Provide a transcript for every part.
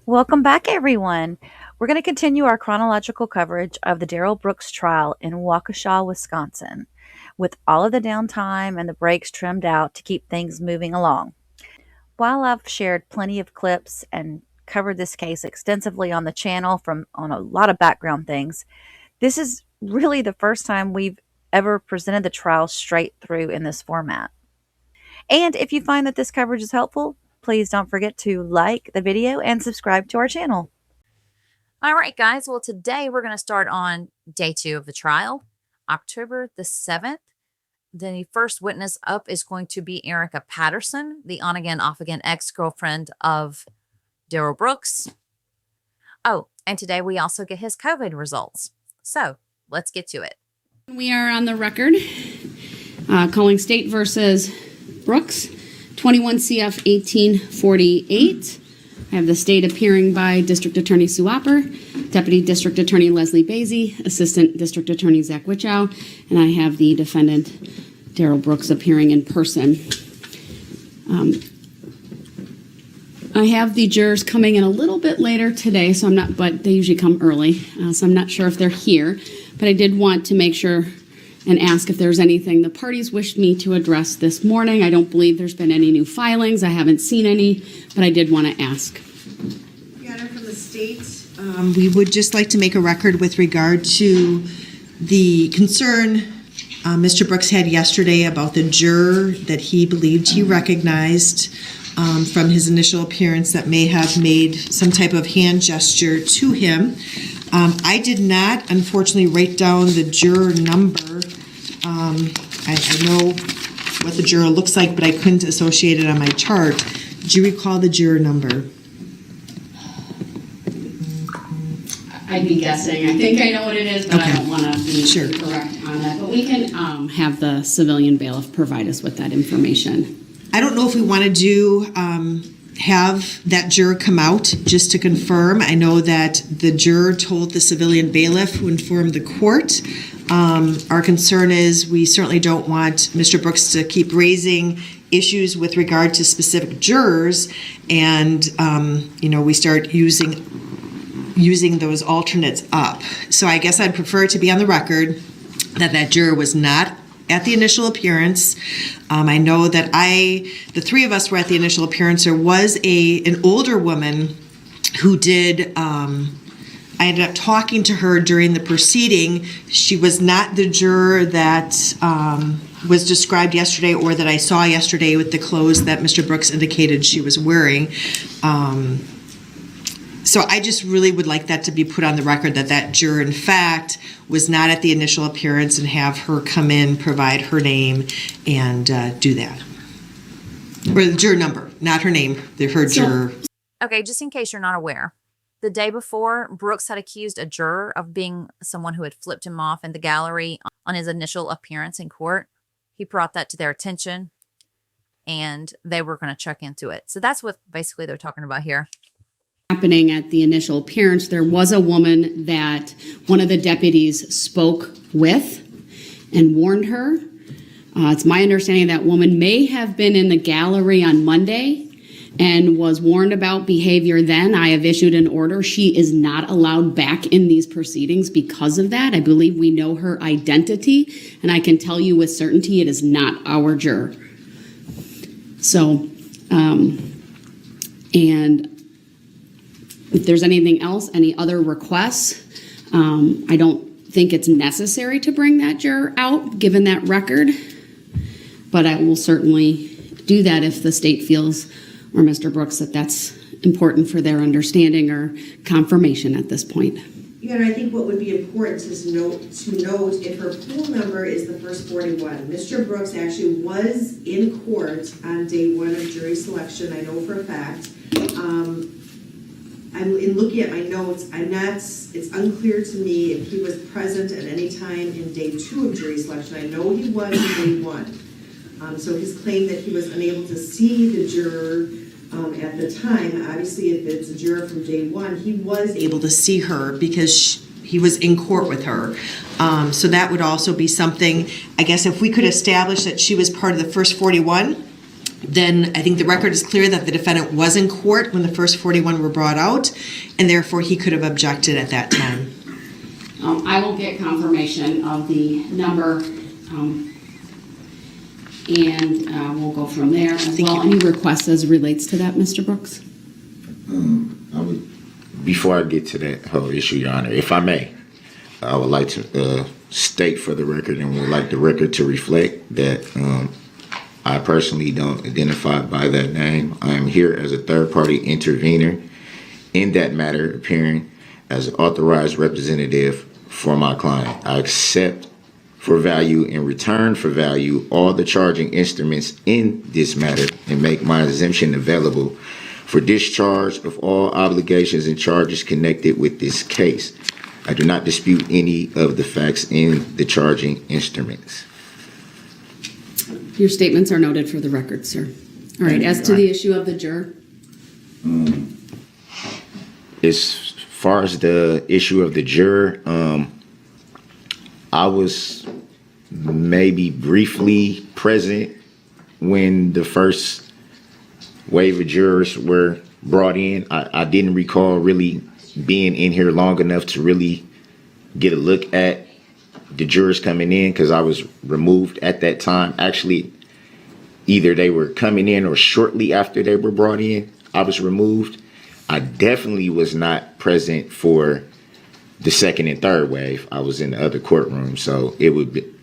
Welcome back, everyone. We're going to continue our chronological coverage of the Darrell Brooks trial in Waukesha, Wisconsin, with all of the downtime and the breaks trimmed out to keep things moving along. While I've shared plenty of clips and covered this case extensively on the channel from on a lot of background things, this is really the first time we've ever presented the trial straight through in this format. And if you find that this coverage is helpful, please don't forget to like the video and subscribe to our channel. All right, guys. Well, today we're going to start on day 2 of the trial, October the 7th. The first witness up is going to be Erika Patterson, the on-again, off-again ex-girlfriend of Darrell Brooks. Oh, and today we also get his COVID results. So let's get to it. We are on the record calling State versus Brooks, 21 CF 1848. I have the state appearing by District Attorney Sue Opper, Deputy District Attorney Leslie Basie, Assistant District Attorney Zach Wichow, and I have the defendant Darrell Brooks appearing in person. I have the jurors coming in a little bit later today, but they usually come early, so I'm not sure if they're here. But I did want to make sure and ask if there's anything the parties wished me to address this morning. I don't believe there's been any new filings. I haven't seen any, but I did want to ask. Your Honor, from the state, we would just like to make a record with regard to the concern Mr. Brooks had yesterday about the juror that he believed he recognized from his initial appearance that may have made some type of hand gesture to him. I did not, unfortunately, write down the juror number. I know what the juror looks like, but I couldn't associate it on my chart. Do you recall the juror number? I'd be guessing. I think I know what it is, but okay. I don't want to be correct on that. But we can have the civilian bailiff provide us with that information. I don't know if we want to have that juror come out just to confirm. I know that the juror told the civilian bailiff who informed the court. Our concern is we certainly don't want Mr. Brooks to keep raising issues with regard to specific jurors, and we start using those alternates up. So I guess I'd prefer it to be on the record that that juror was not at the initial appearance. I know that the three of us were at the initial appearance. There was an older woman who did, I ended up talking to her during the proceeding. She was not the juror that was described yesterday or that I saw yesterday with the clothes that Mr. Brooks indicated she was wearing. So I just really would like that to be put on the record that that juror, in fact, was not at the initial appearance, and have her come in, provide her name, and do that. Or the juror number, not her name, her juror. Okay, just in case you're not aware, the day before, Brooks had accused a juror of being someone who had flipped him off in the gallery on his initial appearance in court. He brought that to their attention, and they were going to check into it. So that's what basically they're talking about here. Happening at the initial appearance, there was a woman that one of the deputies spoke with and warned her. It's my understanding that woman may have been in the gallery on Monday and was warned about behavior then. I have issued an order. She is not allowed back in these proceedings because of that. I believe we know her identity, and I can tell you with certainty it is not our juror. So, and if there's anything else, any other requests, I don't think it's necessary to bring that juror out, given that record. But I will certainly do that if the state feels, or Mr. Brooks, that that's important for their understanding or confirmation at this point. Yeah, and I think what would be important is to note if her pool number is the first 41. Mr. Brooks actually was in court on day 1 of jury selection, I know for a fact. I'm in looking at my notes, it's unclear to me if he was present at any time in day 2 of jury selection. I know he was in day 1. So his claim that he was unable to see the juror at the time, obviously if it's a juror from day 1, he was able to see her because he was in court with her. So that would also be something, I guess if we could establish that she was part of the first 41, then I think the record is clear that the defendant was in court when the first 41 were brought out, and therefore he could have objected at that time. I will get confirmation of the number, and we'll go from there. Any requests as relates to that, Mr. Brooks? Before I get to that whole issue, Your Honor, if I may, I would like to state for the record and would like the record to reflect that I personally don't identify by that name. I am here as a third-party intervener in that matter, appearing as an authorized representative for my client. I accept for value, in return for value, all the charging instruments in this matter and make my exemption available for discharge of all obligations and charges connected with this case. I do not dispute any of the facts in the charging instruments. Your statements are noted for the record, sir. All right, as to the issue of the juror? As far as the issue of the juror, I was maybe briefly present when the first wave of jurors were brought in. I didn't recall really being in here long enough to really get a look at the jurors coming in because I was removed at that time. Actually, either they were coming in or shortly after they were brought in, I was removed. I definitely was not present for the second and third wave. I was in the other courtroom, so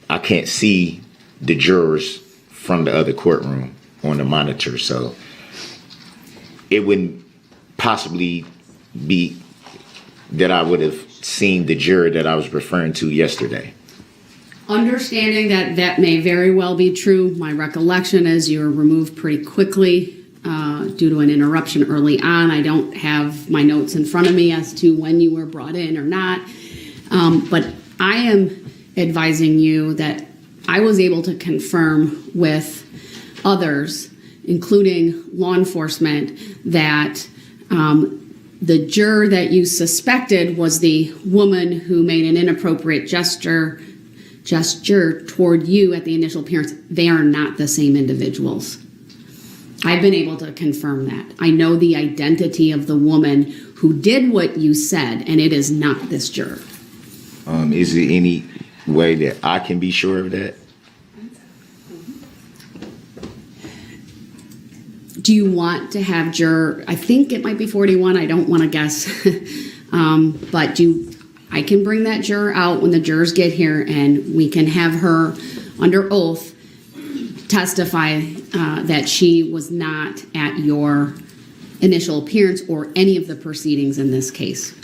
I can't see the jurors from the other courtroom on the monitor, so it wouldn't possibly be that I would have seen the juror that I was referring to yesterday. Understanding that that may very well be true, my recollection is you were removed pretty quickly due to an interruption early on. I don't have my notes in front of me as to when you were brought in or not, but I am advising you that I was able to confirm with others, including law enforcement, that the juror that you suspected was the woman who made an inappropriate gesture toward you at the initial appearance. They are not the same individuals. I've been able to confirm that. I know the identity of the woman who did what you said, and it is not this juror. Is there any way that I can be sure of that? Do you want to have juror, I think it might be 41, I don't want to guess, but I can bring that juror out when the jurors get here and we can have her under oath testify that she was not at your initial appearance or any of the proceedings in this case.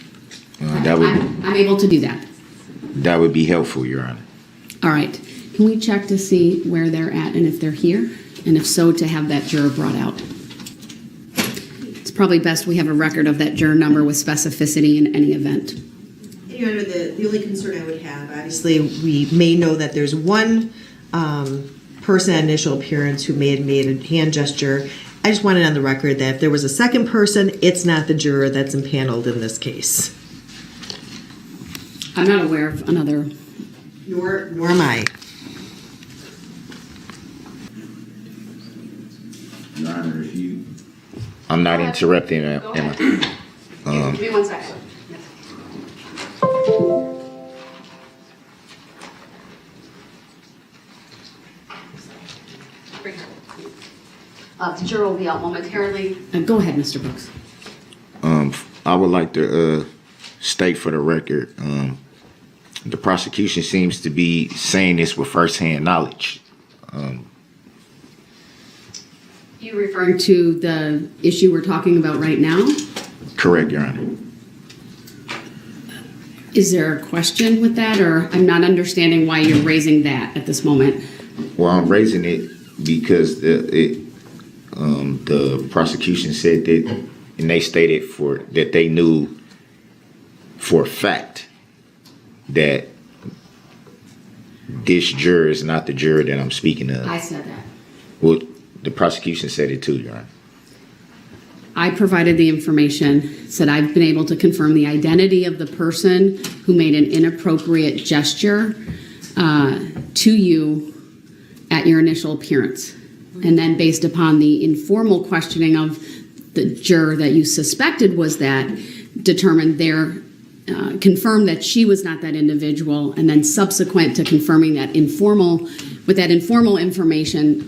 I'm able to do that. That would be helpful, Your Honor. All right. Can we check to see where they're at and if they're here? And if so, to have that juror brought out. It's probably best we have a record of that juror number with specificity in any event. Your Honor, the only concern I would have, obviously, we may know that there's one person at initial appearance who made a hand gesture. I just wanted on the record that if there was a second person, it's not the juror that's impaneled in this case. I'm not aware of another. Nor am I. Your Honor, if you... I'm not interrupting, am I? Give me 1 second. The juror will be out momentarily. Go ahead, Mr. Brooks. I would like to state for the record, the prosecution seems to be saying this with firsthand knowledge. You referring to the issue we're talking about right now? Correct, Your Honor. Is there a question with that, or I'm not understanding why you're raising that at this moment? Well, I'm raising it because the prosecution said that, and they stated that they knew for a fact that this juror is not the juror that I'm speaking of. I said that. Well, the prosecution said it too, Your Honor. I provided the information, said I've been able to confirm the identity of the person who made an inappropriate gesture to you at your initial appearance. And then based upon the informal questioning of the juror that you suspected was that, determined there, confirmed that she was not that individual, and then subsequent to confirming that with that informal information,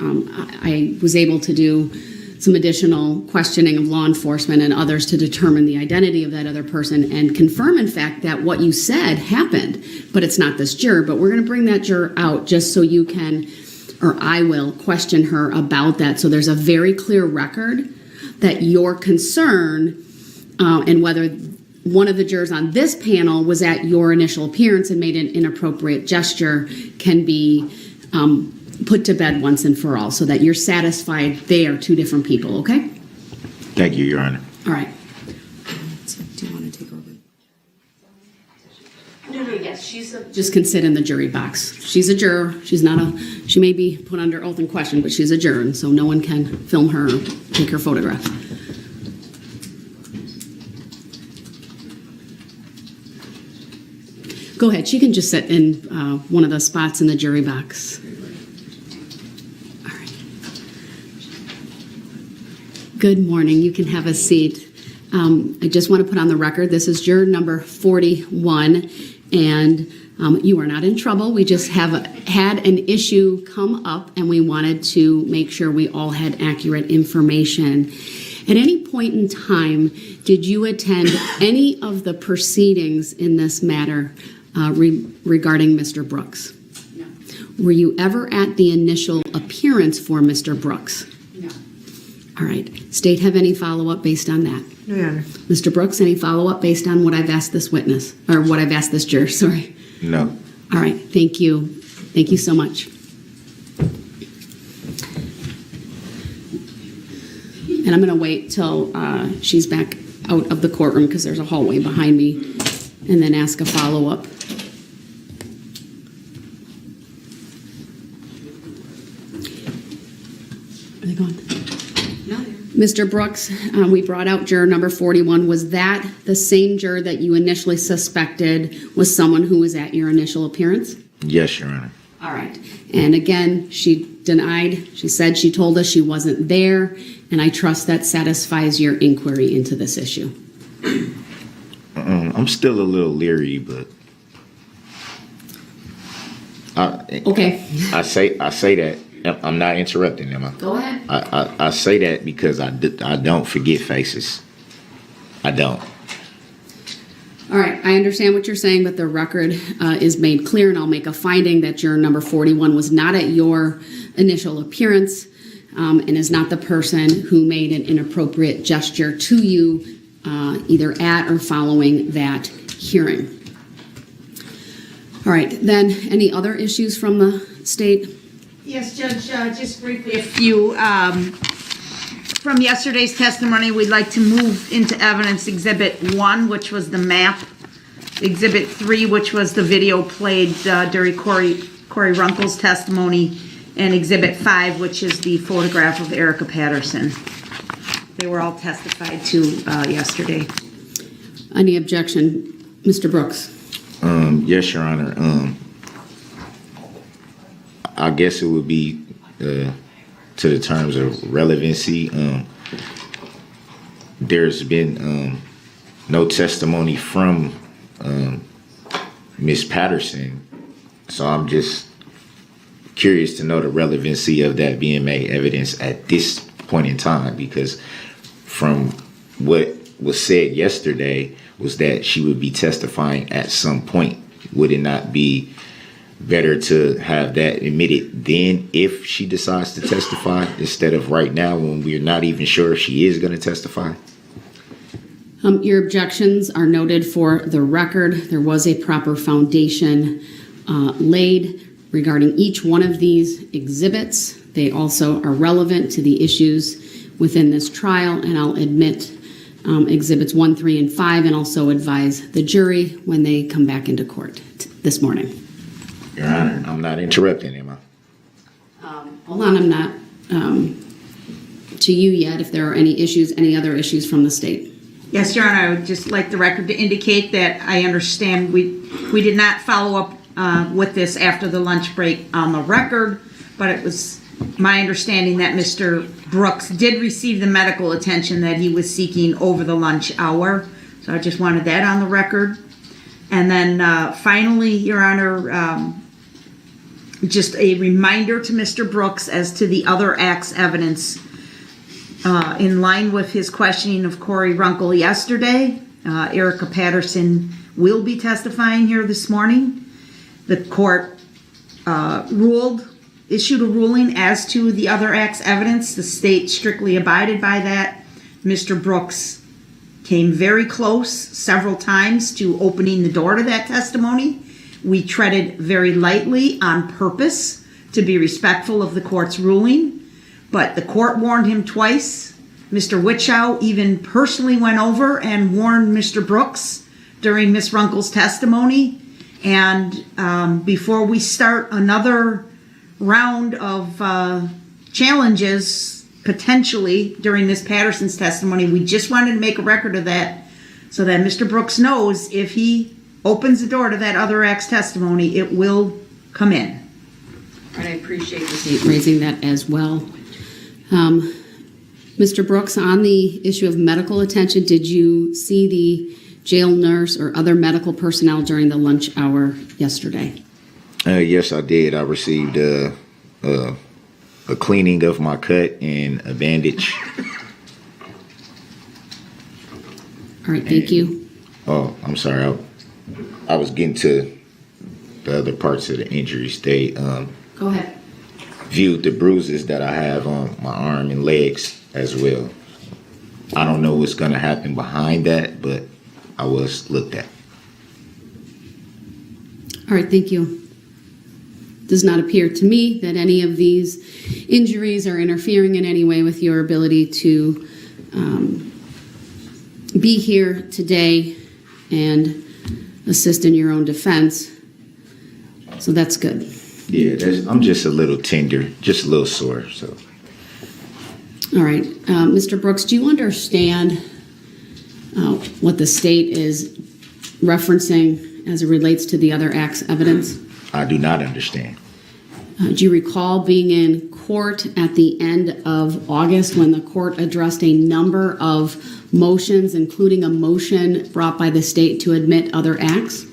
I was able to do some additional questioning of law enforcement and others to determine the identity of that other person and confirm, in fact, that what you said happened, but it's not this juror. But we're going to bring that juror out just so you can, or I will, question her about that. So there's a very clear record that your concern and whether one of the jurors on this panel was at your initial appearance and made an inappropriate gesture can be put to bed once and for all, so that you're satisfied they are two different people, okay? Thank you, Your Honor. All right. Do you want to take over? No, yes, just can sit in the jury box. She's a juror. She may be put under oath and questioned, but she's a juror, and so no one can film her or take her photograph. Go ahead. She can just sit in one of the spots in the jury box. All right. Good morning. You can have a seat. I just want to put on the record, this is juror number 41, and you are not in trouble. We just have had an issue come up, and we wanted to make sure we all had accurate information. At any point in time, did you attend any of the proceedings in this matter regarding Mr. Brooks? No. Were you ever at the initial appearance for Mr. Brooks? No. All right. State have any follow-up based on that? No, Your Honor. Mr. Brooks, any follow-up based on what I've asked this witness, or what I've asked this juror, sorry? No. All right. Thank you. Thank you so much. And I'm going to wait till she's back out of the courtroom, because there's a hallway behind me, and then ask a follow-up. Are they gone? No. Mr. Brooks, we brought out juror number 41. Was that the same juror that you initially suspected was someone who was at your initial appearance? Yes, Your Honor. All right. And again, she denied. She said she told us she wasn't there, and I trust that satisfies your inquiry into this issue. I'm still a little leery, but Okay. I say that. I'm not interrupting, am I? Go ahead. I say that because I don't forget faces. I don't. All right. I understand what you're saying, but the record is made clear, and I'll make a finding that juror number 41 was not at your initial appearance and is not the person who made an inappropriate gesture to you either at or following that hearing. All right. Then any other issues from the state? Yes, Judge, just briefly, a few. From yesterday's testimony, we'd like to move into evidence Exhibit 1, which was the map, Exhibit 3, which was the video played during Corey Runkle's testimony, and Exhibit 5, which is the photograph of Erika Patterson. They were all testified to yesterday. Any objection? Mr. Brooks? Yes, Your Honor. I guess it would be to the terms of relevancy. There's been no testimony from Ms. Patterson, so I'm just curious to know the relevancy of that being made evidence at this point in time, because from what was said yesterday was that she would be testifying at some point. Would it not be better to have that admitted then if she decides to testify instead of right now when we're not even sure if she is going to testify? Your objections are noted for the record. There was a proper foundation laid regarding each one of these exhibits. They also are relevant to the issues within this trial, and I'll admit exhibits 1, 3, and 5, and also advise the jury when they come back into court this morning. Your Honor, I'm not interrupting, am I? Hold on, I'm not to you yet. If there are any issues, any other issues from the state. Yes, Your Honor, I would just like the record to indicate that I understand we did not follow up with this after the lunch break on the record, but it was my understanding that Mr. Brooks did receive the medical attention that he was seeking over the lunch hour. So I just wanted that on the record. And then finally, Your Honor, just a reminder to Mr. Brooks as to the other acts evidence. In line with his questioning of Corey Runkle yesterday, Erika Patterson will be testifying here this morning. The court issued a ruling as to the other acts evidence. The state strictly abided by that. Mr. Brooks came very close several times to opening the door to that testimony. We treaded very lightly on purpose to be respectful of the court's ruling, but the court warned him twice. Mr. Witchow even personally went over and warned Mr. Brooks during Ms. Runkle's testimony. And before we start another round of challenges, potentially during Ms. Patterson's testimony, we just wanted to make a record of that so that Mr. Brooks knows if he opens the door to that other act's testimony, it will come in. I appreciate the state raising that as well. Mr. Brooks, on the issue of medical attention, did you see the jail nurse or other medical personnel during the lunch hour yesterday? Yes, I did. I received a cleaning of my cut and a bandage. All right, thank you. Oh, I'm sorry. I was getting to the other parts of the injuries. They Go ahead. viewed the bruises that I have on my arm and legs as well. I don't know what's going to happen behind that, but I was looked at. All right, thank you. Does not appear to me that any of these injuries are interfering in any way with your ability to be here today and assist in your own defense. So that's good. Yeah, I'm just a little tender, just a little sore. So. All right. Mr. Brooks, do you understand what the state is referencing as it relates to the other acts evidence? I do not understand. Do you recall being in court at the end of August when the court addressed a number of motions, including a motion brought by the state to admit other acts?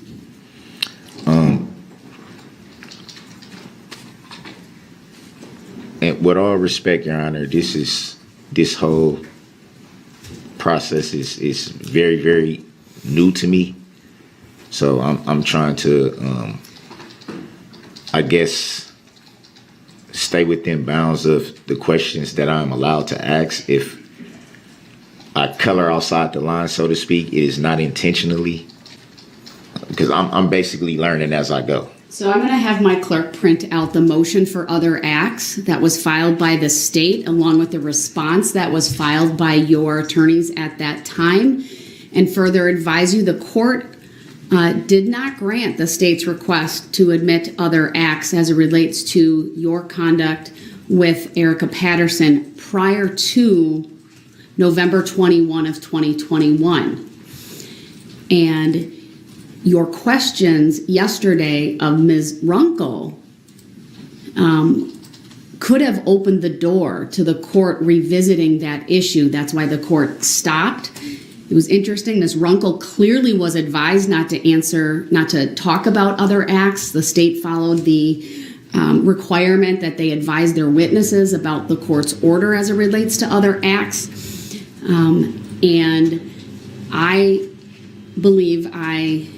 And with all respect, Your Honor, this whole process is very, very new to me. So I'm trying to, I guess, stay within bounds of the questions that I'm allowed to ask. If I color outside the line, so to speak, it is not intentionally, because I'm basically learning as I go. So I'm going to have my clerk print out the motion for other acts that was filed by the state, along with the response that was filed by your attorneys at that time, and further advise you the court did not grant the state's request to admit other acts as it relates to your conduct with Erika Patterson prior to November 21 of 2021. And your questions yesterday of Ms. Runkle could have opened the door to the court revisiting that issue. That's why the court stopped. It was interesting. Ms. Runkle clearly was advised not to talk about other acts. The state followed the requirement that they advise their witnesses about the court's order as it relates to other acts. And I believe I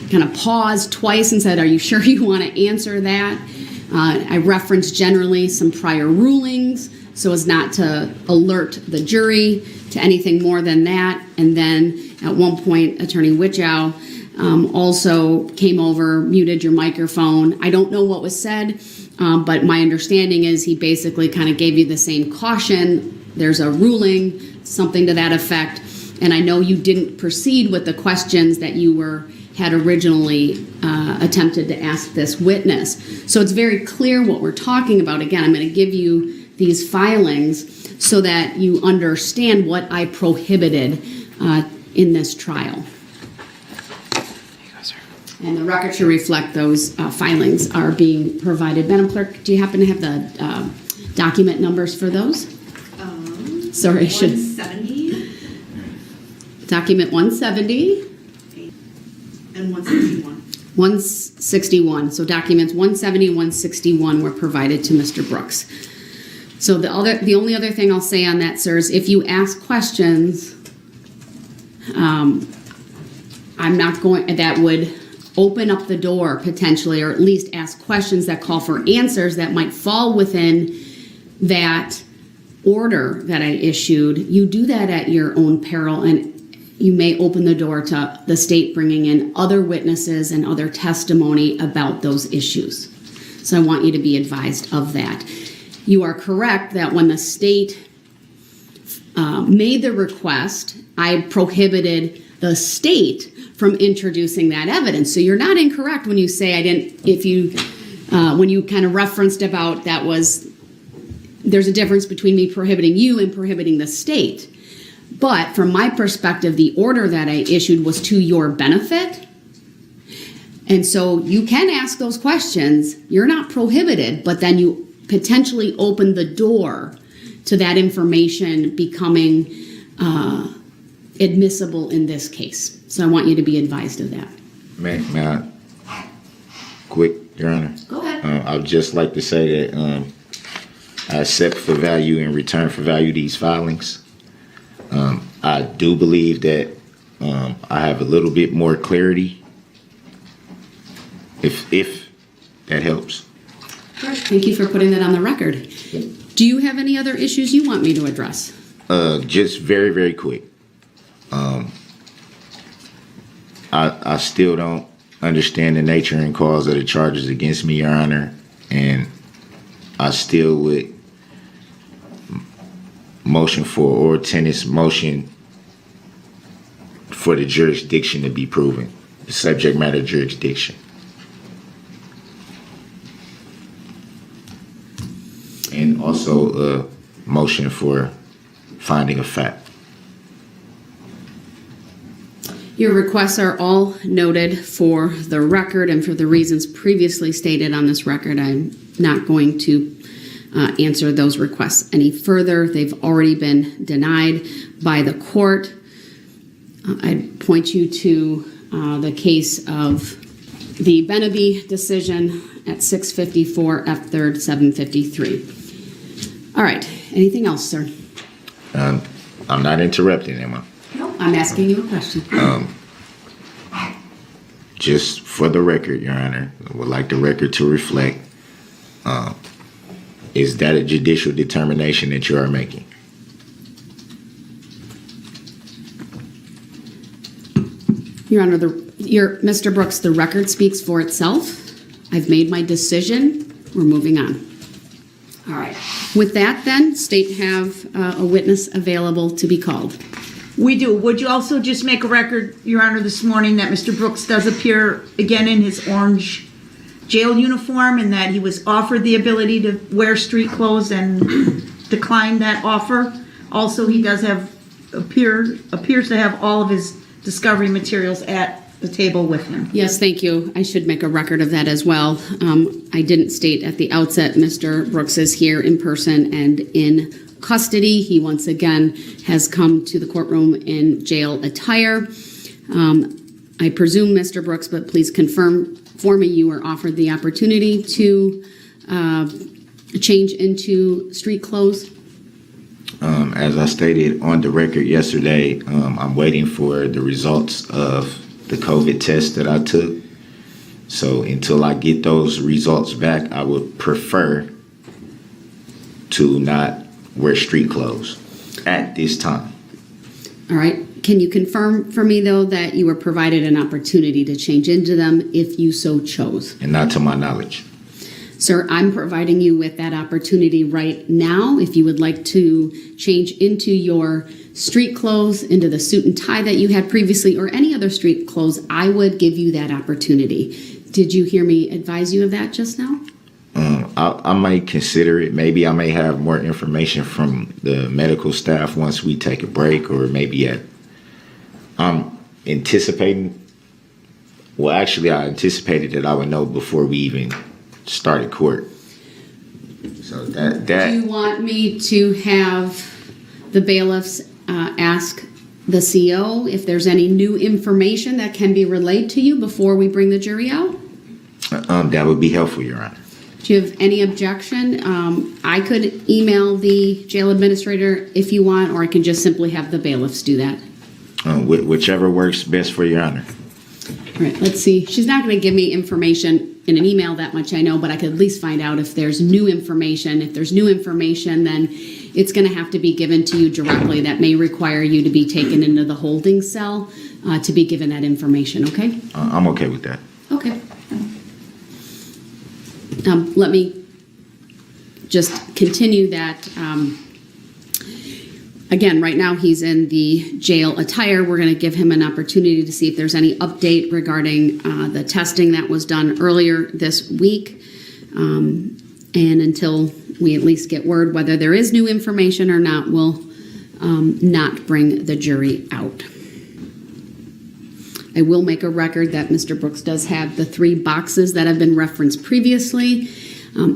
kind of paused twice and said, "Are you sure you want to answer that?" I referenced generally some prior rulings so as not to alert the jury to anything more than that. And then at one point, Attorney Witchow also came over, muted your microphone. I don't know what was said, but my understanding is he basically kind of gave you the same caution. There's a ruling, something to that effect. And I know you didn't proceed with the questions that you had originally attempted to ask this witness. So it's very clear what we're talking about. Again, I'm going to give you these filings so that you understand what I prohibited in this trial. And the record should reflect those filings are being provided. Madam Clerk, do you happen to have the Document numbers for those? Sorry, I should. 170 Document 170. and 161. 161. So documents 170 and 161 were provided to Mr. Brooks. So the only other thing I'll say on that, sir, is if you ask questions, that would open up the door potentially, or at least ask questions that call for answers that might fall within that order that I issued. You do that at your own peril, and you may open the door to the state bringing in other witnesses and other testimony about those issues. So I want you to be advised of that. You are correct that when the state made the request, I prohibited the state from introducing that evidence. So you're not incorrect when you say I didn't, when you kind of referenced about there's a difference between me prohibiting you and prohibiting the state. But from my perspective, the order that I issued was to your benefit. And so you can ask those questions. You're not prohibited, but then you potentially open the door to that information becoming admissible in this case. So I want you to be advised of that. May I quick, Your Honor? Go ahead. I would just like to say that I accept for value in return for value these filings. I do believe that I have a little bit more clarity, if that helps. Thank you for putting that on the record. Do you have any other issues you want me to address? Just very, very quick. I still don't understand the nature and cause of the charges against me, Your Honor, and I still would motion for, or tennis motion for the jurisdiction to be proven, the subject matter jurisdiction. And also a motion for finding of fact. Your requests are all noted for the record, and for the reasons previously stated on this record, I'm not going to answer those requests any further. They've already been denied by the court. I'd point you to the case of the Beneby decision at 654 F. 3rd 753. All right. Anything else, sir? I'm not interrupting, am I? No, I'm asking you a question. Just for the record, Your Honor, I would like the record to reflect, is that a judicial determination that you are making? Your Honor, Mr. Brooks, the record speaks for itself. I've made my decision. We're moving on. All right. With that, then, state have a witness available to be called. We do. Would you also just make a record, Your Honor, this morning that Mr. Brooks does appear again in his orange jail uniform, and that he was offered the ability to wear street clothes and declined that offer? Also, he does have appears to have all of his discovery materials at the table with him. Yes, thank you. I should make a record of that as well. I didn't state at the outset Mr. Brooks is here in person and in custody. He once again has come to the courtroom in jail attire. I presume, Mr. Brooks, but please confirm for me you were offered the opportunity to change into street clothes. As I stated on the record yesterday, I'm waiting for the results of the COVID test that I took. So until I get those results back, I would prefer to not wear street clothes at this time. All right. Can you confirm for me, though, that you were provided an opportunity to change into them if you so chose? And not to my knowledge. Sir, I'm providing you with that opportunity right now. If you would like to change into your street clothes, into the suit and tie that you had previously, or any other street clothes, I would give you that opportunity. Did you hear me advise you of that just now? I might consider it. Maybe I may have more information from the medical staff once we take a break, or maybe I'm anticipating. Well, actually, I anticipated that I would know before we even started court. So Do that you want me to have the bailiffs ask the CO if there's any new information that can be relayed to you before we bring the jury out? that would be helpful, Your Honor. Do you have any objection? I could email the jail administrator if you want, or I can just simply have the bailiffs do that. Whichever works best for Your Honor. All right, let's see. She's not going to give me information in an email, that much I know, but I could at least find out if there's new information. If there's new information, then it's going to have to be given to you directly. That may require you to be taken into the holding cell to be given that information, okay? I'm okay with that. Okay. Let me just continue that. Again, right now he's in the jail attire. We're going to give him an opportunity to see if there's any update regarding the testing that was done earlier this week. And until we at least get word whether there is new information or not, we'll not bring the jury out. I will make a record that Mr. Brooks does have the 3 boxes that have been referenced previously.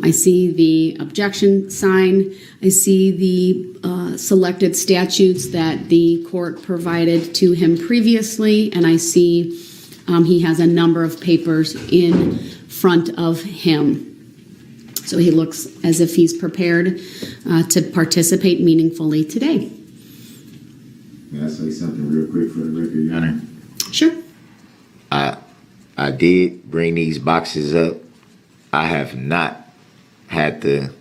I see the objection sign. I see the selected statutes that the court provided to him previously, and I see he has a number of papers in front of him. So he looks as if he's prepared to participate meaningfully today. May I say something real quick for the record, Your Honor? Sure. I did bring these boxes up. I have not had the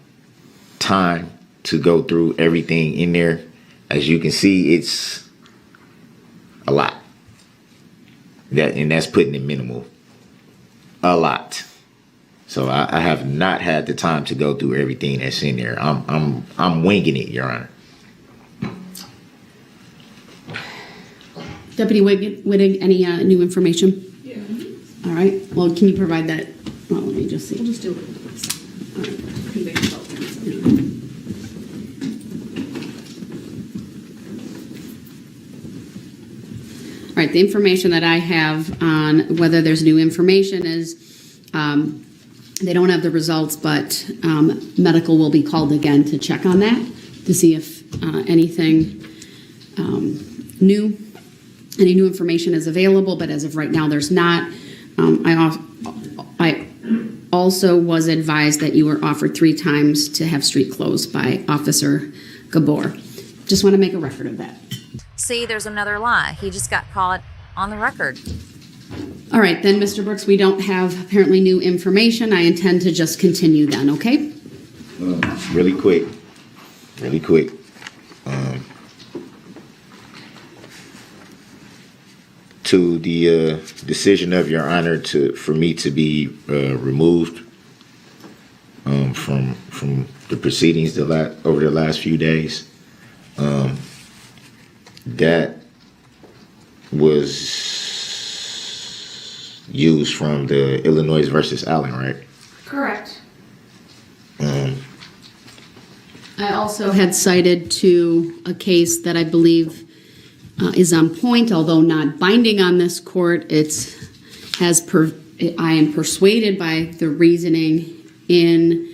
time to go through everything in there. As you can see, it's a lot. That's putting it minimal. A lot. So I have not had the time to go through everything that's in there. I'm winging it, Your Honor. Deputy Wittig, any new information? Yeah. All right. Well, can you provide that? Well, let me just see. We'll just do it. All right. Conviction documents. All right. The information that I have on whether there's new information is they don't have the results, but medical will be called again to check on that to see if anything new. Any new information is available, but as of right now, there's not. I also was advised that you were offered 3 times to have street closed by Officer Gabor. Just want to make a record of that. See, there's another lie. He just got caught on the record. All right, then, Mr. Brooks, we don't have apparently new information. I intend to just continue then, okay? Really quick. To the decision of Your Honor for me to be removed from the proceedings over the last few days. That was used from the Illinois versus Allen, right? Correct. I also had cited to a case that I believe is on point, although not binding on this court. I am persuaded by the reasoning in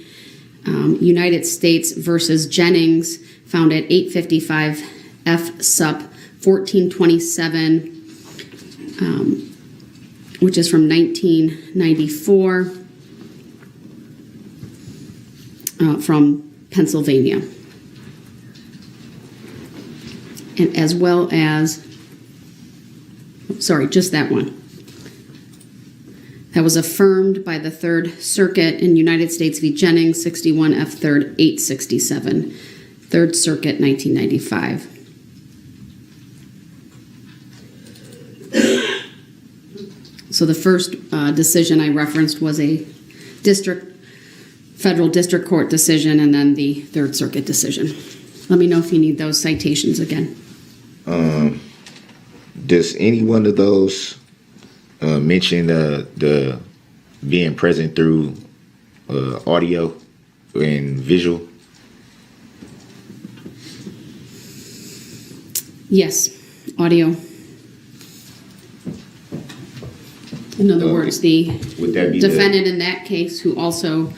United States versus Jennings, found at 855 F Sup 1427, which is from 1994, from Pennsylvania. And as well as, just that one. That was affirmed by the Third Circuit in United States v. Jennings, 61 F. 3rd, 867. Third Circuit, 1995. So the first decision I referenced was a federal district court decision, and then the Third Circuit decision. Let me know if you need those citations again. Does any one of those mention the being present through audio and visual? Yes, audio. In other words, the Would that be defendant in that case, who also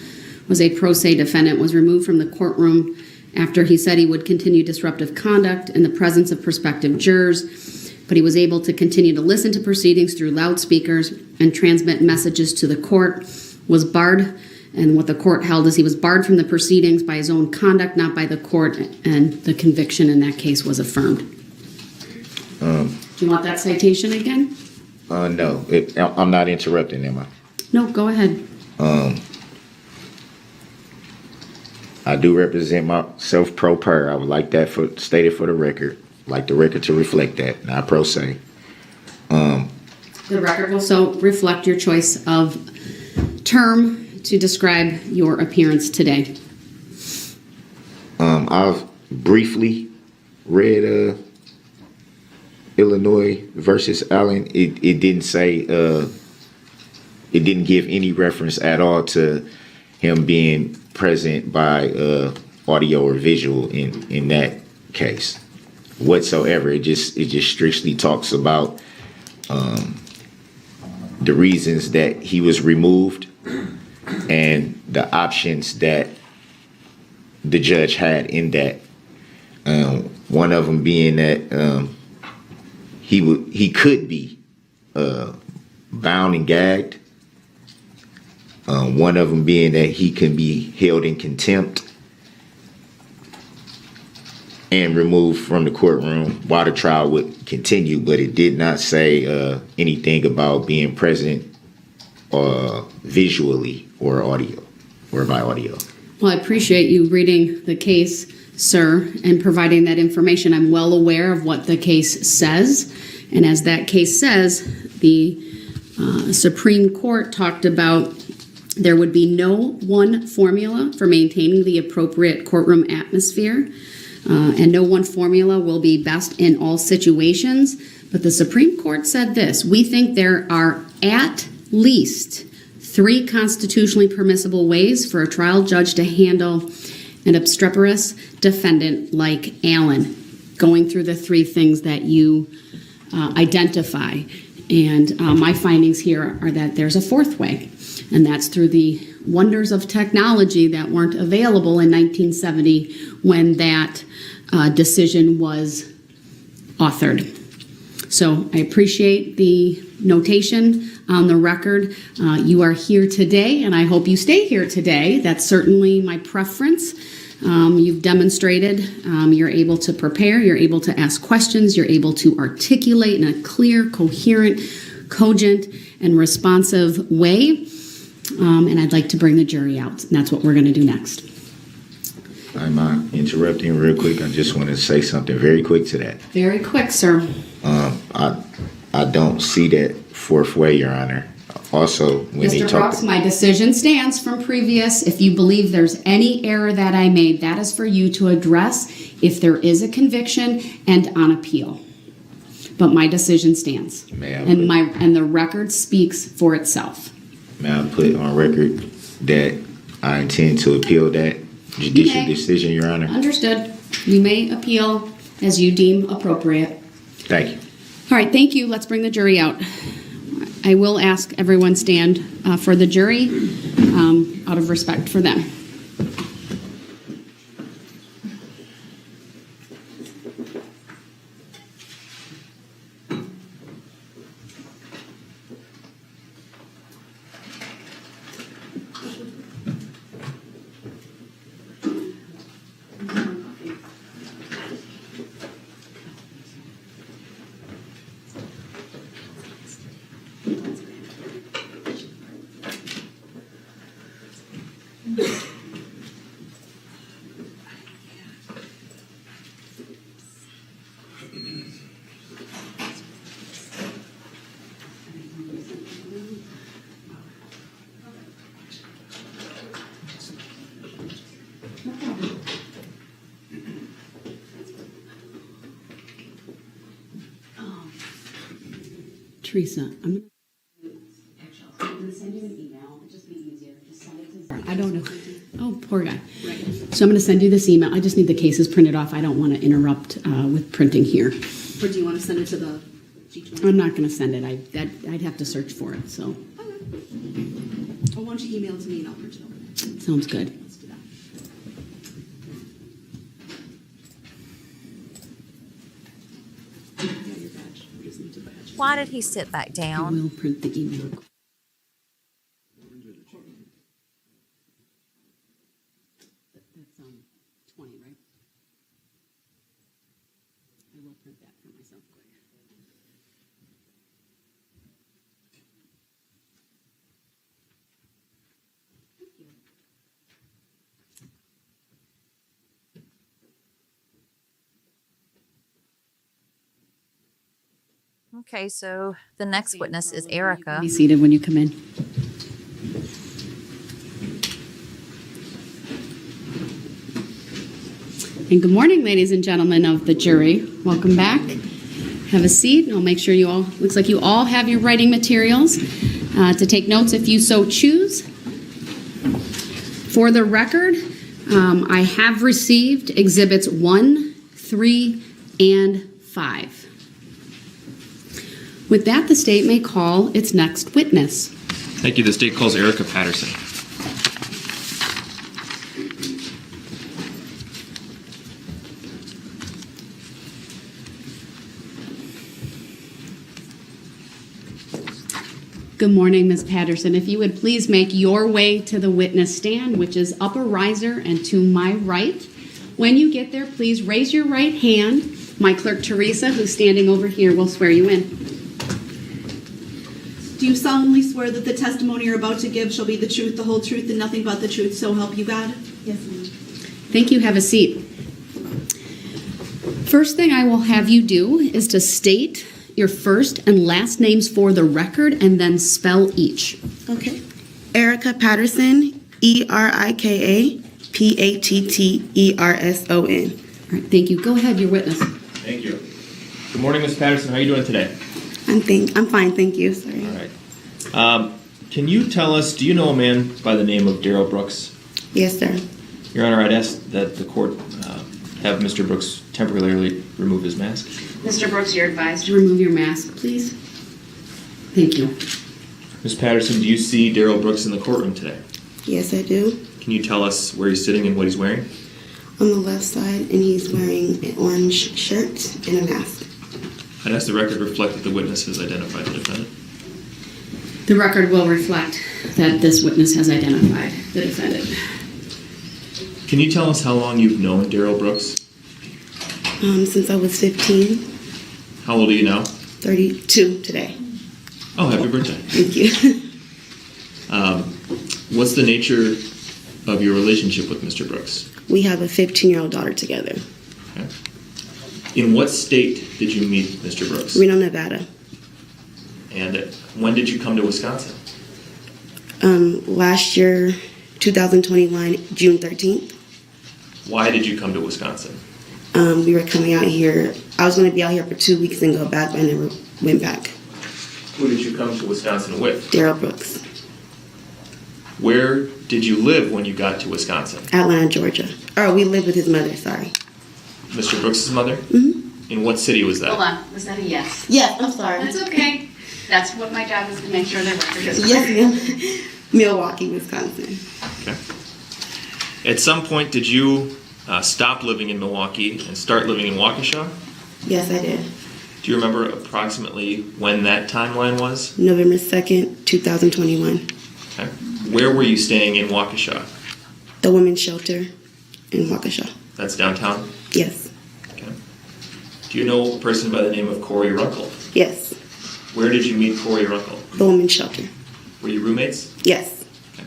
was a pro se defendant, was removed from the courtroom after he said he would continue disruptive conduct in the presence of prospective jurors, but he was able to continue to listen to proceedings through loudspeakers and transmit messages to the court, was barred, and what the court held is he was barred from the proceedings by his own conduct, not by the court, and the conviction in that case was affirmed. Do you want that citation again? No, I'm not interrupting, am I? No, go ahead. I do represent myself pro per. I would like that stated for the record. I'd like the record to reflect that, not pro se. The record will so reflect your choice of term to describe your appearance today. I've briefly read Illinois versus Allen. It didn't say, it didn't give any reference at all to him being present by audio or visual in that case whatsoever. It just strictly talks about the reasons that he was removed and the options that the judge had in that. One of them being that he could be bound and gagged. One of them being that he can be held in contempt and removed from the courtroom while the trial would continue, but it did not say anything about being present visually or audio or by audio. Well, I appreciate you reading the case, sir, and providing that information. I'm well aware of what the case says, and as that case says, the Supreme Court talked about there would be no one formula for maintaining the appropriate courtroom atmosphere, and no one formula will be best in all situations. But the Supreme Court said this: we think there are at least 3 constitutionally permissible ways for a trial judge to handle an obstreperous defendant like Allen, going through the 3 things that you identify. And my findings here are that there's a 4th way, and that's through the wonders of technology that weren't available in 1970 when that decision was authored. So I appreciate the notation on the record. You are here today, and I hope you stay here today. That's certainly my preference. You've demonstrated you're able to prepare, you're able to ask questions, you're able to articulate in a clear, coherent, cogent, and responsive way. And I'd like to bring the jury out. And that's what we're going to do next. I'm interrupting real quick. I just want to say something very quick to that. Very quick, sir. I don't see that 4th way, Your Honor. Also, when Mr. Brooks, my decision stands from previous. If you believe there's any error that I made, that is for you to address if there is a conviction and on appeal. But my decision stands. And the record speaks for itself. May I put on record that I intend to appeal that judicial decision, Your Honor? Understood. You may appeal as you deem appropriate. Thank you. All right, thank you. Let's bring the jury out. I will ask everyone stand for the jury out of respect for them. Teresa, I'm going to send you an email. It'll just be easier. Just send it to I don't know. Oh, poor guy. Right. So I'm going to send you this email. I just need the cases printed off. I don't want to interrupt with printing here. Or do you want to send it to the G20? I'm not going to send it. I'd have to search for it. So. Okay. Well, why don't you email it to me and I'll print it over. Sounds good. Why did he sit back I down? will print the email. That's 20, right? I will print that for myself quick. Okay, so the next witness is Erika. Be seated when you come in. And good morning, ladies and gentlemen of the jury. Welcome back. Have a seat, and I'll make sure you all, looks like you all have your writing materials to take notes if you so choose. For the record, I have received exhibits 1, 3, and 5. With that, the state may call its next witness. Thank you. The state calls Erika Patterson. Good morning, Ms. Patterson. If you would please make your way to the witness stand, which is upper riser and to my right. When you get there, please raise your right hand. My clerk, Teresa, who's standing over here, will swear you in. Do you solemnly swear that the testimony you're about to give shall be the truth, the whole truth, and nothing but the truth, so help you God? Yes, ma'am. Thank you. Have a seat. First thing I will have you do is to state your first and last names for the record and then spell each. Okay. Erika Patterson, ErikaPatterson. All right, thank you. Go ahead, your witness. Thank you. Good morning, Ms. Patterson. How are you doing today? I'm fine, thank you. Sorry. All right. Can you tell us, do you know a man by the name of Darrell Brooks? Yes, sir. Your Honor, I'd ask that the court have Mr. Brooks temporarily remove his mask. Mr. Brooks, you're advised to Remove your mask, please. Thank you. Ms. Patterson, do you see Darrell Brooks in the courtroom today? Yes, I do. Can you tell us where he's sitting and what he's wearing? On the left side, and he's wearing an orange shirt and a mask. I'd ask the record reflect that the witness has identified the defendant. The record will reflect that this witness has identified the defendant. Can you tell us how long you've known Darrell Brooks? Since I was 15, How old are you now? 32 today. Oh, happy birthday. Thank you. What's the nature of your relationship with Mr. Brooks? We have a 15-year-old daughter together. Okay. In what state did you meet Mr. Brooks? Reno, Nevada. And when did you come to Wisconsin? Last year, 2021, June 13th. Why did you come to Wisconsin? We were coming out here. I was going to be out here for 2 weeks and go back, but I never went back. Who did you come to Wisconsin with? Darrell Brooks. Where did you live when you got to Wisconsin? Atlanta, Georgia. Oh, we lived with his mother, sorry. Mr. Brooks' mother? Mm-hmm. In what city was that? Hold on. Was that a yes? Yes, I'm sorry. That's okay. That's what my job is, to make sure the record is Yes, correct. ma'am. Milwaukee, Wisconsin. Okay. At some point, did you stop living in Milwaukee and start living in Waukesha? Yes, I did. Do you remember approximately when that timeline was? November 2nd, 2021. Okay. Where were you staying in Waukesha? The women's shelter in Waukesha. That's downtown? Yes. Okay. Do you know a person by the name of Corey Runkle? Yes. Where did you meet Corey Runkle? The women's shelter. Were you roommates? Yes. Okay.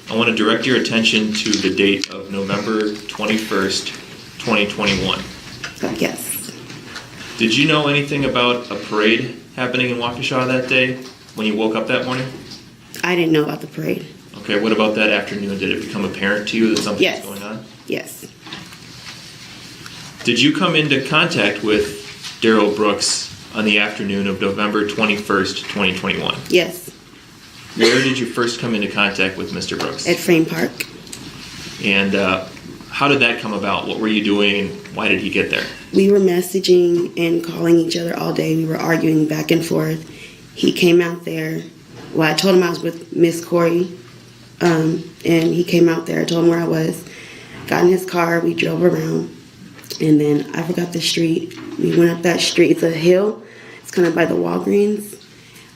I want to direct your attention to the date of November 21st, 2021. Yes. Did you know anything about a parade happening in Waukesha that day when you woke up that morning? I didn't know about the parade. Okay, what about that afternoon? Did it become apparent to you that something Yes. was going on? Yes. Did you come into contact with Darrell Brooks on the afternoon of November 21st, 2021? Yes. Where did you first come into contact with Mr. Brooks? At Frame Park. And how did that come about? What were you doing and why did he get there? We were messaging and calling each other all day. We were arguing back and forth. He came out there. Well, I told him I was with Miss Corey, and he came out there. I told him where I was, got in his car, we drove around, and then I forgot the street. We went up that street. It's a hill. It's kind of by the Walgreens.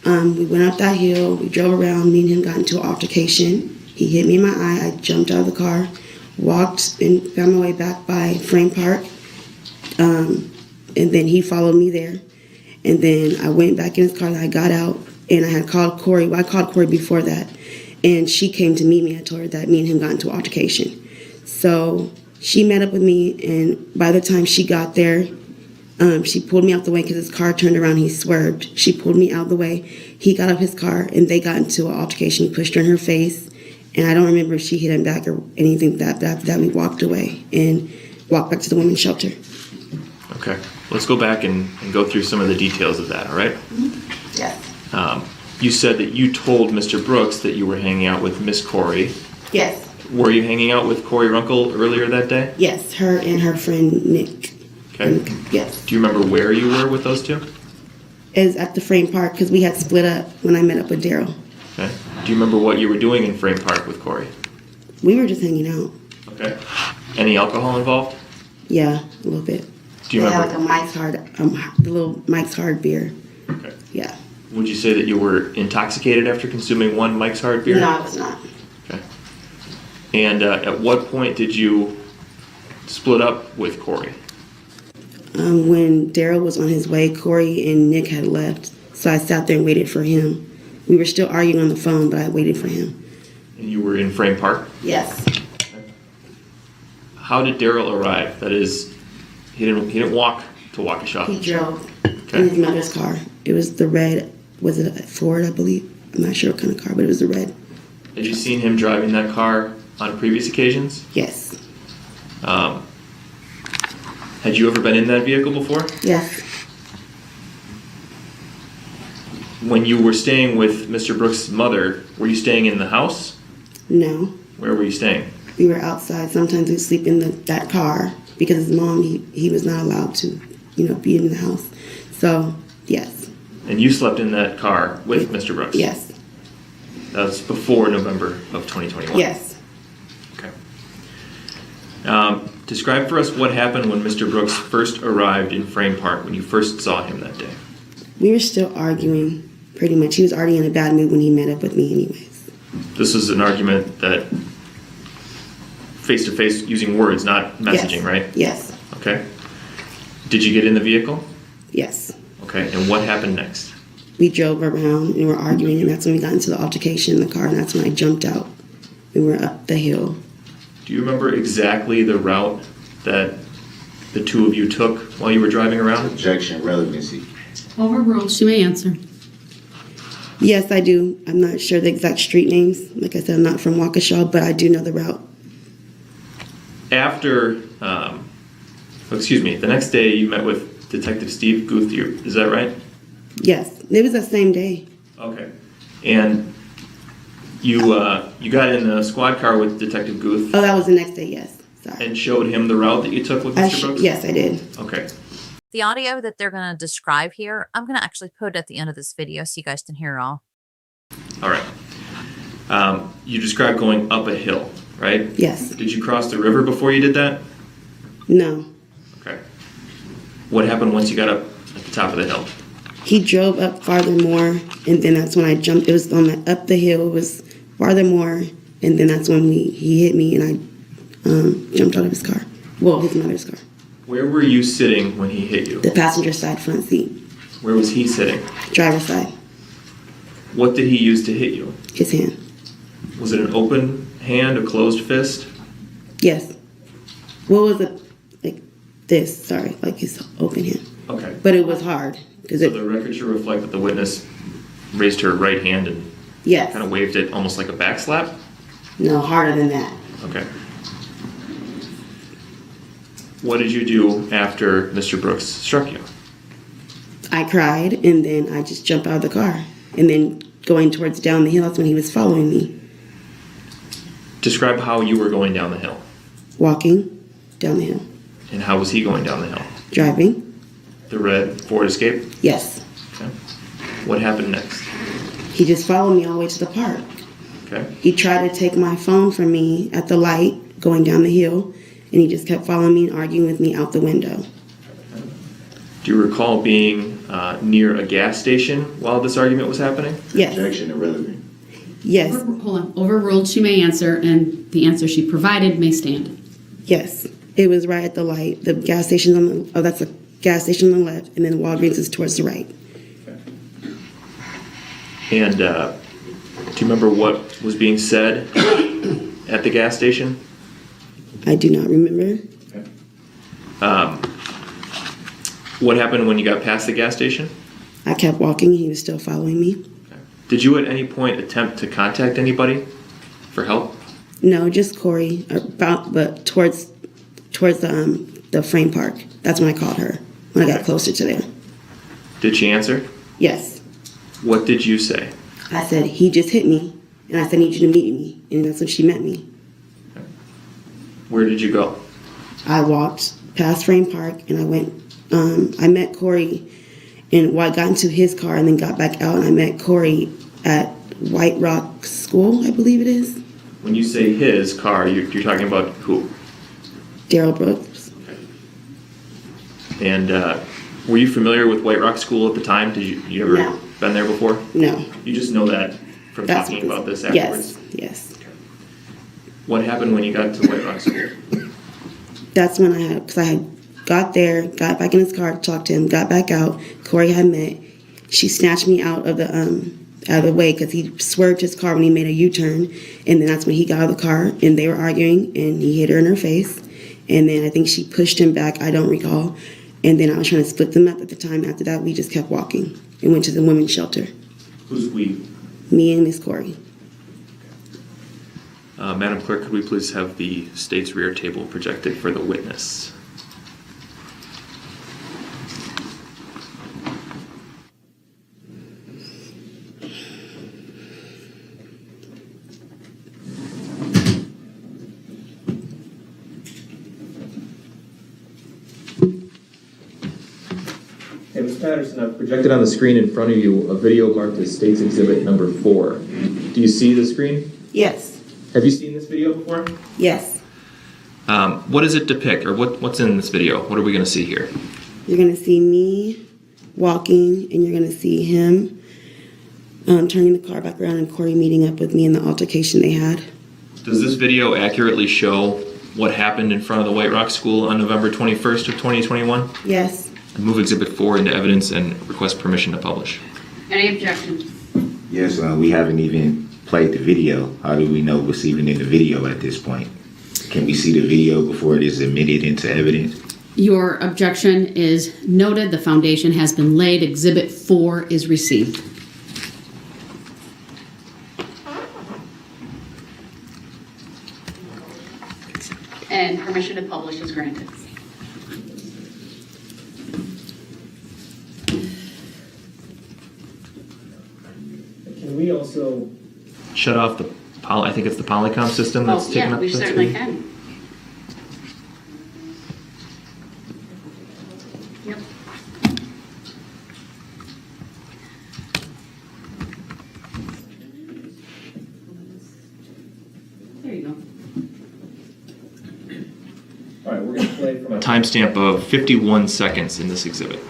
We went up that hill, we drove around, me and him got into an altercation. He hit me in my eye, I jumped out of the car, walked and found my way back by Frame Park, and then he followed me there. And then I went back in his car, I got out, and I had called Corey. Well, I called Corey before that, and she came to meet me. I told her that me and him got into an altercation. So she met up with me, and by the time she got there, she pulled me out the way because his car turned around. He swerved. She pulled me out the way. He got up his car, and they got into an altercation. He pushed her in her face, and I don't remember if she hit him back or anything. But after that, we walked away and walked back to the women's shelter. Okay. Let's go back and go through some of the details of that, all right? Yes. You said that you told Mr. Brooks that you were hanging out with Miss Corey. Yes. Were you hanging out with Corey Runkle earlier that day? Yes, her and her friend Nick. Okay. Yes. Do you remember where you were with those two? Is at the Frame Park because we had split up when I met up with Darrell. Okay. Do you remember what you were doing in Frame Park with Corey? We were just hanging out. Okay. Any alcohol involved? Yeah, a little bit. Do you they remember? had like a Mike's Hard, the little Mike's Hard beer. Okay. Yeah. Would you say that you were intoxicated after consuming one Mike's Hard beer? No, I was not. Okay. And at what point did you split up with Corey? When Darrell was on his way, Corey and Nick had left, so I sat there and waited for him. We were still arguing on the phone, but I waited for him. And you were in Frame Park? Yes. How did Darrell arrive? That is, he didn't walk to Waukesha. He drove Okay. in his mother's car. It was the red, was it a Ford, I believe? I'm not sure what kind of car, but it was the red. Had you seen him driving that car on previous occasions? Yes. Had you ever been in that vehicle before? Yes. When you were staying with Mr. Brooks' mother, were you staying in the house? No. Where were you staying? We were outside. Sometimes we'd sleep in that car because his mom, he was not allowed to, be in the house. So, yes. And you slept in that car with Mr. Brooks? Yes. That was before November of 2021? Yes. Okay. Describe for us what happened when Mr. Brooks first arrived in Frame Park, when you first saw him that day. We were still arguing, pretty much. He was already in a bad mood when he met up with me anyways. This is an argument that face-to-face, using words, not messaging, Yes. right? Yes. Okay. Did you get in the vehicle? Yes. Okay, and what happened next? We drove around and we were arguing, and that's when we got into the altercation in the car, and that's when I jumped out. We were up the hill. Do you remember exactly the route that the two of you took while you were driving around? Objection, relevancy. Overruled. She may answer. Yes, I do. I'm not sure the exact street names. Like I said, I'm not from Waukesha, but I do know the route. After, the next day you met with Detective Steve Guth, is that right? Yes. It was the same day. Okay. And you got in a squad car with Detective Guth Oh, that was the next day, yes. Sorry. and showed him the route that you took with Mr. Brooks? Yes, I did. Okay. The audio that they're going to describe here, I'm going to actually put it at the end of this video so you guys can hear it all. All right. You described going up a hill, right? Yes. Did you cross the river before you did that? No. Okay. What happened once you got up at the top of the hill? He drove up farther more, and then that's when I jumped. It was up the hill. It was farther more, and then that's when he hit me, and I jumped out of his car. Well, his mother's car. Where were you sitting when he hit you? The passenger side front seat. Where was he sitting? Driver's side. What did he use to hit you? His hand. Was it an open hand, a closed fist? Yes. What was it? Like this, sorry, like his open hand. Okay. But it was hard. So the record should reflect that the witness raised her right hand and Yes. kind of waved it almost like a back slap? No, harder than that. Okay. What did you do after Mr. Brooks struck you? I cried, and then I just jumped out of the car. And then going towards down the hill, that's when he was following me. Describe how you were going down the hill. Walking down the hill. And how was he going down the hill? Driving. The red Ford Escape? Yes. Okay. What happened next? He just followed me all the way to the park. Okay. He tried to take my phone from me at the light going down the hill, and he just kept following me and arguing with me out the window. Do you recall being near a gas station while this argument was happening? Yes. Objection irrelevant. Yes. Hold on. Overruled, she may answer, and the answer she provided may stand. Yes. It was right at the light. The gas station's on the, oh, that's a gas station on the left, and then Walgreens is towards the right. And do you remember what was being said at the gas station? I do not remember. What happened when you got past the gas station? I kept walking, he was still following me. Did you at any point attempt to contact anybody for help? No, just Corey, but towards the frame park. That's when I called her, when I got closer to there. Did she answer? Yes. What did you say? I said, he just hit me, and I said, I need you to meet me. And that's when she met me. Where did you go? I walked past Frame Park, and I went, I met Corey, and I got into his car and then got back out, and I met Corey at White Rock School, I believe it is. When you say his car, you're talking about who? Darrell Brooks. And were you familiar with White Rock School at the time? Did you ever No. been there before? No. You just know that from That's talking what about this this- afterwards? Yes. What happened when you got to White Rock School? That's when because I had got there, got back in his car, talked to him, got back out. Corey had met. She snatched me out of the way because he swerved his car when he made a U-turn, and then that's when he got out of the car and they were arguing, and he hit her in her face, and then I think she pushed him back. I don't recall. And then I was trying to split them up at the time. After that, we just kept walking and went to the women's shelter. Who's we? Me and Miss Corey. Madam Clerk, could we please have the state's rear table projected for the witness? Hey, Ms. Patterson, I've projected on the screen in front of you a video marked as State's Exhibit number 4. Do you see the screen? Yes. Have you seen this video before? Yes. What does it depict, or what's in this video? What are we going to see here? You're going to see me walking, and you're going to see him turning the car back around and Corey meeting up with me in the altercation they had. Does this video accurately show what happened in front of the White Rock School on November 21st of 2021? Yes. Move Exhibit 4 into evidence and request permission to publish. Any objections? Yes, we haven't even played the video. How do we know what's even in the video at this point? Can we see the video before it is admitted into evidence? Your objection is noted. The foundation has been laid. Exhibit 4 is received. And permission to publish is granted. Can we also shut off the I think it's the Polycom system that's Oh, taking yeah, up we the certainly screen? can. Yep. There you go. All right, we're going to play from a timestamp of 51 seconds in this exhibit.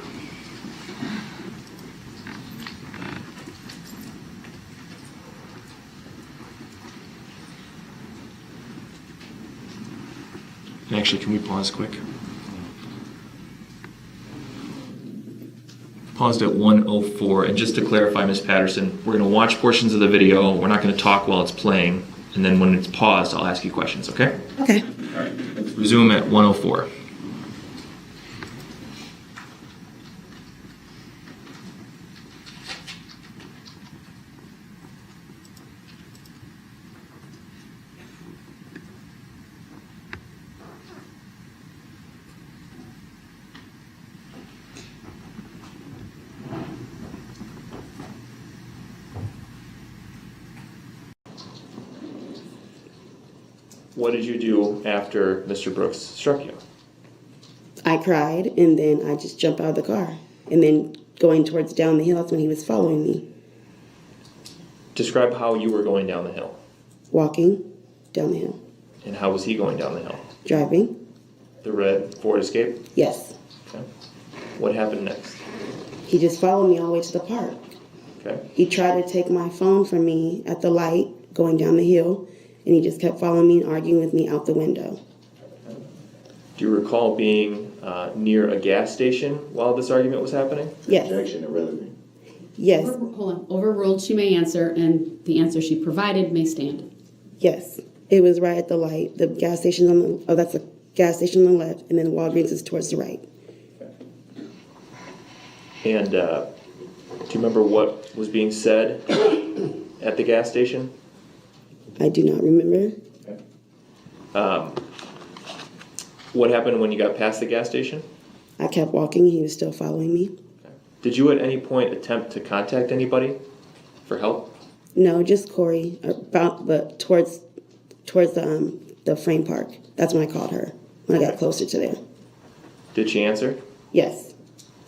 And actually, can we pause quick? Paused at 1:04, and just to clarify, Ms. Patterson, we're going to watch portions of the video. We're not going to talk while it's playing, and then when it's paused, I'll ask you questions, okay? Okay. All right, let's resume at 1:04. What did you do after Mr. Brooks struck you? I cried, and then I just jumped out of the car. And then going towards down the hill, that's when he was following me. Describe how you were going down the hill. walking down the hill. And how was he going down the hill? Driving. The red Ford Escape? Yes. Okay. What happened next? He just followed me all the way to the park. Okay. He tried to take my phone from me at the light going down the hill, and he just kept following me and arguing with me out the window. Do you recall being near a gas station while this argument was happening? Yes. Objection irrelevant. Yes. Hold on. Overruled, she may answer, and the answer she provided may stand. Yes. It was right at the light. The gas station's on the, oh, that's the gas station on the left, and then Walgreens is towards the right. And do you remember what was being said at the gas station? I do not remember. What happened when you got past the gas station? I kept walking, and he was still following me. Did you at any point attempt to contact anybody for help? No, just Corey, but towards the frame park. That's when I called her, when I got closer to there. Did she answer? Yes.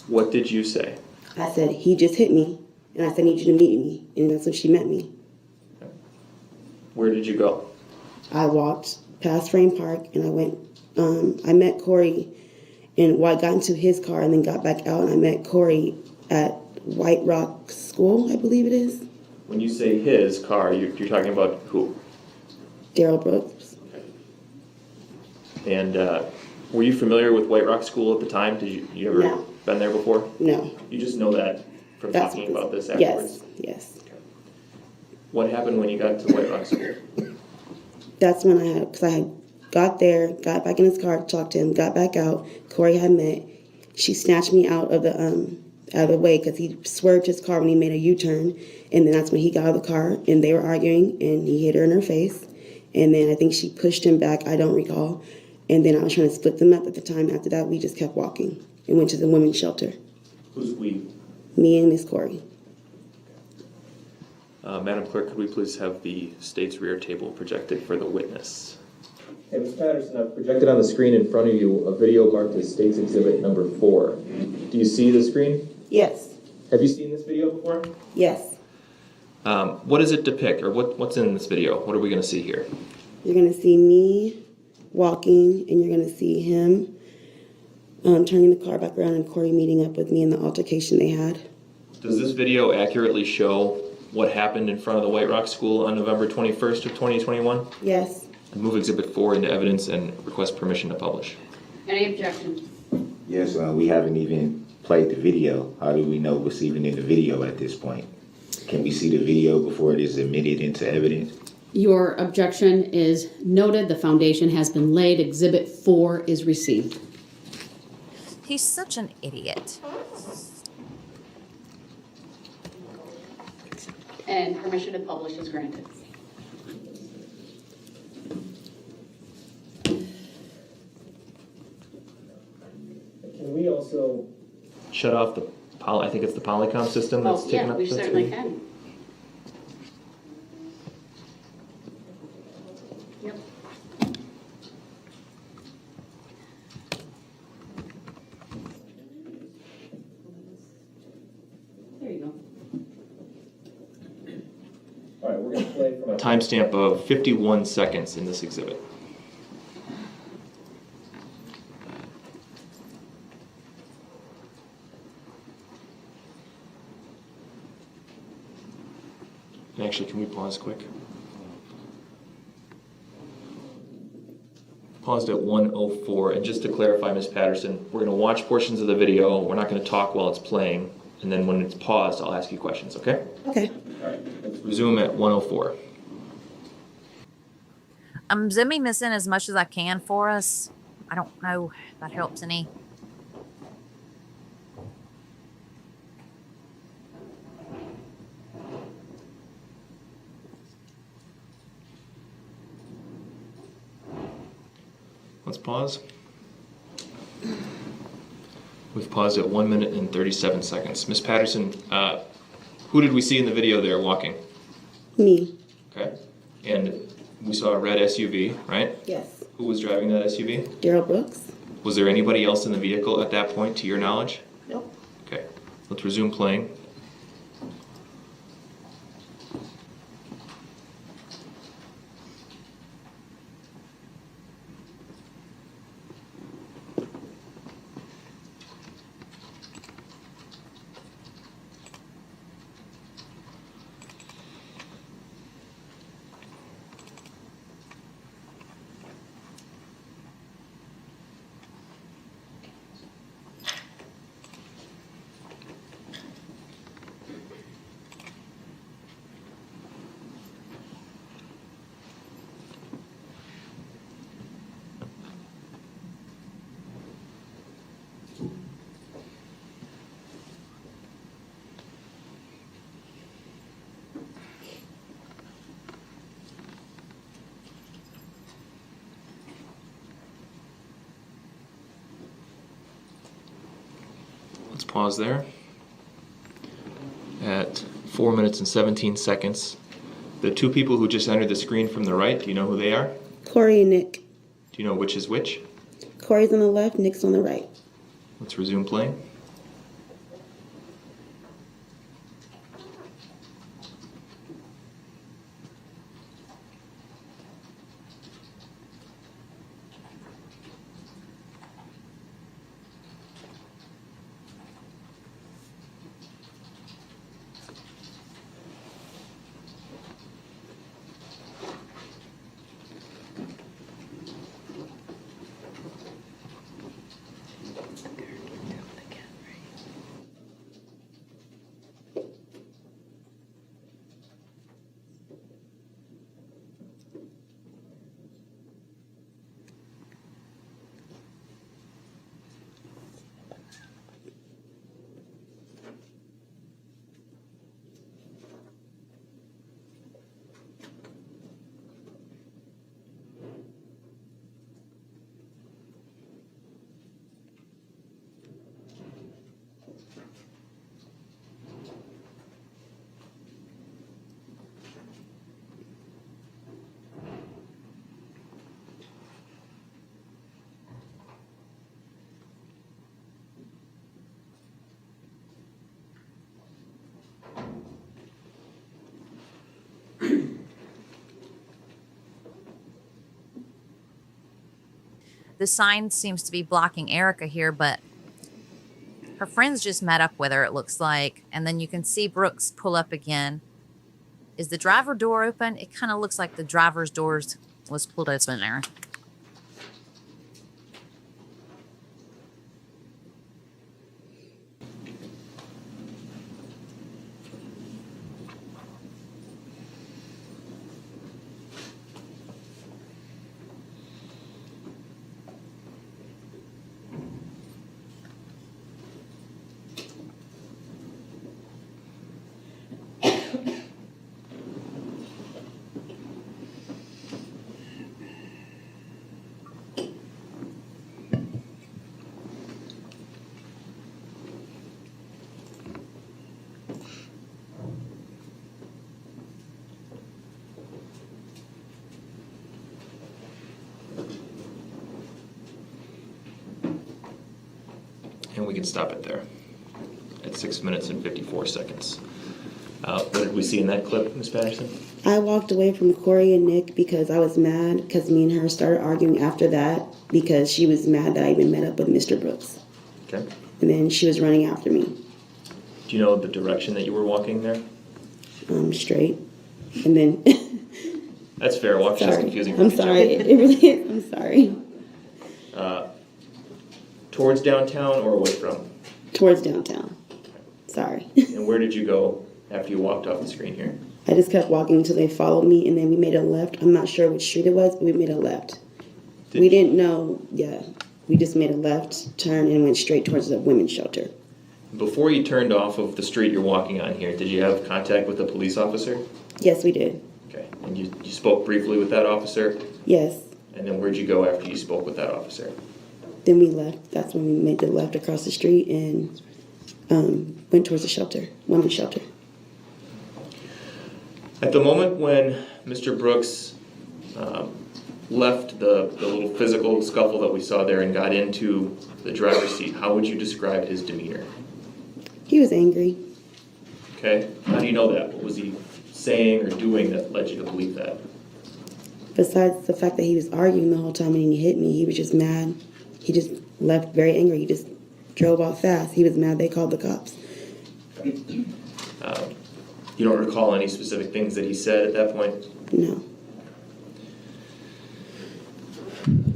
What did you say? I said, he just hit me, and I said, I need you to meet me. And that's when she met me. Where did you go? I walked past Frame Park, and I went, I met Corey, and I got into his car and then got back out, and I met Corey at White Rock School, I believe it is. When you say his car, you're talking about who? Darrell Brooks. And were you familiar with White Rock School at the time? Did you ever No. been there before? No. You just know that from That's talking about this afterwards? Yes. What happened when you got to White Rock School? That's when because I had got there, got back in his car, talked to him, got back out. Corey had met. She snatched me out of the way because he swerved his car when he made a U-turn, and then that's when he got out of the car and they were arguing, and he hit her in her face, and then I think she pushed him back. I don't recall, and then I was trying to split them up at the time. After that, we just kept walking and went to the women's shelter. Who's we? Me and Miss Corey. Madam Clerk, could we please have the state's rear table projected for the witness? Hey, Ms. Patterson, I've projected on the screen in front of you a video marked as State's Exhibit number 4. Do you see the screen? Yes. Have you seen this video before? Yes. What does it depict, or what's in this video? What are we going to see here? You're going to see me walking, and you're going to see him turning the car back around and Corey meeting up with me in the altercation they had. Does this video accurately show what happened in front of the White Rock School on November 21st of 2021? Yes. Move Exhibit 4 into evidence and request permission to publish. Any objections? Yes, we haven't even played the video. How do we know what's even in the video at this point? Can we see the video before it is admitted into evidence? Your objection is noted. The foundation has been laid. Exhibit 4 is received. He's such an idiot. And permission to publish is granted. Can we also... Shut off the I think it's the Polycom system that's taking up We the certainly screen. can. Yep. There you go. All right, we're going to play from a... Timestamp of 51 seconds in this exhibit. Actually, can we pause quick? Paused at 1:04, and just to clarify, Ms. Patterson, we're going to watch portions of the video. We're not going to talk while it's playing, and then when it's paused, I'll ask you questions, okay? Okay. All right, let's resume at 1:04. I'm zooming this in as much as I can for us. I don't know if that helps any. Let's pause. We've paused at 1 minute and 37 seconds. Ms. Patterson, who did we see in the video there walking? Me. Okay. And we saw a red SUV, right? Yes. Who was driving that SUV? Darrell Brooks. Was there anybody else in the vehicle at that point, to your knowledge? Nope. Okay. Let's resume playing. pause there. At 4 minutes and 17 seconds. The two people who just entered the screen from the right, do you know who they are? Corey and Nick. Do you know which is which? Corey's on the left, Nick's on the right. Let's resume playing. The sign seems to be blocking Erika here, but her friends just met up with her, it looks like. And then you can see Brooks pull up again. Is the driver door open? It kind of looks like the driver's doors was pulled open there. And we can stop it there at 6 minutes and 54 seconds. What did we see in that clip, Ms. Patterson? I walked away from Corey and Nick because I was mad because me and her started arguing after that because she was mad that I even met up with Mr. Brooks. Okay. And then she was running after me. Do you know the direction that you were walking there? Straight. And then... That's fair. Waukesha's sorry. confusing. I'm sorry. It really is. I'm sorry. Towards downtown or away from? Towards downtown. Sorry. And where did you go after you walked off the screen here? I just kept walking until they followed me, and then we made a left. I'm not sure which street it was, but we made a left. We didn't know, yeah. We just made a left turn and went straight towards the women's shelter. Before you turned off of the street you're walking on here, did you have contact with a police officer? Yes, we did. Okay. And you spoke briefly with that officer? Yes. And then where'd you go after you spoke with that officer? Then we left. That's when we made the left across the street and went towards the shelter, women's shelter. At the moment when Mr. Brooks left the little physical scuffle that we saw there and got into the driver's seat, how would you describe his demeanor? He was angry. Okay. How do you know that? What was he saying or doing that led you to believe that? Besides the fact that he was arguing the whole time and he hit me, he was just mad. He just left very angry. He just drove off fast. He was mad they called the cops. You don't recall any specific things that he said at that point? No.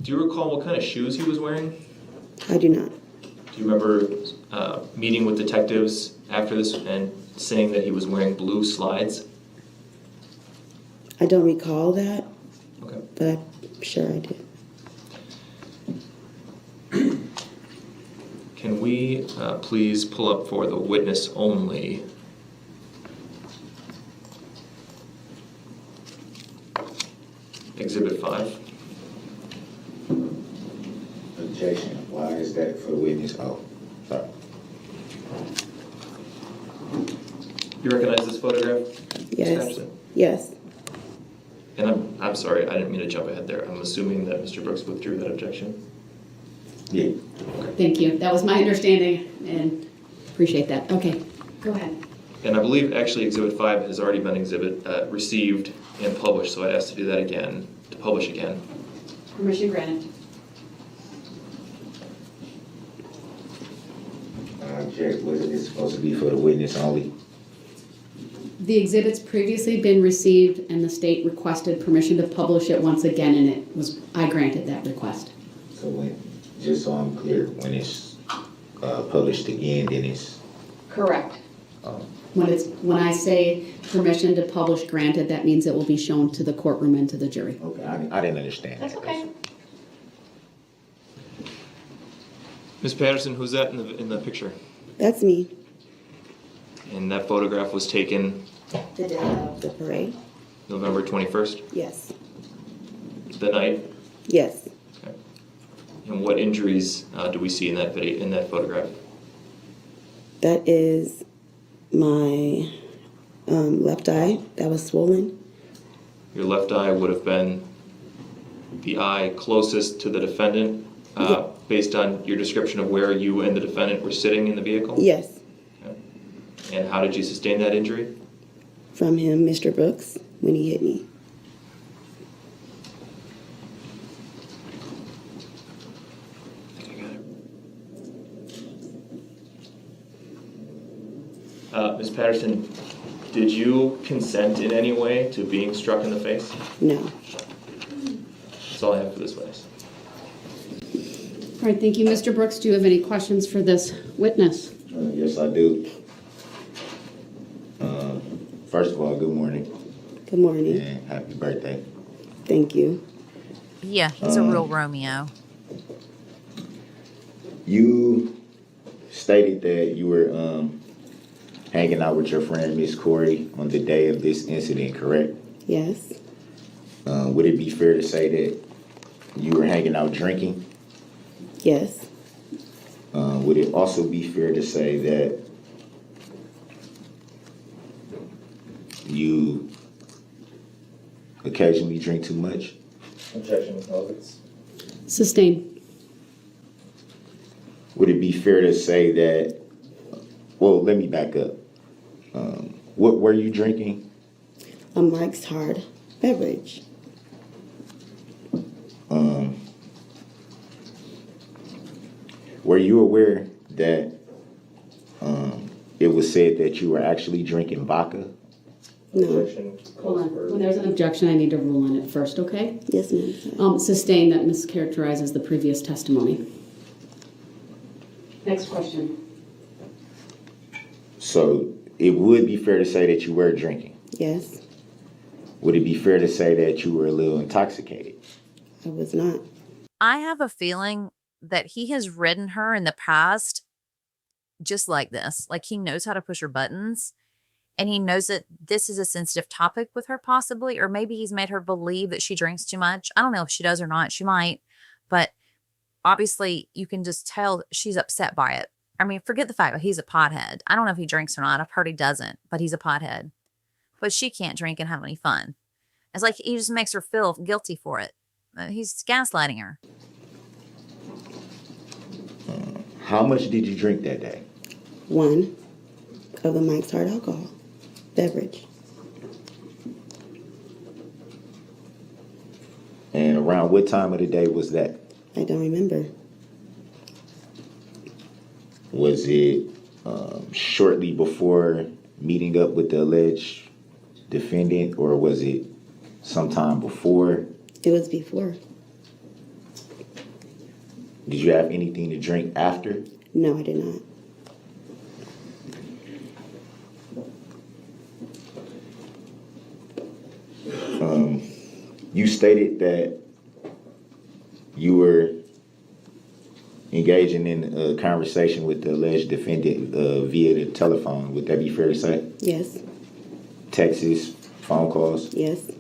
Do you recall what kind of shoes he was wearing? I do not. Do you remember meeting with detectives after this and saying that he was wearing blue slides? I don't recall that. Okay. But I'm sure I did. Can we please pull up for the witness only? Exhibit 5. Objection. Why is that for the witness? Oh, sorry. You recognize this photograph? Yes. Patterson? Yes. And I'm sorry, I didn't mean to jump ahead there. I'm assuming that Mr. Brooks withdrew that objection? Yeah. Thank you. That was my understanding, and appreciate that. Okay, go ahead. And I believe actually Exhibit 5 has already been received and published, so I'd ask to do that again, to publish again. Permission granted. Jack, wasn't it supposed to be for the witness only? The exhibit's previously been received, and the state requested permission to publish it once again, and I granted that request. So when, just so I'm clear, when it's published again, then it's... Correct. When I say permission to publish granted, that means it will be shown to the courtroom and to the jury. Okay, I didn't understand. That's okay. Ms. Patterson, who's that in the picture? That's me. And that photograph was taken The day of the parade? November 21st, Yes. the night? Yes. Okay. And what injuries do we see in that video, in that photograph? That is my left eye that was swollen. Your left eye would have been the eye closest to the defendant, based on your description of where you and the defendant were sitting in the vehicle? Yes. Okay. And how did you sustain that injury? From him, Mr. Brooks, when he hit me. I think I got it. Ms. Patterson, did you consent in any way to being struck in the face? No. That's all I have for this witness. All right, thank you. Mr. Brooks, do you have any questions for this witness? Yes, I do. First of all, good morning Good morning. and happy birthday. Thank you. Yeah, he's a real Romeo. You stated that you were hanging out with your friend Miss Corey on the day of this incident, correct? Yes. Would it be fair to say that you were hanging out drinking? Yes. Would it also be fair to say that you occasionally drink too much? Objection, colleagues. Sustained. Would it be fair to say that, well, let me back up. What were you drinking? A Mike's Hard beverage. Were you aware that it was said that you were actually drinking vodka? No. Objection. Hold on. When there's an objection, I need to rule on it first, okay? Yes, ma'am. Sustained that mischaracterizes the previous testimony. Next question. So it would be fair to say that you were drinking. Yes. Would it be fair to say that you were a little intoxicated? I was not. I have a feeling that he has ridden her in the past just like this. Like he knows how to push her buttons, and he knows that this is a sensitive topic with her possibly, or maybe he's made her believe that she drinks too much. I don't know if she does or not. She might, but obviously you can just tell she's upset by it. I mean, forget the fact that he's a pothead. I don't know if he drinks or not. I've heard he doesn't, but he's a pothead. But she can't drink and have any fun. It's like he just makes her feel guilty for it. He's gaslighting her. How much did you drink that day? 1 of the Mike's Hard alcohol beverage. And around what time of the day was that? I don't remember. Was it shortly before meeting up with the alleged defendant, or was it sometime before? It was before. Did you have anything to drink after? No, I did not. You stated that you were engaging in a conversation with the alleged defendant via the telephone. Would that be fair to say? Yes. Texts, phone calls? Yes.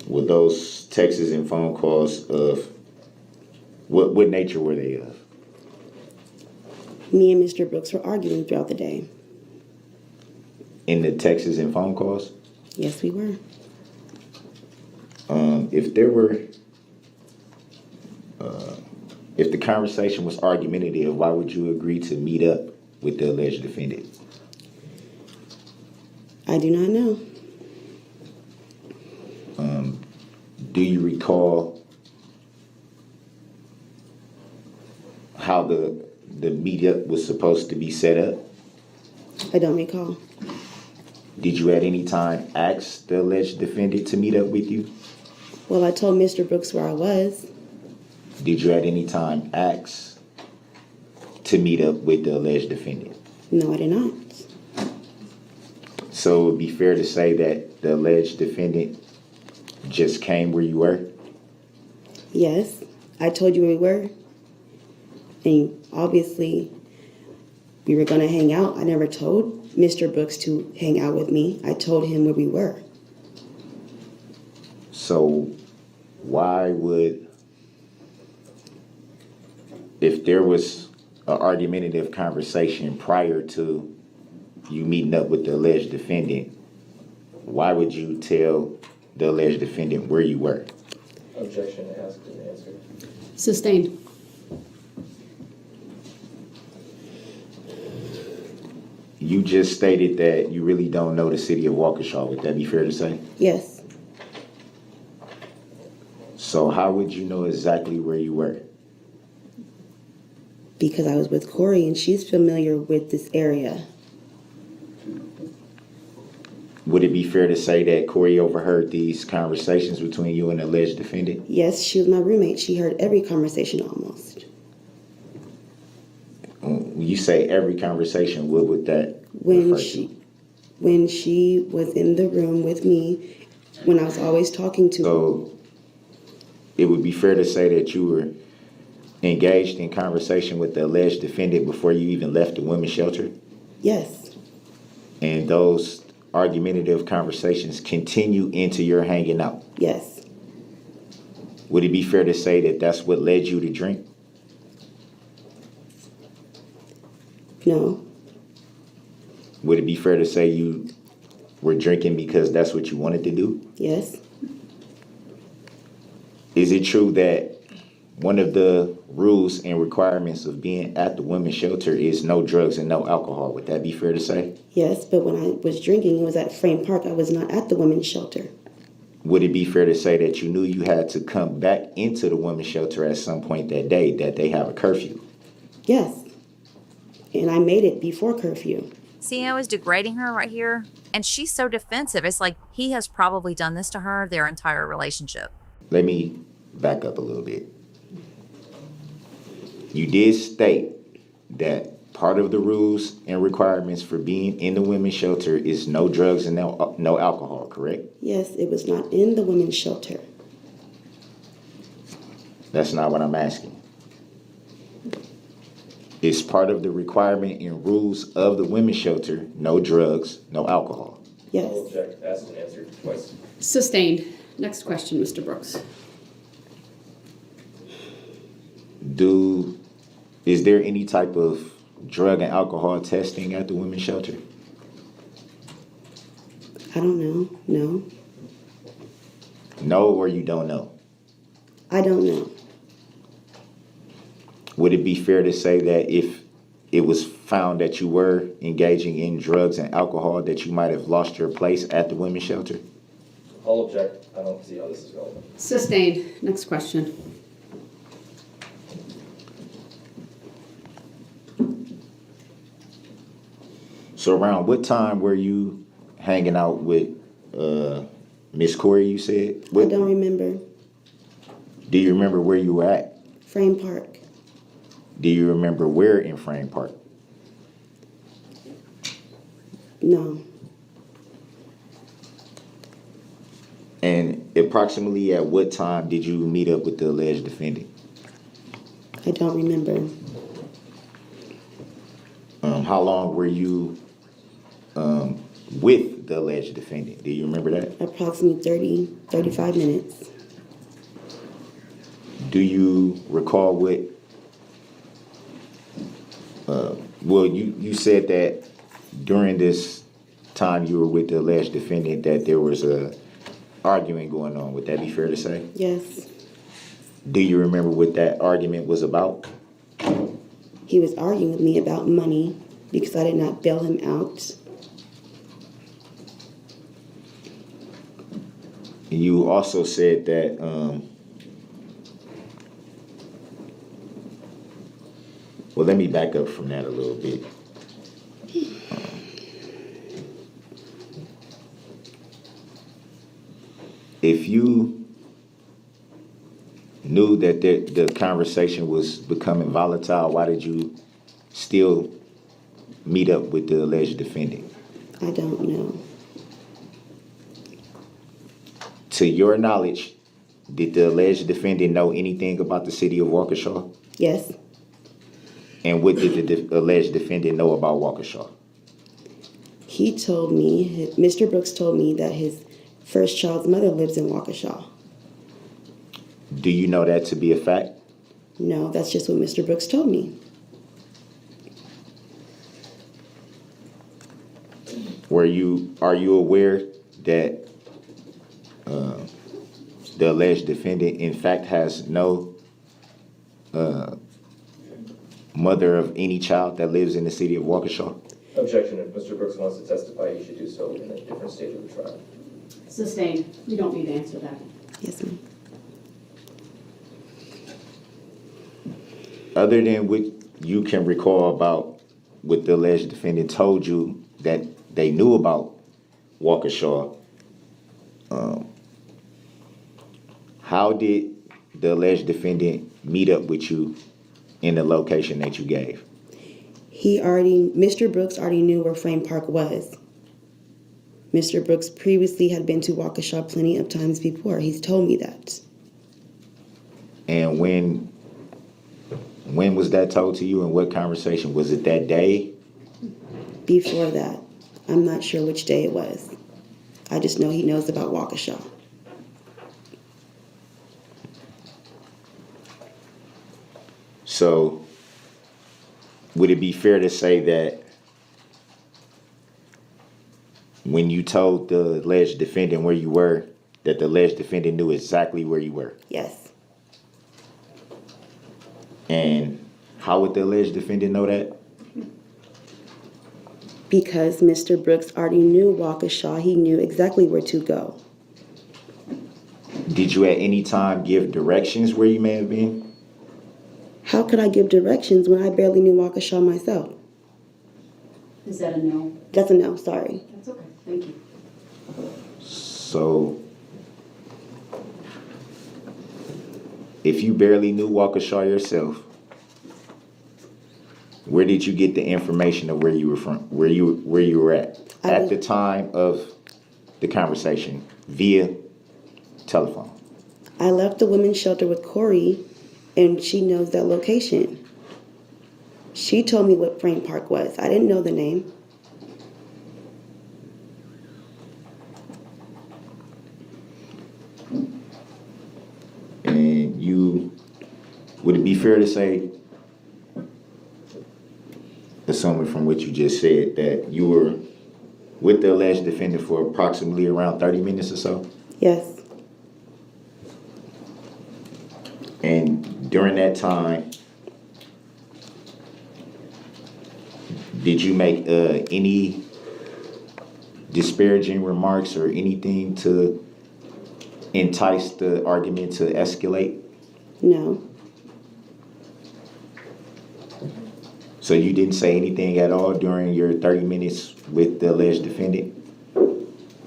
Were those texts and phone calls of what nature were they of? Me and Mr. Brooks were arguing throughout the day. In the texts and phone calls? Yes, we were. If there were, if the conversation was argumentative, why would you agree to meet up with the alleged defendant? I do not know. Do you recall how the meetup was supposed to be set up? I don't recall. Did you at any time ask the alleged defendant to meet up with you? Well, I told Mr. Brooks where I was. Did you at any time ask to meet up with the alleged defendant? No, I did not. So it would be fair to say that the alleged defendant just came where you were? Yes, I told you where we were. And obviously, we were going to hang out. I never told Mr. Brooks to hang out with me. I told him where we were. So why would, if there was an argumentative conversation prior to you meeting up with the alleged defendant, why would you tell the alleged defendant where you were? Objection, asked and answered. Sustained. You just stated that you really don't know the city of Waukesha. Would that be fair to say? Yes, So how would you know exactly where you were? because I was with Corey and she's familiar with this area. Would it be fair to say that Corey overheard these conversations between you and the alleged defendant? Yes, she was my roommate. She heard every conversation almost. When you say every conversation, what would that When refer to? when she was in the room with me, when I was always talking to her. So it would be fair to say that you were engaged in conversation with the alleged defendant before you even left the women's shelter? Yes, And those argumentative conversations continue into your hanging out? yes, Would it be fair to say that that's what led you to drink? no, Would it be fair to say you were drinking because that's what you wanted to do? yes, Is it true that one of the rules and requirements of being at the women's shelter is no drugs and no alcohol? Would that be fair to say? yes, but when I was drinking, it was at Frame Park. I was not at the women's shelter. Would it be fair to say that you knew you had to come back into the women's shelter at some point that day, that they have a curfew? Yes, and I made it before curfew. See how he's degrading her right here? And she's so defensive. It's like he has probably done this to her their entire relationship. Let me back up a little bit. You did state that part of the rules and requirements for being in the women's shelter is no drugs and no alcohol, correct? Yes, it was not in the women's shelter. That's not what I'm asking. It's part of the requirement and rules of the women's shelter, no drugs, no alcohol. Yes, I'll object, asked and answered twice. Sustained. Next question, Mr. Brooks. Is there any type of drug and alcohol testing at the women's shelter? I don't know. No, No, or you don't know? I don't know. Would it be fair to say that if it was found that you were engaging in drugs and alcohol, that you might have lost your place at the women's shelter? I'll object. I don't see how this is relevant. Sustained. Next question. So around what time were you hanging out with Miss Corey, you said? I don't remember. Do you remember where you were at? Frame Park. Do you remember where in Frame Park? No. And approximately at what time did you meet up with the alleged defendant? I don't remember. How long were you with the alleged defendant? Do you remember that? Approximately 35 minutes. Do you recall what Well, you said that during this time you were with the alleged defendant that there was a arguing going on. Would that be fair to say? Yes. Do you remember what that argument was about? He was arguing with me about money because I did not bail him out. You also said that well, let me back up from that a little bit. If you knew that the conversation was becoming volatile, why did you still meet up with the alleged defendant? I don't know. To your knowledge, did the alleged defendant know anything about the city of Waukesha? Yes. And what did the alleged defendant know about Waukesha? He told me, Mr. Brooks told me that his first child's mother lives in Waukesha. Do you know that to be a fact? No, that's just what Mr. Brooks told me. Are you aware that the alleged defendant in fact has no mother of any child that lives in the city of Waukesha? Objection. If Mr. Brooks wants to testify, he should do so in a different stage of the trial. Sustained. You don't need to answer that. Yes, ma'am. Other than what you can recall about what the alleged defendant told you that they knew about Waukesha, how did the alleged defendant meet up with you in the location that you gave? Mr. Brooks already knew where Frame Park was. Mr. Brooks previously had been to Waukesha plenty of times before. He's told me that. And when was that told to you, and what conversation? Was it that day? Before that. I'm not sure which day it was. I just know he knows about Waukesha. So, would it be fair to say that when you told the alleged defendant where you were, that the alleged defendant knew exactly where you were? Yes. And how would the alleged defendant know that? Because Mr. Brooks already knew Waukesha. He knew exactly where to go. Did you at any time give directions where you may have been? How could I give directions when I barely knew Waukesha myself? Is that a no? That's a no, sorry. That's okay. Thank you. So, if you barely knew Waukesha yourself, where did you get the information of where you were from, where you were at the time of the conversation via telephone? I left the women's shelter with Corey, and she knows that location. She told me what Frame Park was. I didn't know the name. And would it be fair to say, assuming from what you just said, that you were with the alleged defendant for approximately around 30 minutes or so? Yes. And during that time, did you make any disparaging remarks or anything to entice the argument to escalate? No. So you didn't say anything at all during your 30 minutes with the alleged defendant?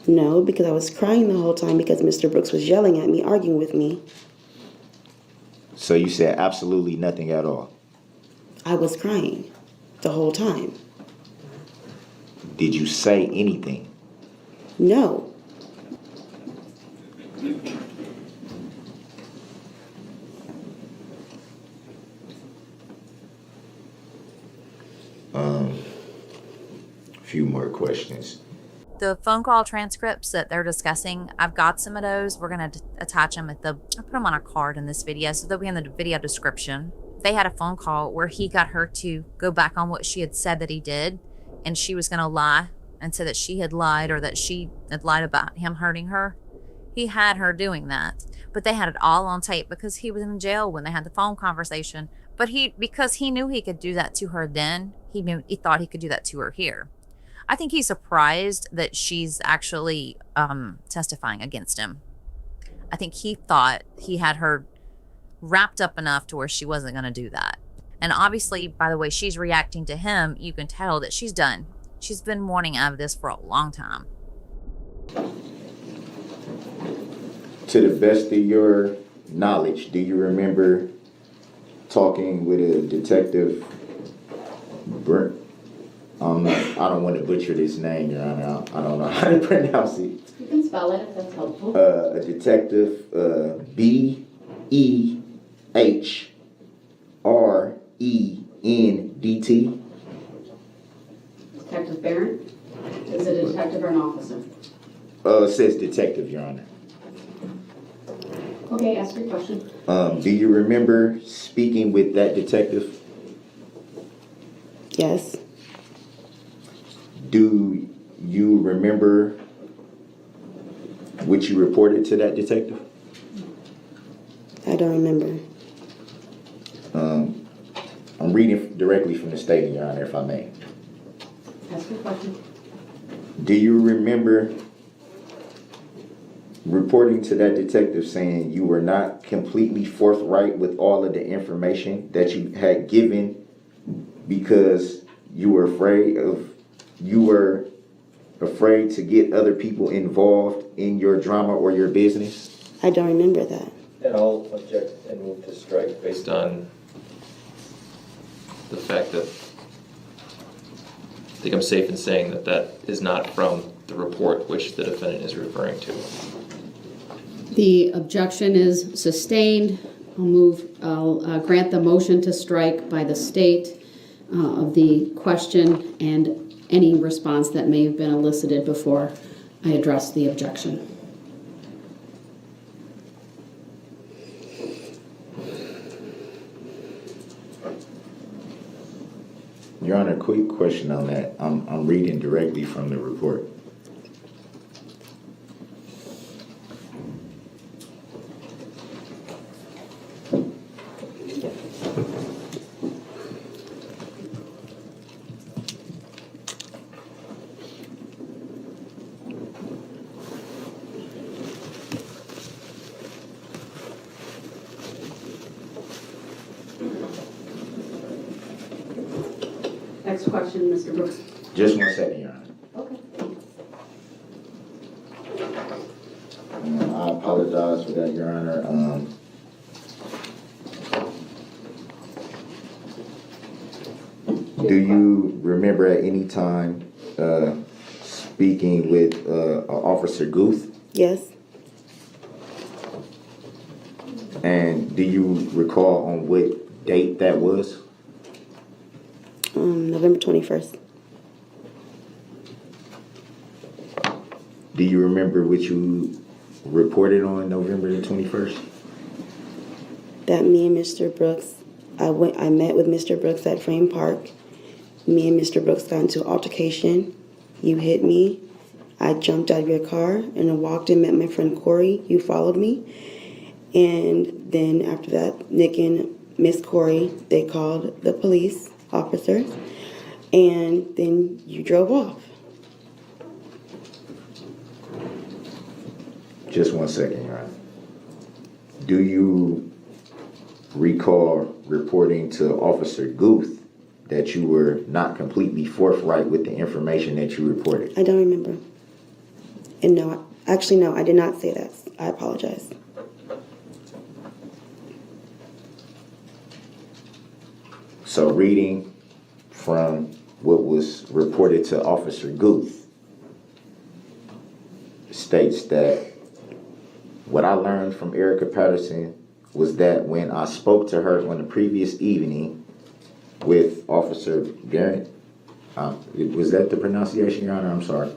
No, because I was crying the whole time because Mr. Brooks was yelling at me, arguing with me. So you said absolutely nothing at all? I was crying the whole time. Did you say anything? No. A few more questions. The phone call transcripts that they're discussing, I've got some of those. We're going to attach them I'll put them on a card in this video, so they'll be in the video description. they had a phone call where he got her to go back on what she had said that he did, and she was going to lie and say that she had lied or that she had lied about him hurting her. He had her doing that, but they had it all on tape because he was in jail when they had the phone conversation. But because he knew he could do that to her then, he thought he could do that to her here. I think he's surprised that she's actually testifying against him. I think he thought he had her wrapped up enough to where she wasn't going to do that. And obviously, by the way she's reacting to him, you can tell that she's done. She's been wanting out of this for a long time. To the best of your knowledge, do you remember talking with a detective? I don't want to butcher this name, Your Honor. I don't know how to pronounce it. You can spell it if that's helpful. A detective, Behrendt. Detective Barrett? Is it a detective or an officer? It says detective, Your Honor. Okay, ask your question. Do you remember speaking with that detective? Yes. Do you remember what you reported to that detective? I don't remember. I'm reading directly from the statement, Your Honor, if I may. Ask your question. Do you remember reporting to that detective saying you were not completely forthright with all of the information that you had given because you were afraid to get other people involved in your drama or your business? I don't remember that. And I'll object and move to strike based on the fact that I think I'm safe in saying that that is not from the report which the defendant is referring to. The objection is sustained. I'll grant the motion to strike by the state of the question and any response that may have been elicited before I address the objection. Your Honor, quick question on that. I'm reading directly from the report. Next question, Mr. Brooks. Just 1 second, Your Honor. Okay. I apologize for that, Your Honor. Do you remember at any time speaking with Officer Guth? Yes. And do you recall on what date that was? November 21st. Do you remember what you reported on November the 21st? That me and Mr. Brooks, I met with Mr. Brooks at Frame Park. Me and Mr. Brooks got into an altercation. You hit me. I jumped out of your car and I walked and met my friend Corey. You followed me. And then after that, Nick and Miss Corey, they called the police officers, and then you drove off. Just 1 second, Your Honor. Do you recall reporting to Officer Guth that you were not completely forthright with the information that you reported? I don't remember. And no, actually, no, I did not say that. I apologize. So reading from what was reported to Officer Guth states that what I learned from Erika Patterson was that when I spoke to her on the previous evening with Officer Behrendt, was that the pronunciation, Your Honor? I'm sorry.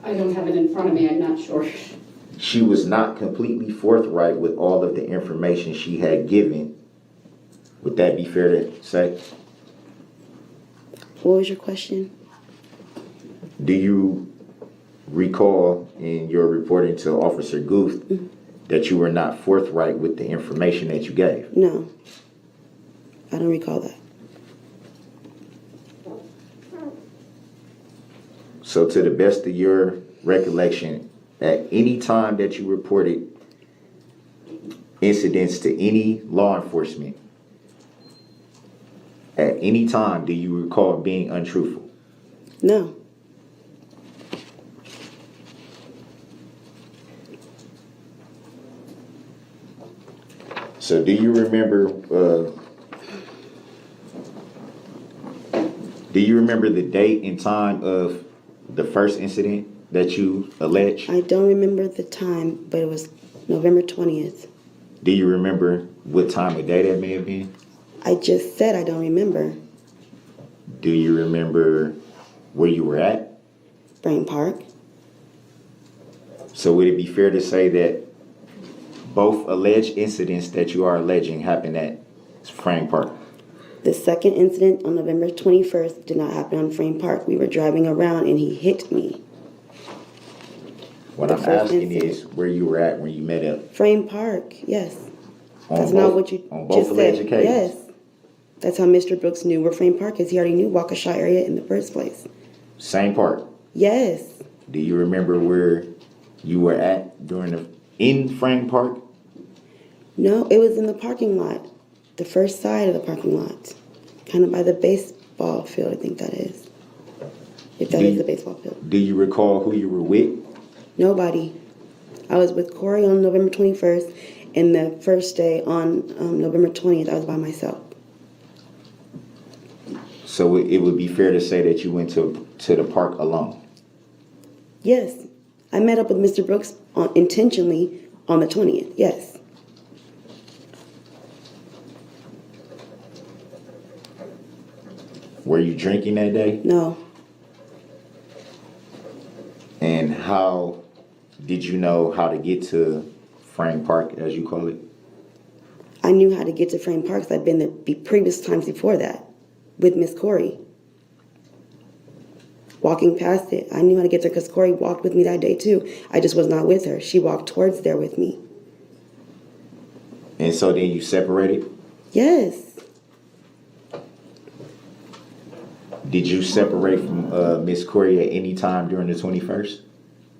I don't have it in front of me. I'm not sure. She was not completely forthright with all of the information she had given Would that be fair to say? What was your question? Do you recall in your reporting to Officer Guth that you were not forthright with the information that you gave? No. I don't recall that. So to the best of your recollection, at any time that you reported incidents to any law enforcement, at any time do you recall being untruthful? No. So do you remember the date and time of the first incident that you allege? I don't remember the time, but it was November 20th. Do you remember what time of day that may have been? I just said I don't remember. Do you remember where you were at? Brain Park. So would it be fair to say that both alleged incidents that you are alleging happened at Frame Park? The second incident on November 21st did not happen on Frame Park. We were driving around and he hit me. What I'm asking is where you were at when you met up. Frame Park, yes. That's not what you just said. Yes. That's how Mr. Brooks knew where Frame Park is. He already knew Waukesha area in the first place. Same park? Yes. Do you remember where you were at in Frame Park? No, it was in the parking lot. The first side of the parking lot. Kind of by the baseball field, I think that is. If that is the baseball field. Do you recall who you were with? Nobody. I was with Corey on November 21st, and the first day on November 20th, I was by myself. So it would be fair to say that you went to the park alone? Yes. I met up with Mr. Brooks intentionally on the 20th, yes. Were you drinking that day? No. And how did you know how to get to Frame Park, as you call it? I knew how to get to Frame Park because I'd been there previous times before that with Miss Corey. Walking past it. I knew how to get there because Corey walked with me that day too. I just was not with her. She walked towards there with me. And so then you separated? Yes. Did you separate from Miss Corey at any time during the 21st?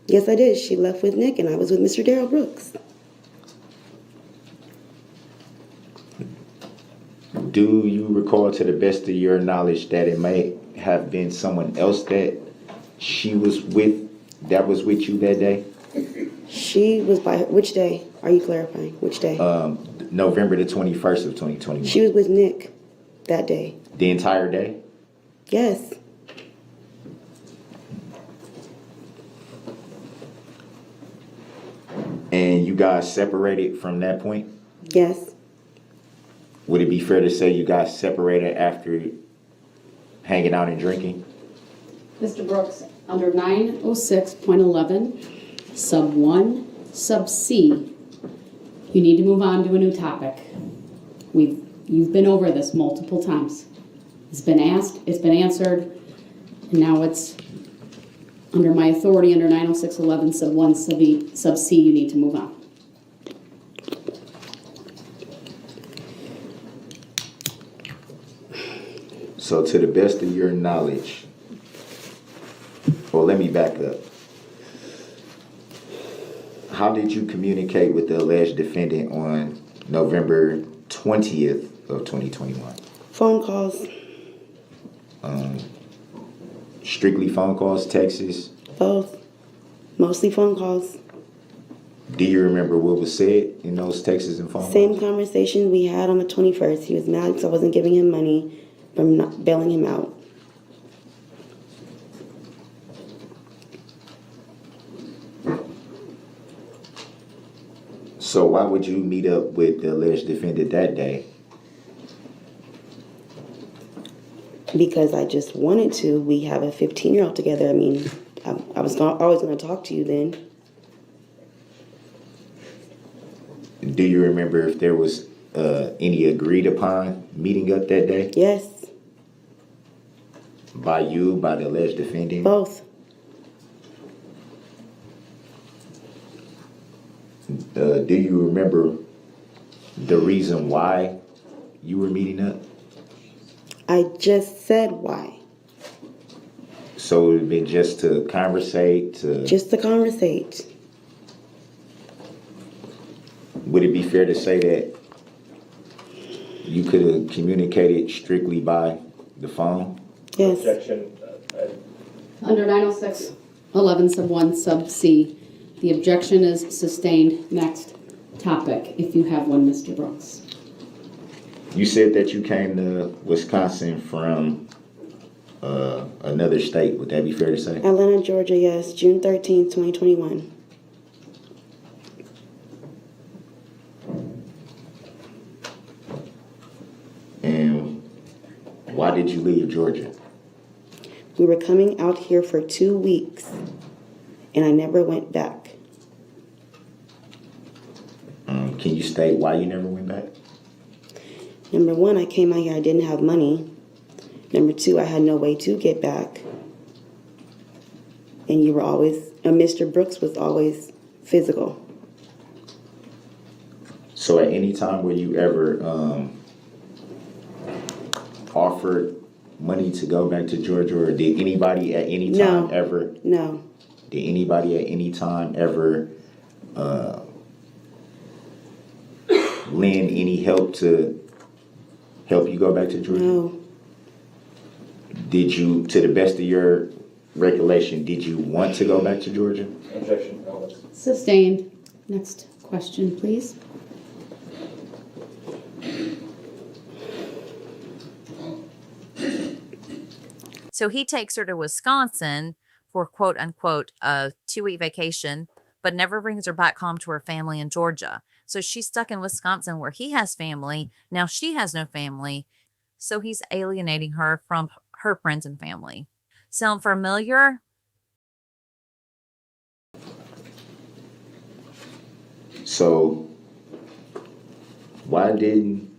Yes, I did. She left with Nick and I was with Mr. Darrell Brooks. Do you recall to the best of your knowledge that it may have been someone else that she was with, that was with you that day? She was by her. Which day? Are you clarifying? Which day? November the 21st of 2021. She was with Nick that day. The entire day? Yes. And you guys separated from that point? Yes. Would it be fair to say you guys separated after hanging out and drinking? Mr. Brooks, under 906.11, sub 1, sub C, you need to move on to a new topic. You've been over this multiple times. It's been asked, it's been answered, and now it's under my authority under 906.11, sub 1, sub C, you need to move on. So to the best of your knowledge, well, let me back up. How did you communicate with the alleged defendant on November 20th of 2021? Phone calls. Strictly phone calls, texts? Both. Mostly phone calls. Do you remember what was said in those texts and phone calls? Same conversation we had on the 21st. He was mad because I wasn't giving him money from not bailing him out. So why would you meet up with the alleged defendant that day? Because I just wanted to. We have a 15-year-old together. I mean, I was always going to talk to you then. Do you remember if there was any agreed upon meeting up that day? Yes, By you, by the alleged defendant? both. Do you remember the reason why you were meeting up? I just said why. So it would have been just to conversate, Just to conversate. would it be fair to say that you could have communicated strictly by the phone? Yes. Objection. Under 906, 11 sub 1 sub C, the objection is sustained. Next topic, if you have one, Mr. Brooks. You said that you came to Wisconsin from another state. Would that be fair to say? Atlanta, Georgia, yes. June 13th, 2021. And why did you leave Georgia? We were coming out here for 2 weeks, and I never went back. Can you state why you never went back? Number one, I came out here, I didn't have money. Number two, I had no way to get back. And you were always, Mr. Brooks was always physical. So at any time were you ever offered money to go back to Georgia, or did anybody at any time ever? No. Did anybody at any time ever lend any help to help you go back to Georgia? No. Did you, to the best of your recollection, did you want to go back to Georgia? Objection. Sustained. Next question, please. So he takes her to Wisconsin for quote unquote a 2-week vacation, but never brings her back home to her family in Georgia. So she's stuck in Wisconsin where he has family. Now she has no family. So he's alienating her from her friends and family. Sound familiar? So why didn't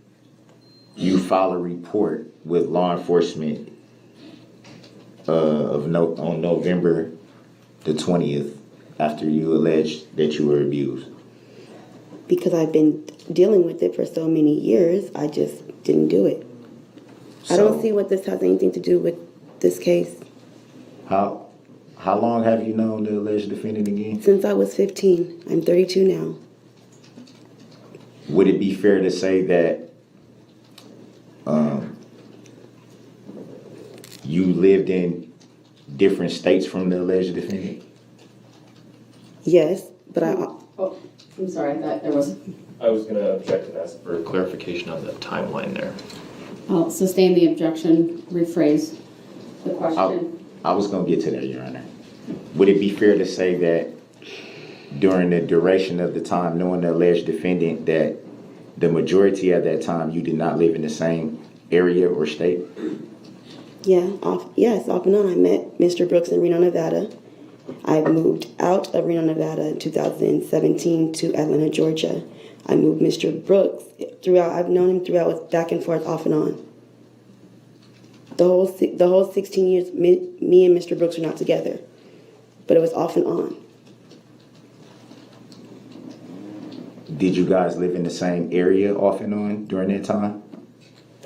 you file a report with law enforcement on November the 20th after you alleged that you were abused? Because I've been dealing with it for so many years, I just didn't do it. I don't see what this has anything to do with this case. How long have you known the alleged defendant again? Since I was 15. I'm 32 now. Would it be fair to say that you lived in different states from the alleged defendant? Yes, but Oh, I'm sorry, that there was. I was going to object and ask for clarification on the timeline there. I'll sustain the objection, rephrase the question. I was going to get to that, Your Honor. Would it be fair to say that during the duration of the time knowing the alleged defendant that the majority of that time you did not live in the same area or state? yeah, off and on. I met Mr. Brooks in Reno, Nevada. I moved out of Reno, Nevada in 2017 to Atlanta, Georgia. I moved Mr. Brooks throughout. I've known him throughout, back and forth, off and on. The whole 16 years, me and Mr. Brooks were not together, but it was off and on. Did you guys live in the same area off and on during that time?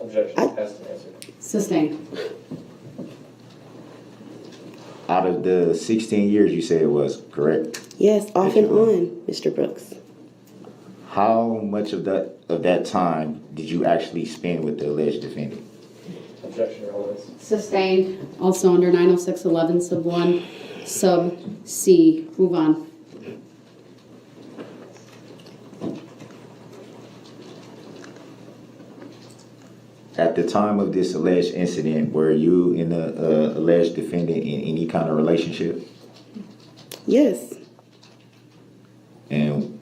Objection. Asked and answered. Sustained. Out of the 16 years you said it was, correct? Yes, off and on, Mr. Brooks. How much of that time did you actually spend with the alleged defendant? Objection, relevance. Sustained. Also under 906.11 sub 1 sub C. Move on. At the time of this alleged incident, were you and the alleged defendant in any kind of relationship? Yes. And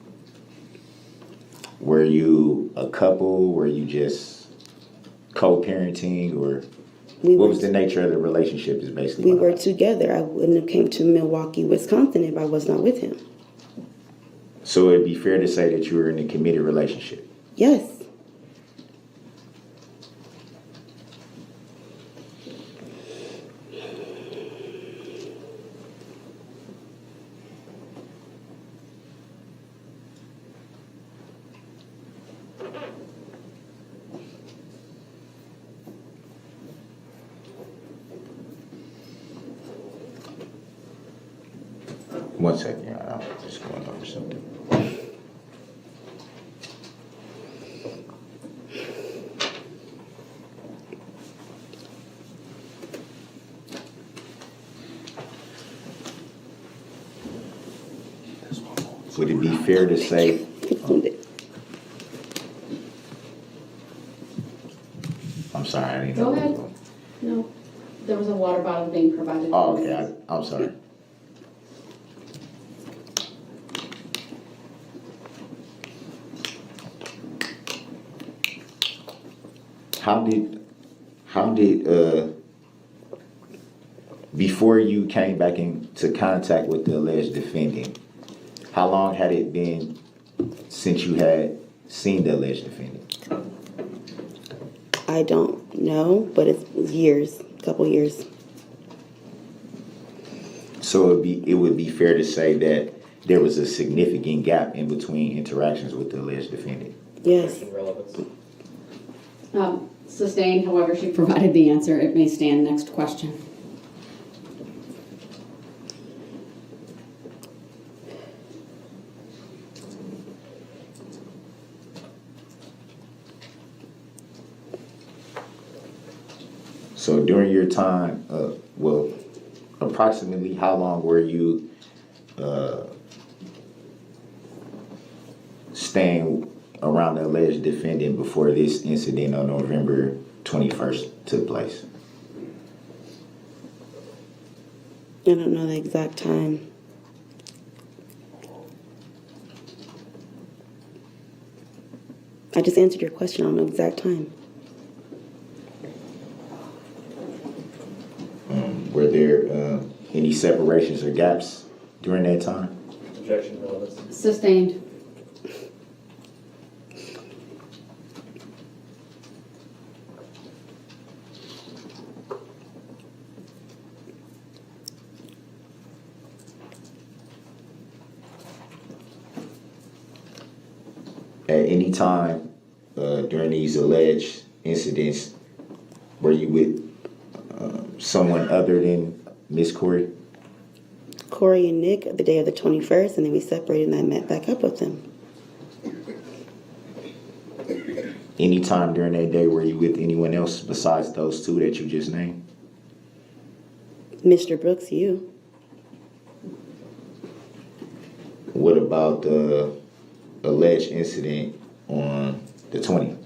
were you a couple? Were you just co-parenting? Or what was the nature of the relationship is basically? We were together. I wouldn't have came to Milwaukee, Wisconsin if I was not with him. So it'd be fair to say that you were in a committed relationship? Yes. 1 second, I'm just going over something. Would it be fair to say? I'm sorry, I didn't know. Go ahead. No, there was a water bottle being provided. Oh, okay, I'm sorry. How did before you came back into contact with the alleged defendant, how long had it been since you had seen the alleged defendant? I don't know, but it's years, a couple years. So it would be fair to say that there was a significant gap in between interactions with the alleged defendant. Yes. Sustained, however, she provided the answer. It may stand. Next question. So during your time, approximately how long were you staying around the alleged defendant before this incident on November 21st took place? I don't know the exact time. I just answered your question. I don't know the exact time. Were there any separations or gaps during that time? Objection, relevance. Sustained. At any time during these alleged incidents, were you with someone other than Miss Corey? Corey and Nick the day of the 21st, and then we separated and I met back up with them. Any time during that day were you with anyone else besides those two that you just named? Mr. Brooks, you. What about the alleged incident on the 20th?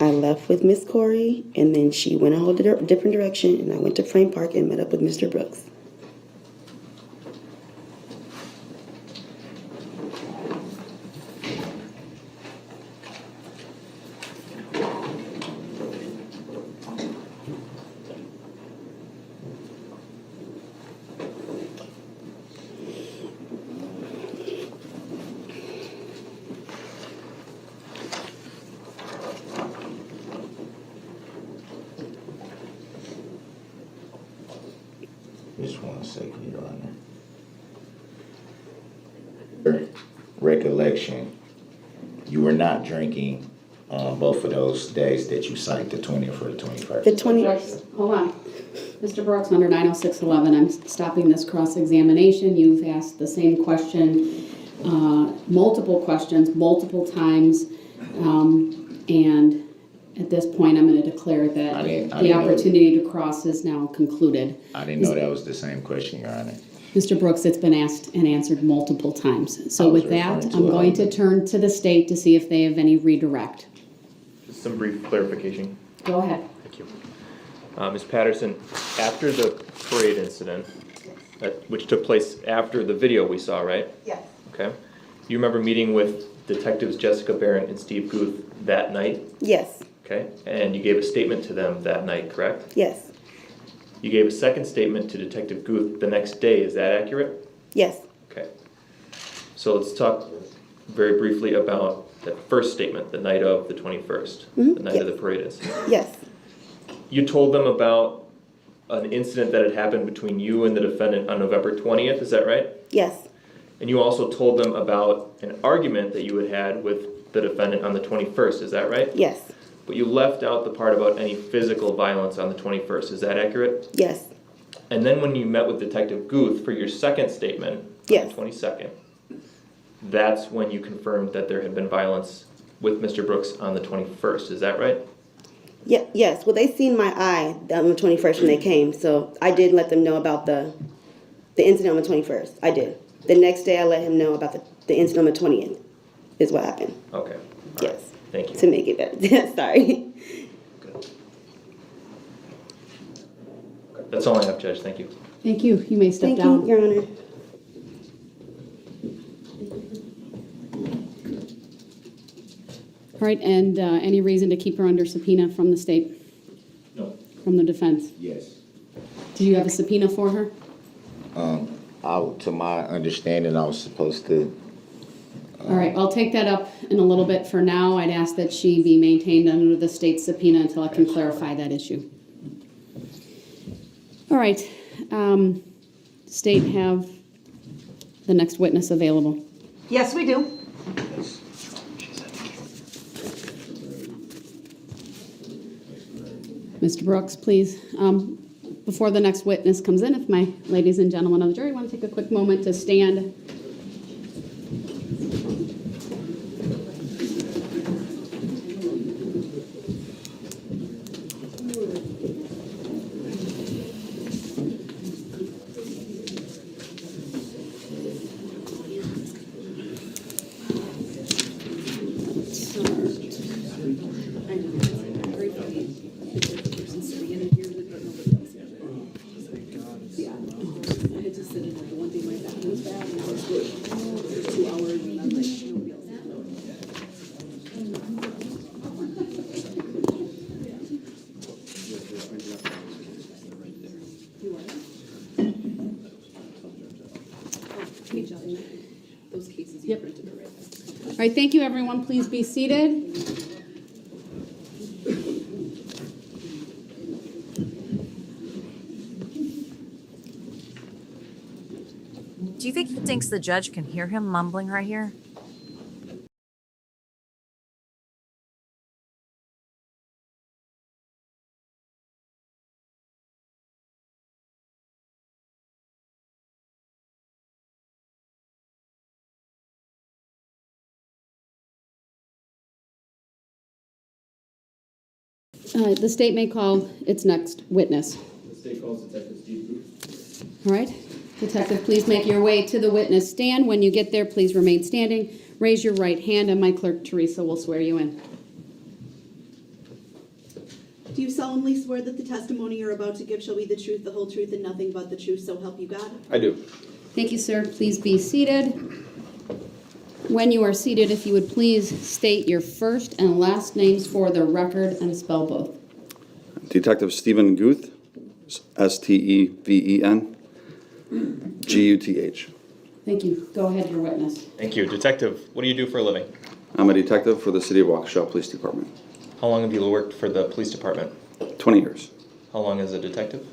I left with Miss Corey, and then she went a whole different direction, and I went to Frame Park and met up with Mr. Brooks. Just 1 second, Your Honor. Recollection, you were not drinking on both of those days that you cite, the 20th or the 21st? The 20. Hold on. Mr. Brooks, under 90611, I'm stopping this cross-examination. You've asked the same question, multiple questions, multiple times, and at this point, I'm going to declare that the opportunity to cross is now concluded. I didn't know that was the same question, Your Honor. Mr. Brooks, it's been asked and answered multiple times. So with that, I'm going to turn to the state to see if they have any redirect. Just some brief clarification. Go ahead. Thank you. Ms. Patterson, after the parade incident, which took place after the video we saw, right? Yes. Okay. You remember meeting with Detectives Jessica Barron and Steve Guth that night? Yes. Okay. And you gave a statement to them that night, correct? Yes. You gave a second statement to Detective Guth the next day. Is that accurate? Yes. Okay. So let's talk very briefly about that first statement, the night of the 21st, the night of the parade incident. Yes. You told them about an incident that had happened between you and the defendant on November 20th, is that right? Yes. And you also told them about an argument that you had had with the defendant on the 21st, is that right? Yes. But you left out the part about any physical violence on the 21st, is that accurate? Yes. And then when you met with Detective Guth for your second statement, Yes. on the 22nd, that's when you confirmed that there had been violence with Mr. Brooks on the 21st. Is that right? Yeah, yes. Well, they seen my eye on the 21st when they came, so I did let them know about the incident on the 21st. I did. The next day, I let him know about the incident on the 20th. Is what happened. Okay. All Yes. right. Thank you. To make it better. Sorry. Good. That's all I have, Judge. Thank you. Thank you. You may step Thank down. you, Your Honor. All right, and any reason to keep her under subpoena from the state? No. From the defense? Yes. Do you have a subpoena for her? To my understanding, I was supposed to. All right, I'll take that up in a little bit. For now, I'd ask that she be maintained under the state subpoena until I can clarify that issue. All right, state have the next witness available. Yes, we do. Mr. Brooks, please. Before the next witness comes in, if my ladies and gentlemen of the jury want to take a quick moment to stand. All right, thank you, everyone. Please be seated. Do you think he thinks the judge can hear him mumbling right here? The state may call its next witness. The state calls Detective Steve Guth. All right. Detective, please make your way to the witness stand. When you get there, please remain standing. Raise your right hand, and my clerk, Teresa, will swear you in. Do you solemnly swear that the testimony you're about to give shall be the truth, the whole truth, and nothing but the truth, so help you God? I do. Thank you, sir. Please be seated. When you are seated, if you would please state your first and last names for the record and spell both. Detective Stephen Guth, Steven Guth. Thank you. Go ahead, your witness. Thank you. Detective, what do you do for a living? I'm a detective for the City of Waukesha Police Department. How long have you worked for the police department? 20 years. How long as a detective?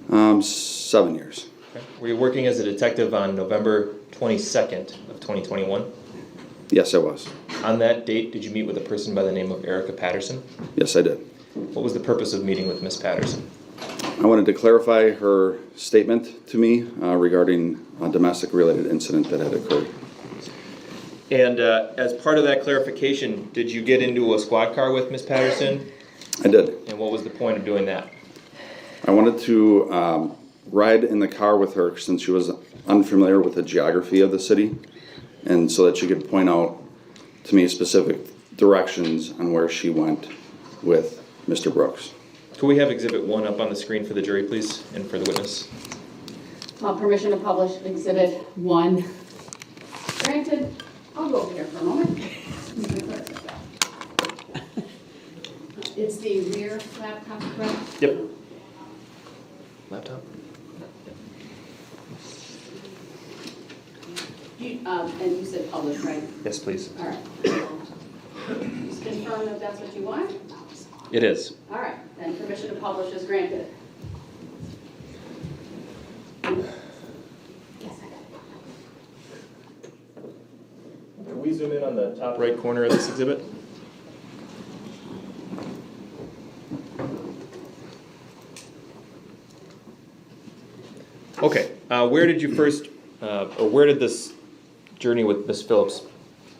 7 years. Okay. Were you working as a detective on November 22nd of 2021? Yes, I was. On that date, did you meet with a person by the name of Erika Patterson? Yes, I did. What was the purpose of meeting with Miss Patterson? I wanted to clarify her statement to me regarding a domestic related incident that had occurred. And as part of that clarification, did you get into a squad car with Miss Patterson? I did. And what was the point of doing that? I wanted to ride in the car with her since she was unfamiliar with the geography of the city, and so that she could point out to me specific directions on where she went with Mr. Brooks. Could we have Exhibit 1 up on the screen for the jury, please, and for the witness? Permission to publish Exhibit 1. Granted. I'll go over here for a moment. It's the rear laptop, correct? Yep. Laptop? And you said publish, right? Yes, please. All right. Just confirm that that's what you want? It is. All right, then permission to publish is granted. Can we zoom in on the top right corner of this exhibit? Okay, where did you first, or where did this journey with Miss Phillips,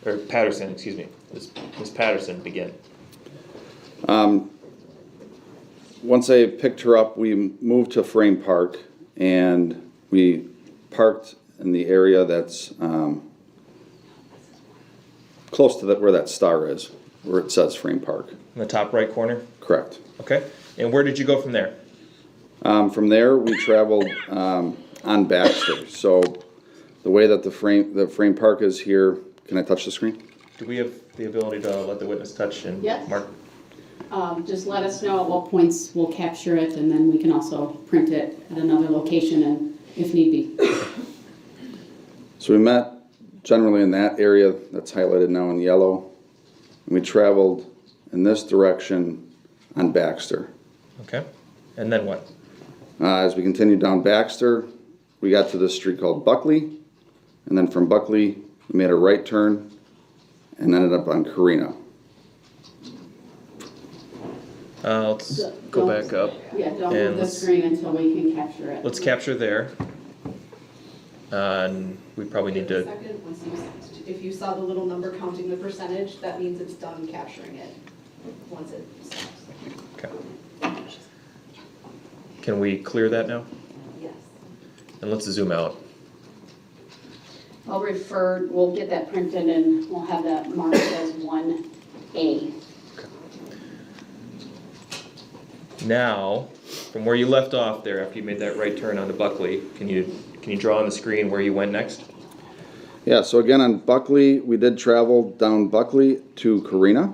or Patterson, excuse me, Miss Patterson begin? Once I picked her up, we moved to Frame Park, and we parked in the area that's close to where that star is, where it says Frame Park. In the top right corner? Correct. Okay, and where did you go from there? From there, we traveled on Baxter. So the way that the frame park is here, can I touch the screen? Do we have the ability to let the witness touch and Yes. mark? Just let us know at what points we'll capture it, and then we can also print it at another location and if need be. So we met generally in that area that's highlighted now in yellow. And we traveled in this direction on Baxter. Okay, and then what? As we continued down Baxter, we got to this street called Buckley, and then from Buckley, we made a right turn and ended up on Carina. Let's go back up. Yeah, don't And move the let's- screen until we can capture it. Let's capture there. And we probably need to, Second, if you saw the little number counting the percentage, that means it's done capturing it once it stops. okay. Can we clear that now? Yes. And let's zoom out. We'll get that printed and we'll have that marked as 1A. Now, from where you left off there, after you made that right turn onto Buckley, can you draw on the screen where you went next? Yeah, so again on Buckley, we did travel down Buckley to Carina.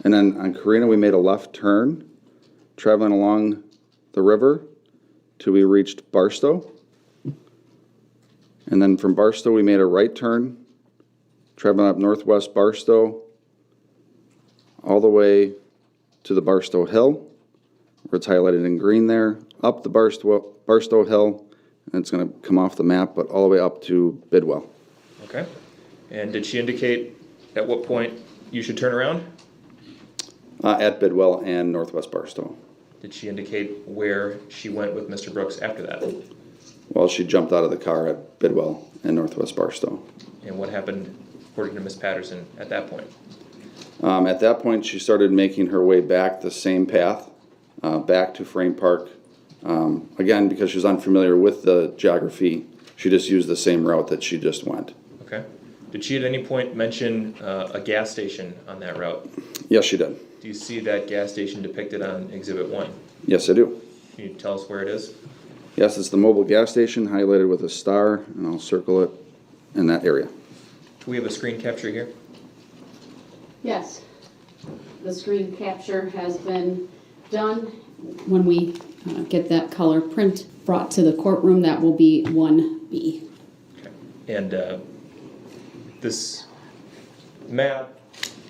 And then on Carina, we made a left turn, traveling along the river till we reached Barstow. And then from Barstow, we made a right turn, traveling up northwest Barstow, all the way to the Barstow Hill, where it's highlighted in green there, up the Barstow Hill, and it's going to come off the map, but all the way up to Bidwell. Okay. And did she indicate at what point you should turn around? At Bidwell and northwest Barstow. Did she indicate where she went with Mr. Brooks after that? Well, she jumped out of the car at Bidwell and northwest Barstow. And what happened, according to Miss Patterson, at that point? At that point, she started making her way back the same path, back to Frame Park. Again, because she was unfamiliar with the geography, she just used the same route that she just went. Okay. Did she at any point mention a gas station on that route? Yes, she did. Do you see that gas station depicted on Exhibit 1? Yes, I do. Can you tell us where it is? Yes, it's the mobile gas station highlighted with a star, and I'll circle it in that area. Do we have a screen capture here? Yes. The screen capture has been done. When we get that color print brought to the courtroom, that will be 1B. Okay. And this map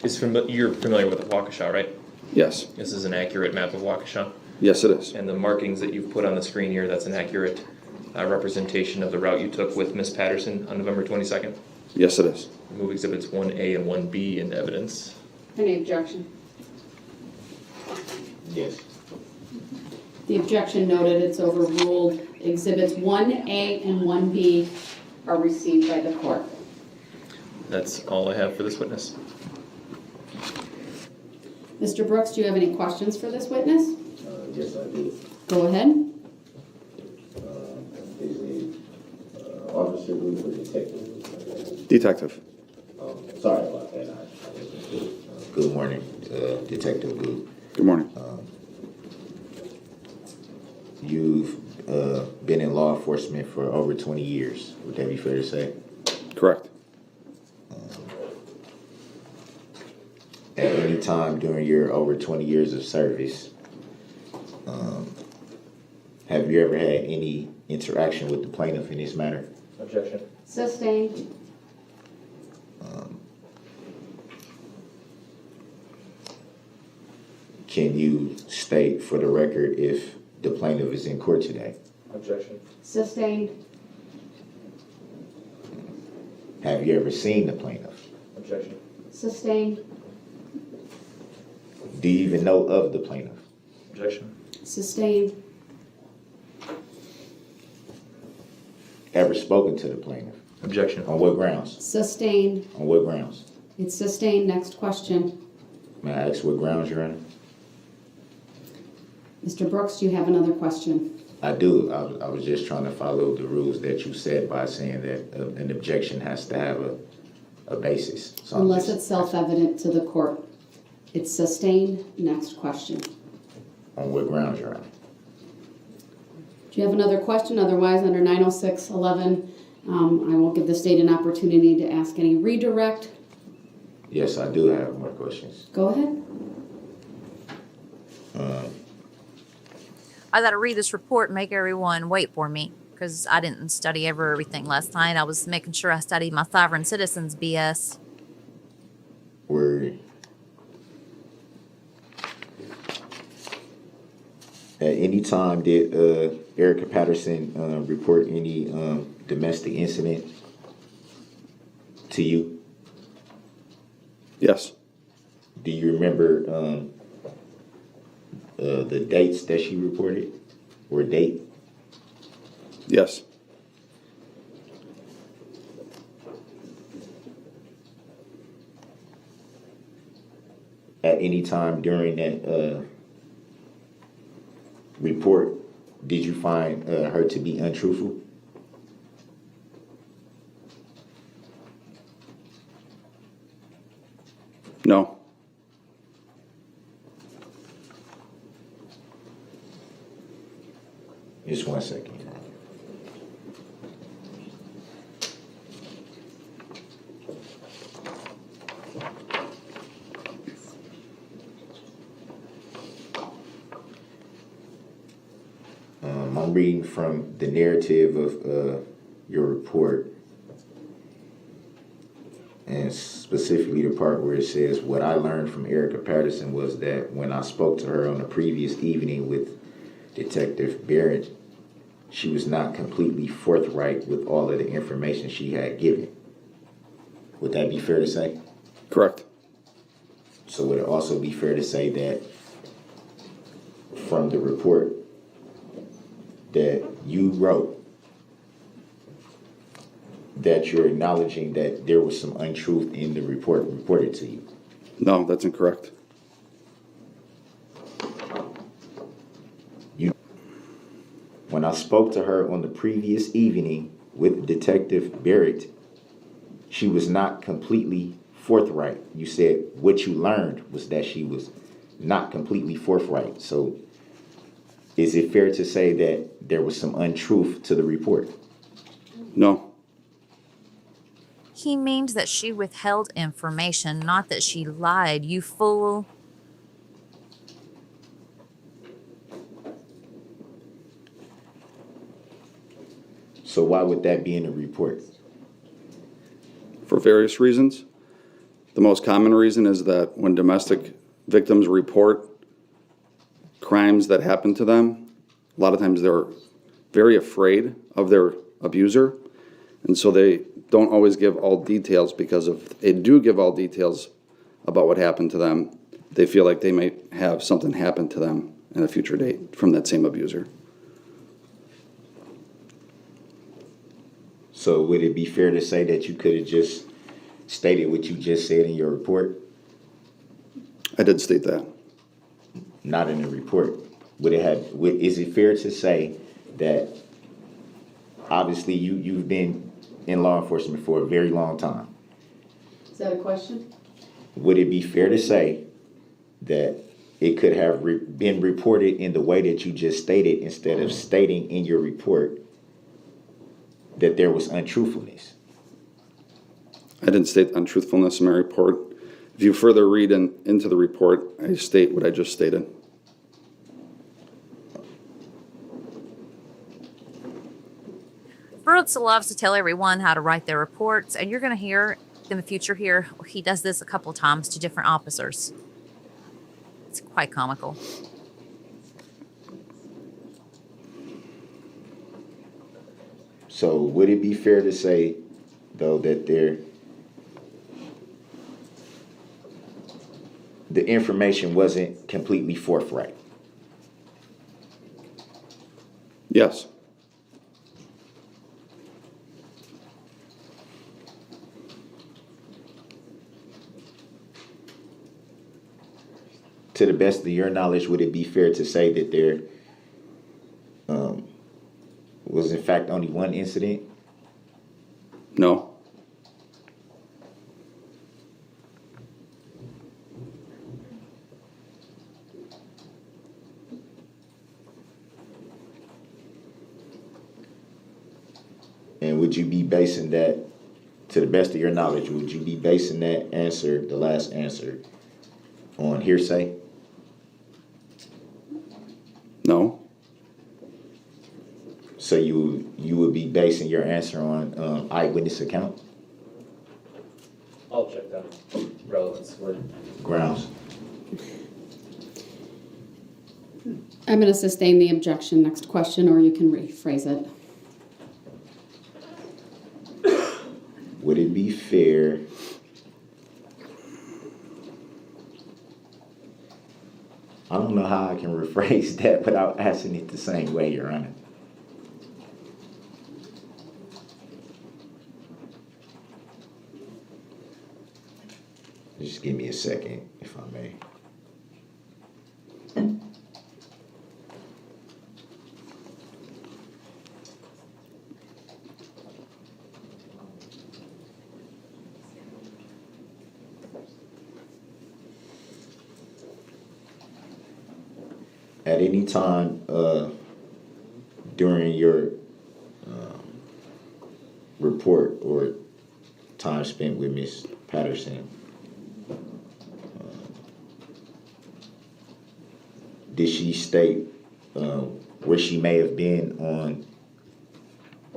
is you're familiar with Waukesha, right? Yes. This is an accurate map of Waukesha. Yes, it is. And the markings that you've put on the screen here, that's an accurate representation of the route you took with Miss Patterson on November 22nd? Yes, it is. Move Exhibits 1A and 1B into evidence. Any objection? Yes. The objection noted, it's overruled. Exhibits 1A and 1B are received by the court. That's all I have for this witness. Mr. Brooks, do you have any questions for this witness? Yes, I do. Go ahead. Is the officer Guth or detective? Detective. Sorry about that. Good morning, Detective Guth. Good morning. You've been in law enforcement for over 20 years. Would that be fair to say? Correct. At any time during your over 20 years of service, have you ever had any interaction with the plaintiff in this matter? Objection. Sustained. Can you state for the record if the plaintiff is in court today? Objection. Sustained. Have you ever seen the plaintiff? Objection. Sustained. Do you even know of the plaintiff? Objection. Sustained. ever spoken to the plaintiff? Objection. On what grounds? Sustained. On what grounds? It's sustained. Next question. May I ask what grounds, Your Honor? Mr. Brooks, do you have another question? I do. I was just trying to follow the rules that you said by saying that an objection has to have a basis. So Unless it's self-evident to the court. It's sustained. Next question. On what grounds, Your Honor? Do you have another question? Otherwise, under 906.11, I will give the state an opportunity to ask any redirect. Yes, I do have more questions. Go ahead. I got to read this report and make everyone wait for me because I didn't study everything last night. I was making sure I studied my sovereign citizens BS. Were at any time did Erika Patterson report any domestic incident to you? Yes. Do you remember the dates that she reported, or date? Yes. At any time during that report, did you find her to be untruthful? No. Just 1 second. I'm reading from the narrative of your report, and specifically the part where it says, what I learned from Erika Patterson was that when I spoke to her on the previous evening with Detective Barrett, she was not completely forthright with all of the information she had given. Would that be fair to say? Correct. So would it also be fair to say that from the report that you wrote, that you're acknowledging that there was some untruth in the report reported to you? No, that's incorrect. When I spoke to her on the previous evening with Detective Barrett, she was not completely forthright. You said what you learned was that she was not completely forthright. So is it fair to say that there was some untruth to the report? No. He means that she withheld information, not that she lied, you fool. So why would that be in the report? For various reasons. The most common reason is that when domestic victims report crimes that happen to them, a lot of times they're very afraid of their abuser, and so they don't always give all details, because if they do give all details about what happened to them, they feel like they might have something happen to them in a future date from that same abuser. So would it be fair to say that you could have just stated what you just said in your report? I did state that. Not in the report. Is it fair to say that obviously you've been in law enforcement for a very long time? Is that a question? Would it be fair to say that it could have been reported in the way that you just stated, instead of stating in your report that there was untruthfulness? I didn't state untruthfulness in my report. If you further read into the report, I state what I just stated. Brooks loves to tell everyone how to write their reports, and you're going to hear in the future here, he does this a couple times to different officers. It's quite comical. So would it be fair to say, though, that the information wasn't completely forthright? Yes. To the best of your knowledge, would it be fair to say that there was in fact only one incident? No. And would you be basing that, to the best of your knowledge, would you be basing that answer, the last answer, on hearsay? No. So you would be basing your answer on eyewitness account? I'll check that relevance for Grounds. I'm going to sustain the objection. Next question, or you can rephrase it. Would it be fair I don't know how I can rephrase that without asking it the same way, Your Honor. Just give me a second, if I may. At any time during your report or time spent with Ms. Patterson, did she state where she may have been on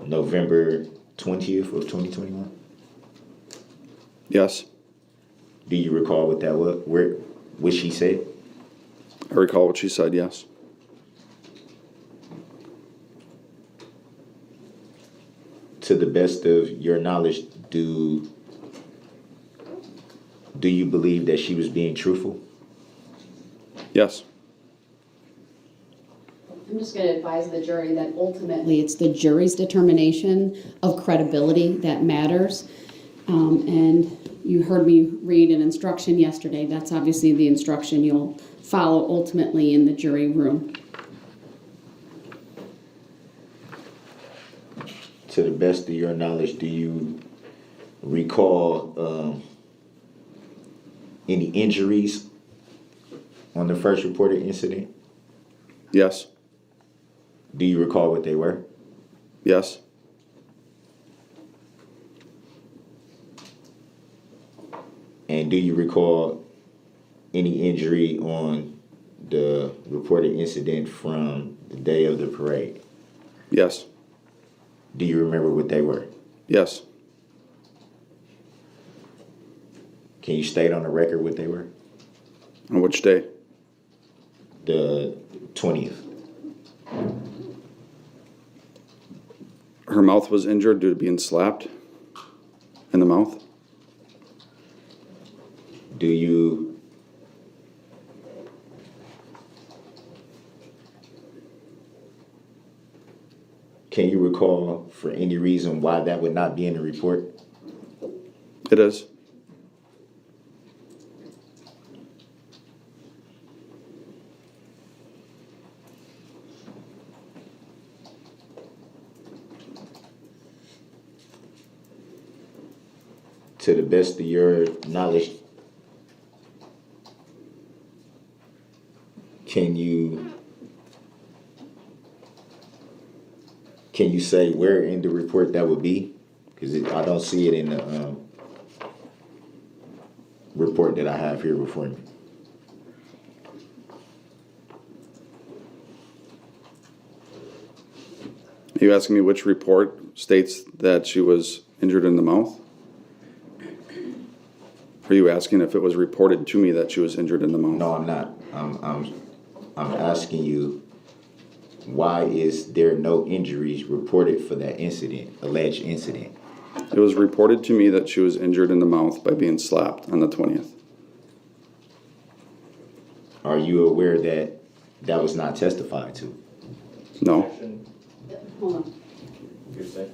November 20th of 2021? Yes. Do you recall what that was? What she said? I recall what she said, yes. To the best of your knowledge, do you believe that she was being truthful? Yes. I'm just going to advise the jury that ultimately it's the jury's determination of credibility that matters. And you heard me read an instruction yesterday. That's obviously the instruction you'll follow ultimately in the jury room. To the best of your knowledge, do you recall any injuries on the first reported incident? Yes. Do you recall what they were? Yes. And do you recall any injury on the reported incident from the day of the parade? Yes. Do you remember what they were? Yes. Can you state on the record what they were? On which day? The 20th. Her mouth was injured due to being slapped in the mouth. Do you Can you recall for any reason why that would not be in the report? It is. To the best of your knowledge, can you say where in the report that would be? Because I don't see it in the report that I have here before me. Are you asking me which report states that she was injured in the mouth? Are you asking if it was reported to me that she was injured in the mouth? No, I'm not. I'm asking you, why is there no injuries reported for that incident, alleged incident? It was reported to me that she was injured in the mouth by being slapped on the 20th. Are you aware that that was not testified to? No. Hold on. hearsay.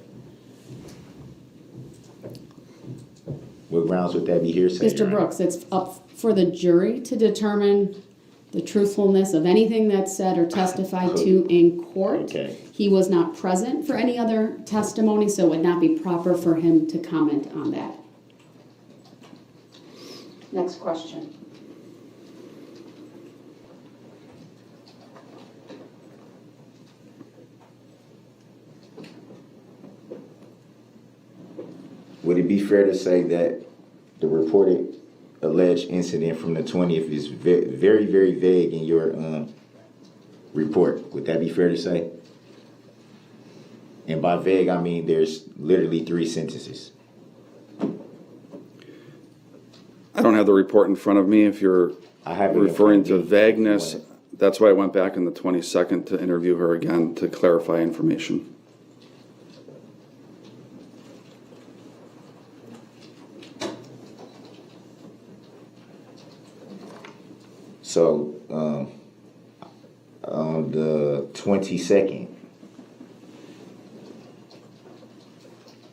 What grounds would that be hearsay? Mr. Brooks, it's up for the jury to determine the truthfulness of anything that's said or testified to in court. Okay. He was not present for any other testimony, so it would not be proper for him to comment on that. Next question. Would it be fair to say that the reported alleged incident from the 20th is very, very vague in your report? Would that be fair to say? And by vague, I mean there's literally 3 sentences. I don't have the report in front of me. If you're I have it in referring front to of me. vagueness, that's why I went back on the 22nd to interview her again to clarify information. So, on the 22nd,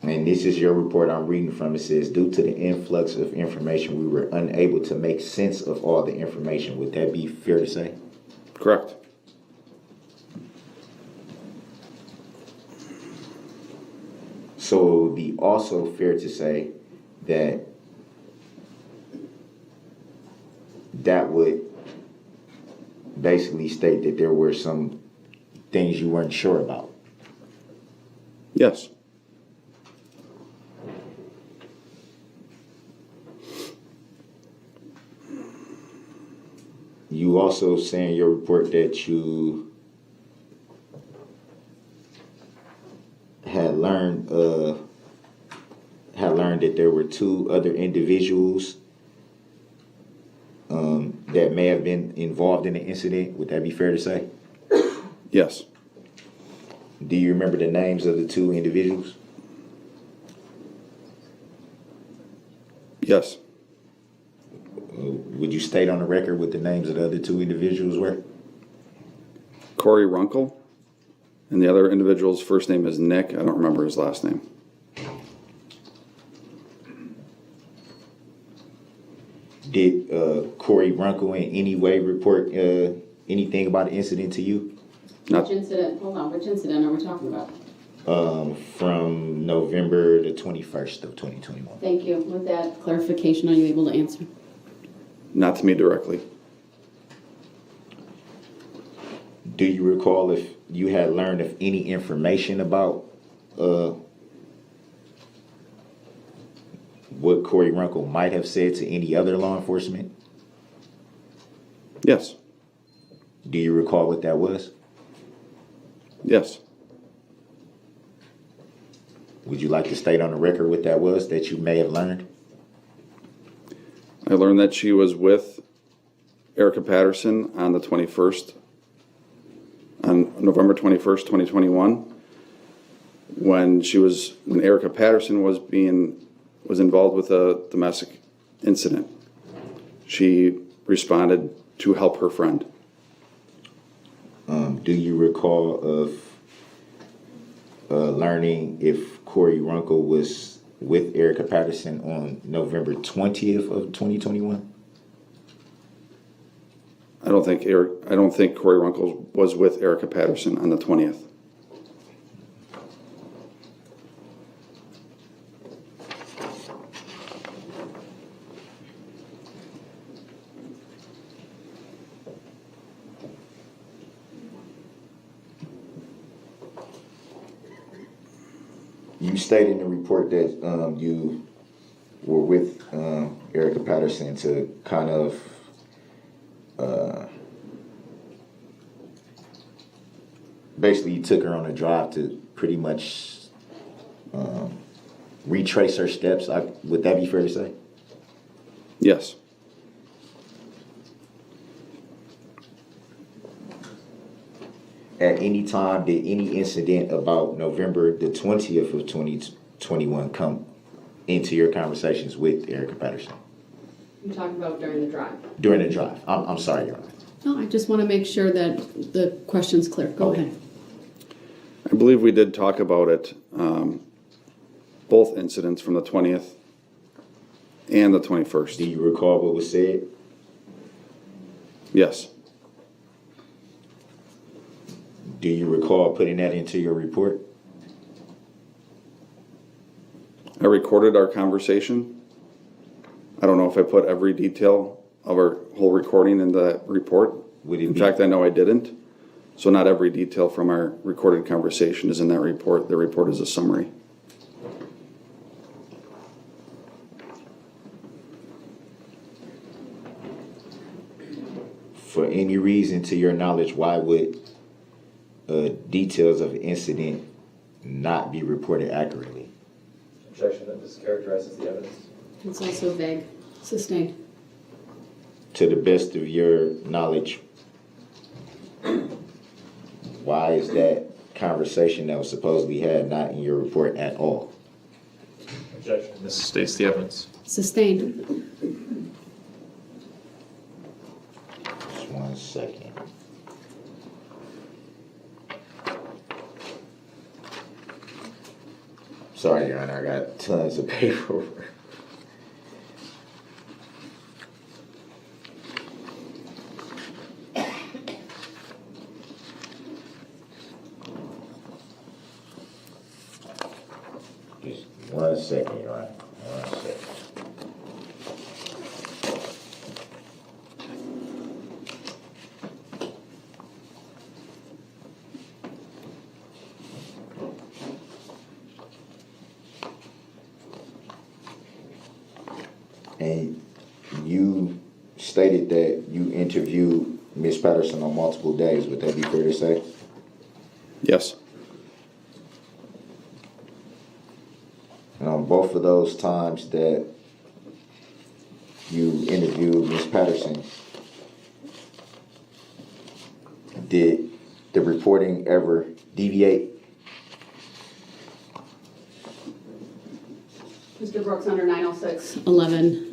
and this is your report I'm reading from, it says, due to the influx of information, we were unable to make sense of all the information. Would that be fair to say? Correct. So it would be also fair to say that that would basically state that there were some things you weren't sure about. Yes. You also say in your report that you had learned that there were 2 other individuals that may have been involved in the incident. Would that be fair to say? Yes. Do you remember the names of the 2 individuals? Yes. Would you state on the record what the names of the other 2 individuals were? Corey Runkle, and the other individual's first name is Nick. I don't remember his last name. Did Corey Runkle in any way report anything about the incident to you? Not, Which incident? Hold on. Which incident are we talking about? From November the 21st of 2021. Thank you. With that clarification, are you able to answer? not to me directly. Do you recall if you had learned of any information about what Corey Runkle might have said to any other law enforcement? Yes. Do you recall what that was? Yes. Would you like to state on the record what that was that you may have learned? I learned that she was with Erika Patterson on the 21st, on November 21st, 2021, when Erika Patterson was involved with a domestic incident. She responded to help her friend. Do you recall of learning if Corey Runkle was with Erika Patterson on November 20th of 2021? I don't think Corey Runkle was with Erika Patterson on the 20th. You stated in the report that you were with Erika Patterson to kind of basically you took her on a drive to pretty much retrace her steps. Would that be fair to say? Yes. At any time, did any incident about November the 20th of 2021 come into your conversations with Erika Patterson? You're talking about during the drive. During the drive. I'm sorry, Your Honor. No, I just want to make sure that the question's clear. Go ahead. I believe we did talk about it, both incidents from the 20th and the 21st. Do you recall what was said? Yes. Do you recall putting that into your report? I recorded our conversation. I don't know if I put every detail of our whole recording in the report. In fact, I know I didn't. So not every detail from our recorded conversation is in that report. The report is a summary. For any reason, to your knowledge, why would details of an incident not be reported accurately? Objection, that mischaracterizes the evidence. It's also vague. Sustained. To the best of your knowledge, why is that conversation that was supposedly had not in your report at all? Objection, this states the evidence. Sustained. Just 1 second. Sorry, Your Honor, I got tons of paperwork. Just 1 second, Your Honor. 1 second. And you stated that you interviewed Ms. Patterson on multiple days. Would that be fair to say? Yes. And on both of those times that you interviewed Ms. Patterson, did the reporting ever deviate? Mr. Brooks, under 906.11.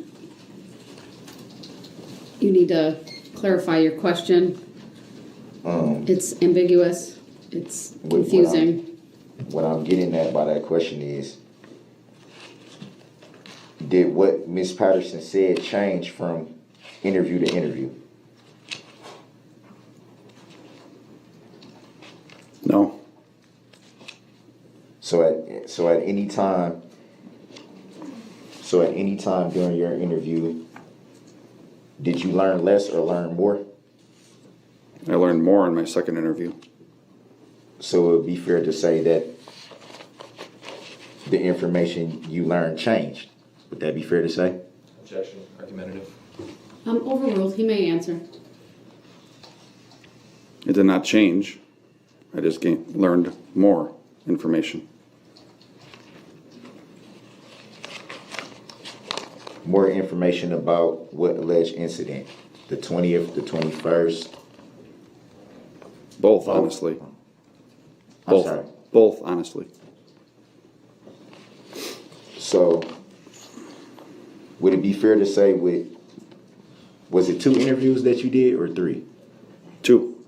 You need to clarify your question. It's ambiguous. It's confusing. What I'm getting at by that question is, did what Ms. Patterson said change from interview to interview? No. So at any time during your interview, did you learn less or learn more? I learned more in my second interview. So it would be fair to say that the information you learned changed. Would that be fair to say? Objection, argumentative. Overruled. He may answer. It did not change. I just learned more information. More information about what alleged incident? The 20th, the 21st? Both, honestly. I'm sorry. Both, honestly. So, would it be fair to say was it 2 interviews that you did or 3? 2.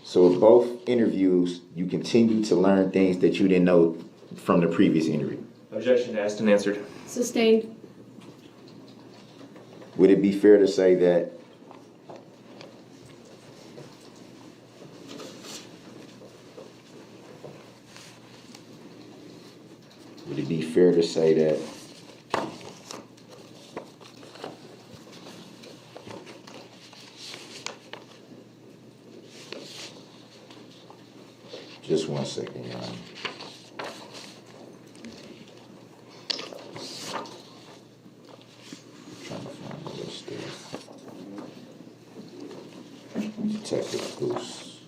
So with both interviews, you continue to learn things that you didn't know from the previous interview. Objection, asked and answered. Sustained. Would it be fair to say that just 1 second, Your Honor. Trying to find the list of Detective Guth's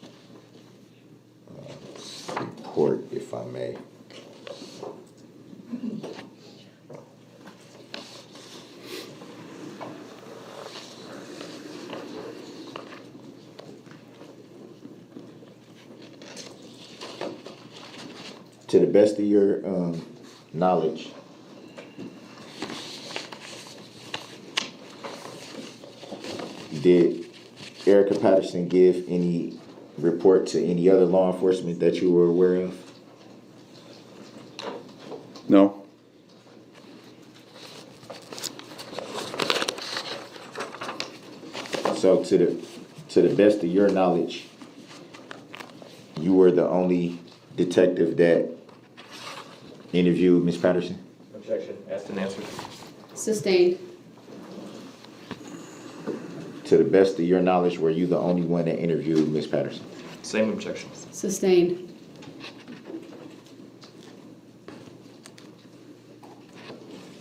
report, if I may. To the best of your knowledge, did Erika Patterson give any report to any other law enforcement that you were aware of? No. So to the best of your knowledge, you were the only detective that interviewed Ms. Patterson? Objection. Asked and answered. Sustained. To the best of your knowledge, were you the only one that interviewed Ms. Patterson? Same objection. Sustained.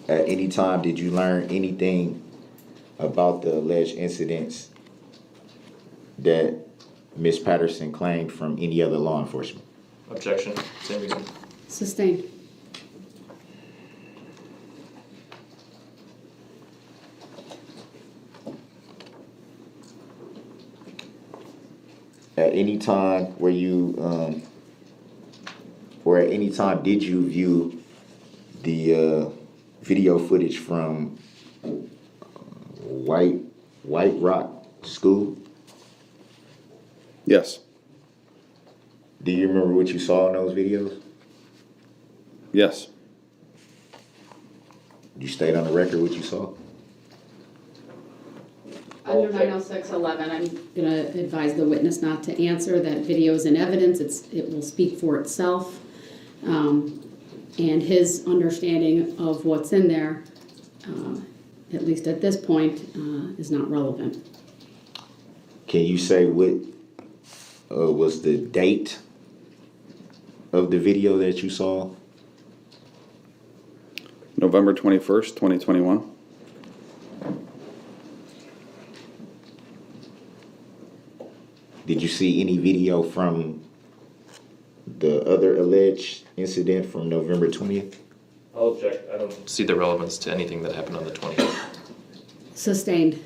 At any time, did you learn anything about the alleged incidents that Ms. Patterson claimed from any other law enforcement? Objection. Same reason. Sustained. At any time were you, or at any time did you view the video footage from White Rock School? Yes. Do you remember what you saw in those videos? Yes. You state on the record what you saw? Under 906.11, I'm going to advise the witness not to answer. That video is in evidence. It will speak for itself. And his understanding of what's in there, at least at this point, is not relevant. Can you say what was the date of the video that you saw? November 21st, 2021. Did you see any video from the other alleged incident from November 20th? I'll object. I don't see the relevance to anything that happened on the 20th. Sustained.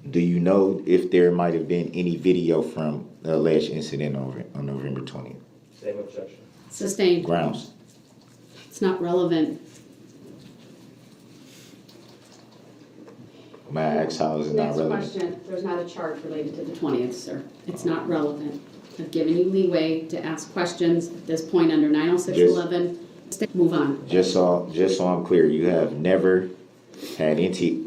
Do you know if there might have been any video from the alleged incident on November 20th? Same objection. Sustained. Grounds. It's not relevant. May I ask how is it not Next relevant? question. There's not a charge related to the 20th, sir. It's not relevant. I've given you leeway to ask questions at this point under 906.11. Move on. Just so I'm clear, you have never had any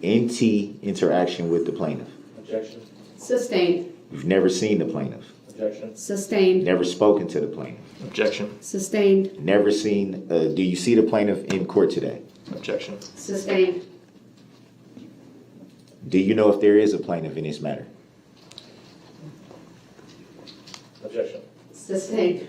interaction with the plaintiff. Objection. Sustained. You've never seen the plaintiff. Objection. Sustained. Never spoken to the plaintiff. Objection. Sustained. Never seen. Do you see the plaintiff in court today? Objection. Sustained. Do you know if there is a plaintiff in this matter? Objection. Sustained.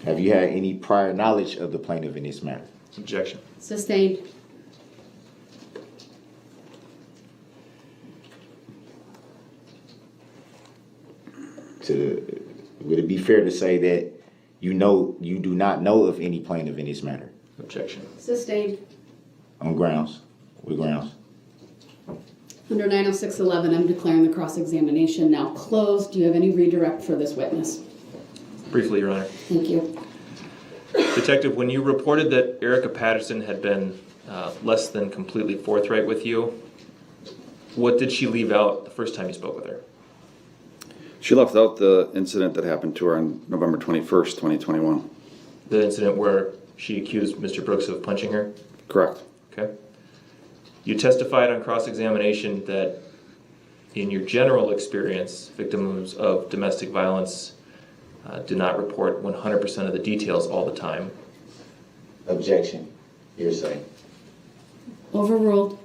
Have you had any prior knowledge of the plaintiff in this matter? Objection. Sustained. Would it be fair to say that you do not know of any plaintiff in this matter? Objection. Sustained. On grounds? What grounds? Under 906.11, I'm declaring the cross-examination now closed. Do you have any redirect for this witness? Briefly, Your Honor. Thank you. Detective, when you reported that Erika Patterson had been less than completely forthright with you, what did she leave out the first time you spoke with her? She left out the incident that happened to her on November 21st, 2021. The incident where she accused Mr. Brooks of punching her? Correct. Okay. You testified on cross-examination that in your general experience, victims of domestic violence do not report 100% of the details all the time. Objection. Hearsay. Overruled.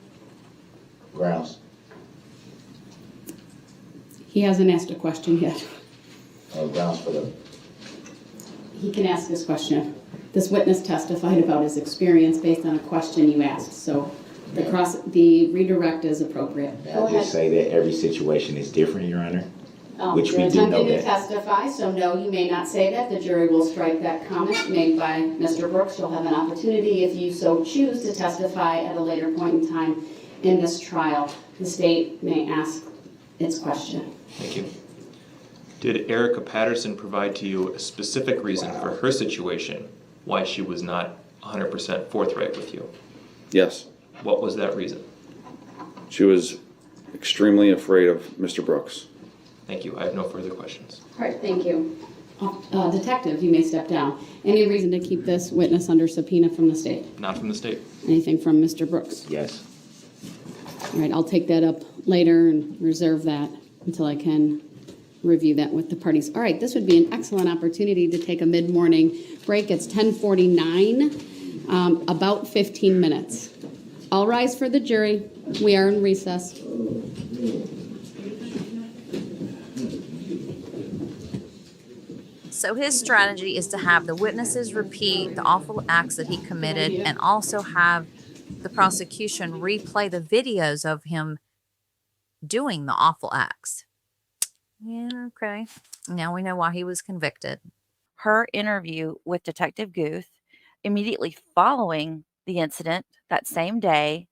Grounds. He hasn't asked a question yet. Grounds for the... He can ask this question. This witness testified about his experience based on a question you asked, so the redirect is appropriate. May I just say that every situation is different, Your Honor? Which we You're do know attempting to that. testify, so no, you may not say that. The jury will strike that comment made by Mr. Brooks. You'll have an opportunity, if you so choose, to testify at a later point in time in this trial. The state may ask its question. Thank you. Did Erika Patterson provide to you a specific reason for her situation why she was not 100% forthright with you? Yes. What was that reason? She was extremely afraid of Mr. Brooks. Thank you. I have no further questions. All right, thank you. Detective, you may step down. Any reason to keep this witness under subpoena from the state? Not from the state. Anything from Mr. Brooks? Yes. All right, I'll take that up later and reserve that until I can review that with the parties. All right, this would be an excellent opportunity to take a mid-morning break. It's 10:49, about 15 minutes. All rise for the jury. We are in recess. So his strategy is to have the witnesses repeat the awful acts that he committed and also have the prosecution replay the videos of him doing the awful acts. Yeah, okay. Now we know why he was convicted. Her interview with Detective Guth immediately following the incident that same day.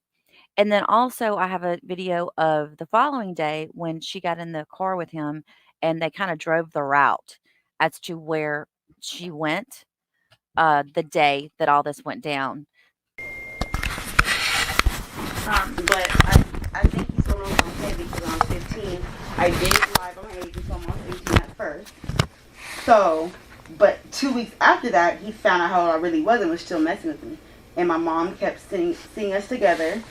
And then also I have a video of the following day when she got in the car with him and they kind of drove the route as to where she went the day that all this went down. But I think he's going on okay because I'm 15. I didn't lie about my age until I was 18 at first. So, but 2 weeks after that, he found out how old I really was and was still messing with me. And my mom kept seeing us together.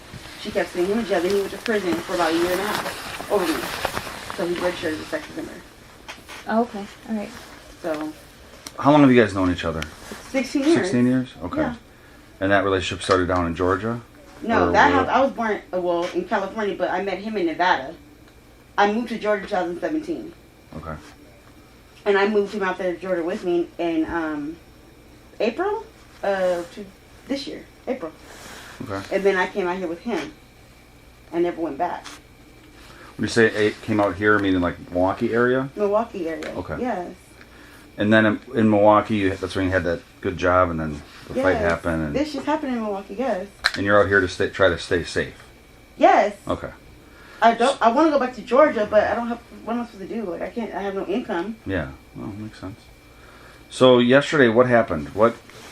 She kept seeing him in jail. Then he went to prison for about a year and a half over me. So he registered as a sex offender. Oh, okay. All right. So. How long have you guys known each other? 16 years. 16 years? Okay. Yeah. And that relationship started down in Georgia? No, I was born, in California, but I met him in Nevada. I moved to Georgia in 2017. Okay. And I moved him out there to Georgia with me in April of this year, April. Okay. And then I came out here with him. I never went back. When you say it came out here, meaning like Milwaukee area? Milwaukee area. Okay. Yes. And then in Milwaukee, that's when you had that good job, and then the fight happened. And this just happened in Milwaukee, yes. And you're out here to try to stay safe. Yes. Okay. I want to go back to Georgia, but I don't have. What am I supposed to do? Like I have no income. Yeah. Well, makes sense. So yesterday, what happened?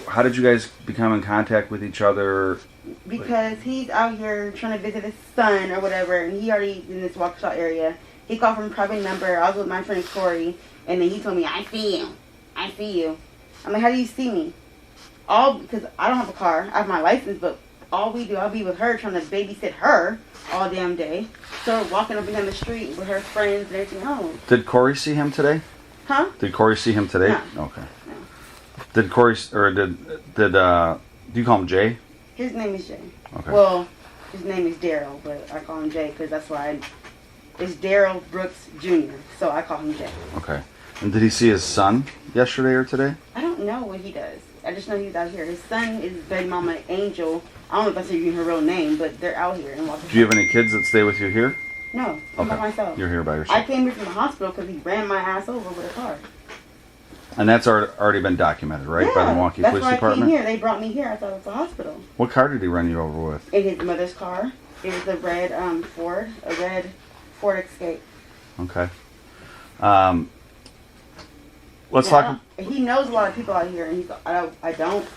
How did you guys become in contact with each other? Because he's out here trying to visit his son or whatever, and he already in this Waukesha area. He called from a private number. I was with my friend Corey, and then he told me, "I see you. I see you." I'm like, "How do you see me?" All because I don't have a car. I have my license, but all we do, I'll be with her trying to babysit her all damn day. So we're walking up and down the street with her friends and everything else. Did Corey see him today? Huh? Did Corey see him today? No. Okay. No. Did Corey do you call him Jay? His name is Jay. Okay. Well, his name is Darrell, but I call him Jay because that's why it's Darrell Brooks Jr. So I call him Jay. Okay. And did he see his son yesterday or today? I don't know what he does. I just know he's out here. His son is baby mama Angel. I don't know if that's even her real name, but they're out here in Waukesha. Do you have any kids that stay with you here? No, I'm by myself. You're here by yourself. I came here from the hospital because he ran my ass over with a car. And that's already been documented, right? Yeah, By the Milwaukee Police Department? That's why I came here. They brought me here. I thought it was a hospital. What car did he run you over with? In his mother's car. It was a red Ford Escape. Okay. Let's talk. He knows a lot of people out here, and I don't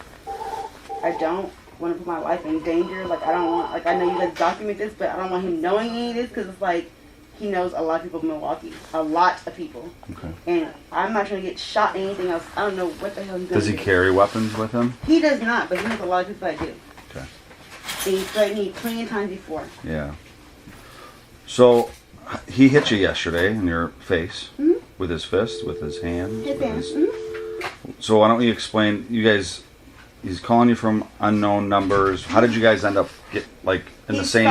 want to put my life in danger. Like I don't want. Like I know you guys document this, but I don't want him knowing any of this because it's like he knows a lot of people in Milwaukee, a lot of people. Okay. And I'm not trying to get shot or anything else. I don't know what the hell he's gonna do. Does he carry weapons with him? He does not, but he knows a lot of people that do. Okay. And he's threatened me plenty of times before. Yeah. So he hit you yesterday in your face with his fist, with his hand. His hand. So why don't you explain? You guys, he's calling you from unknown numbers. How did you guys end up in the same?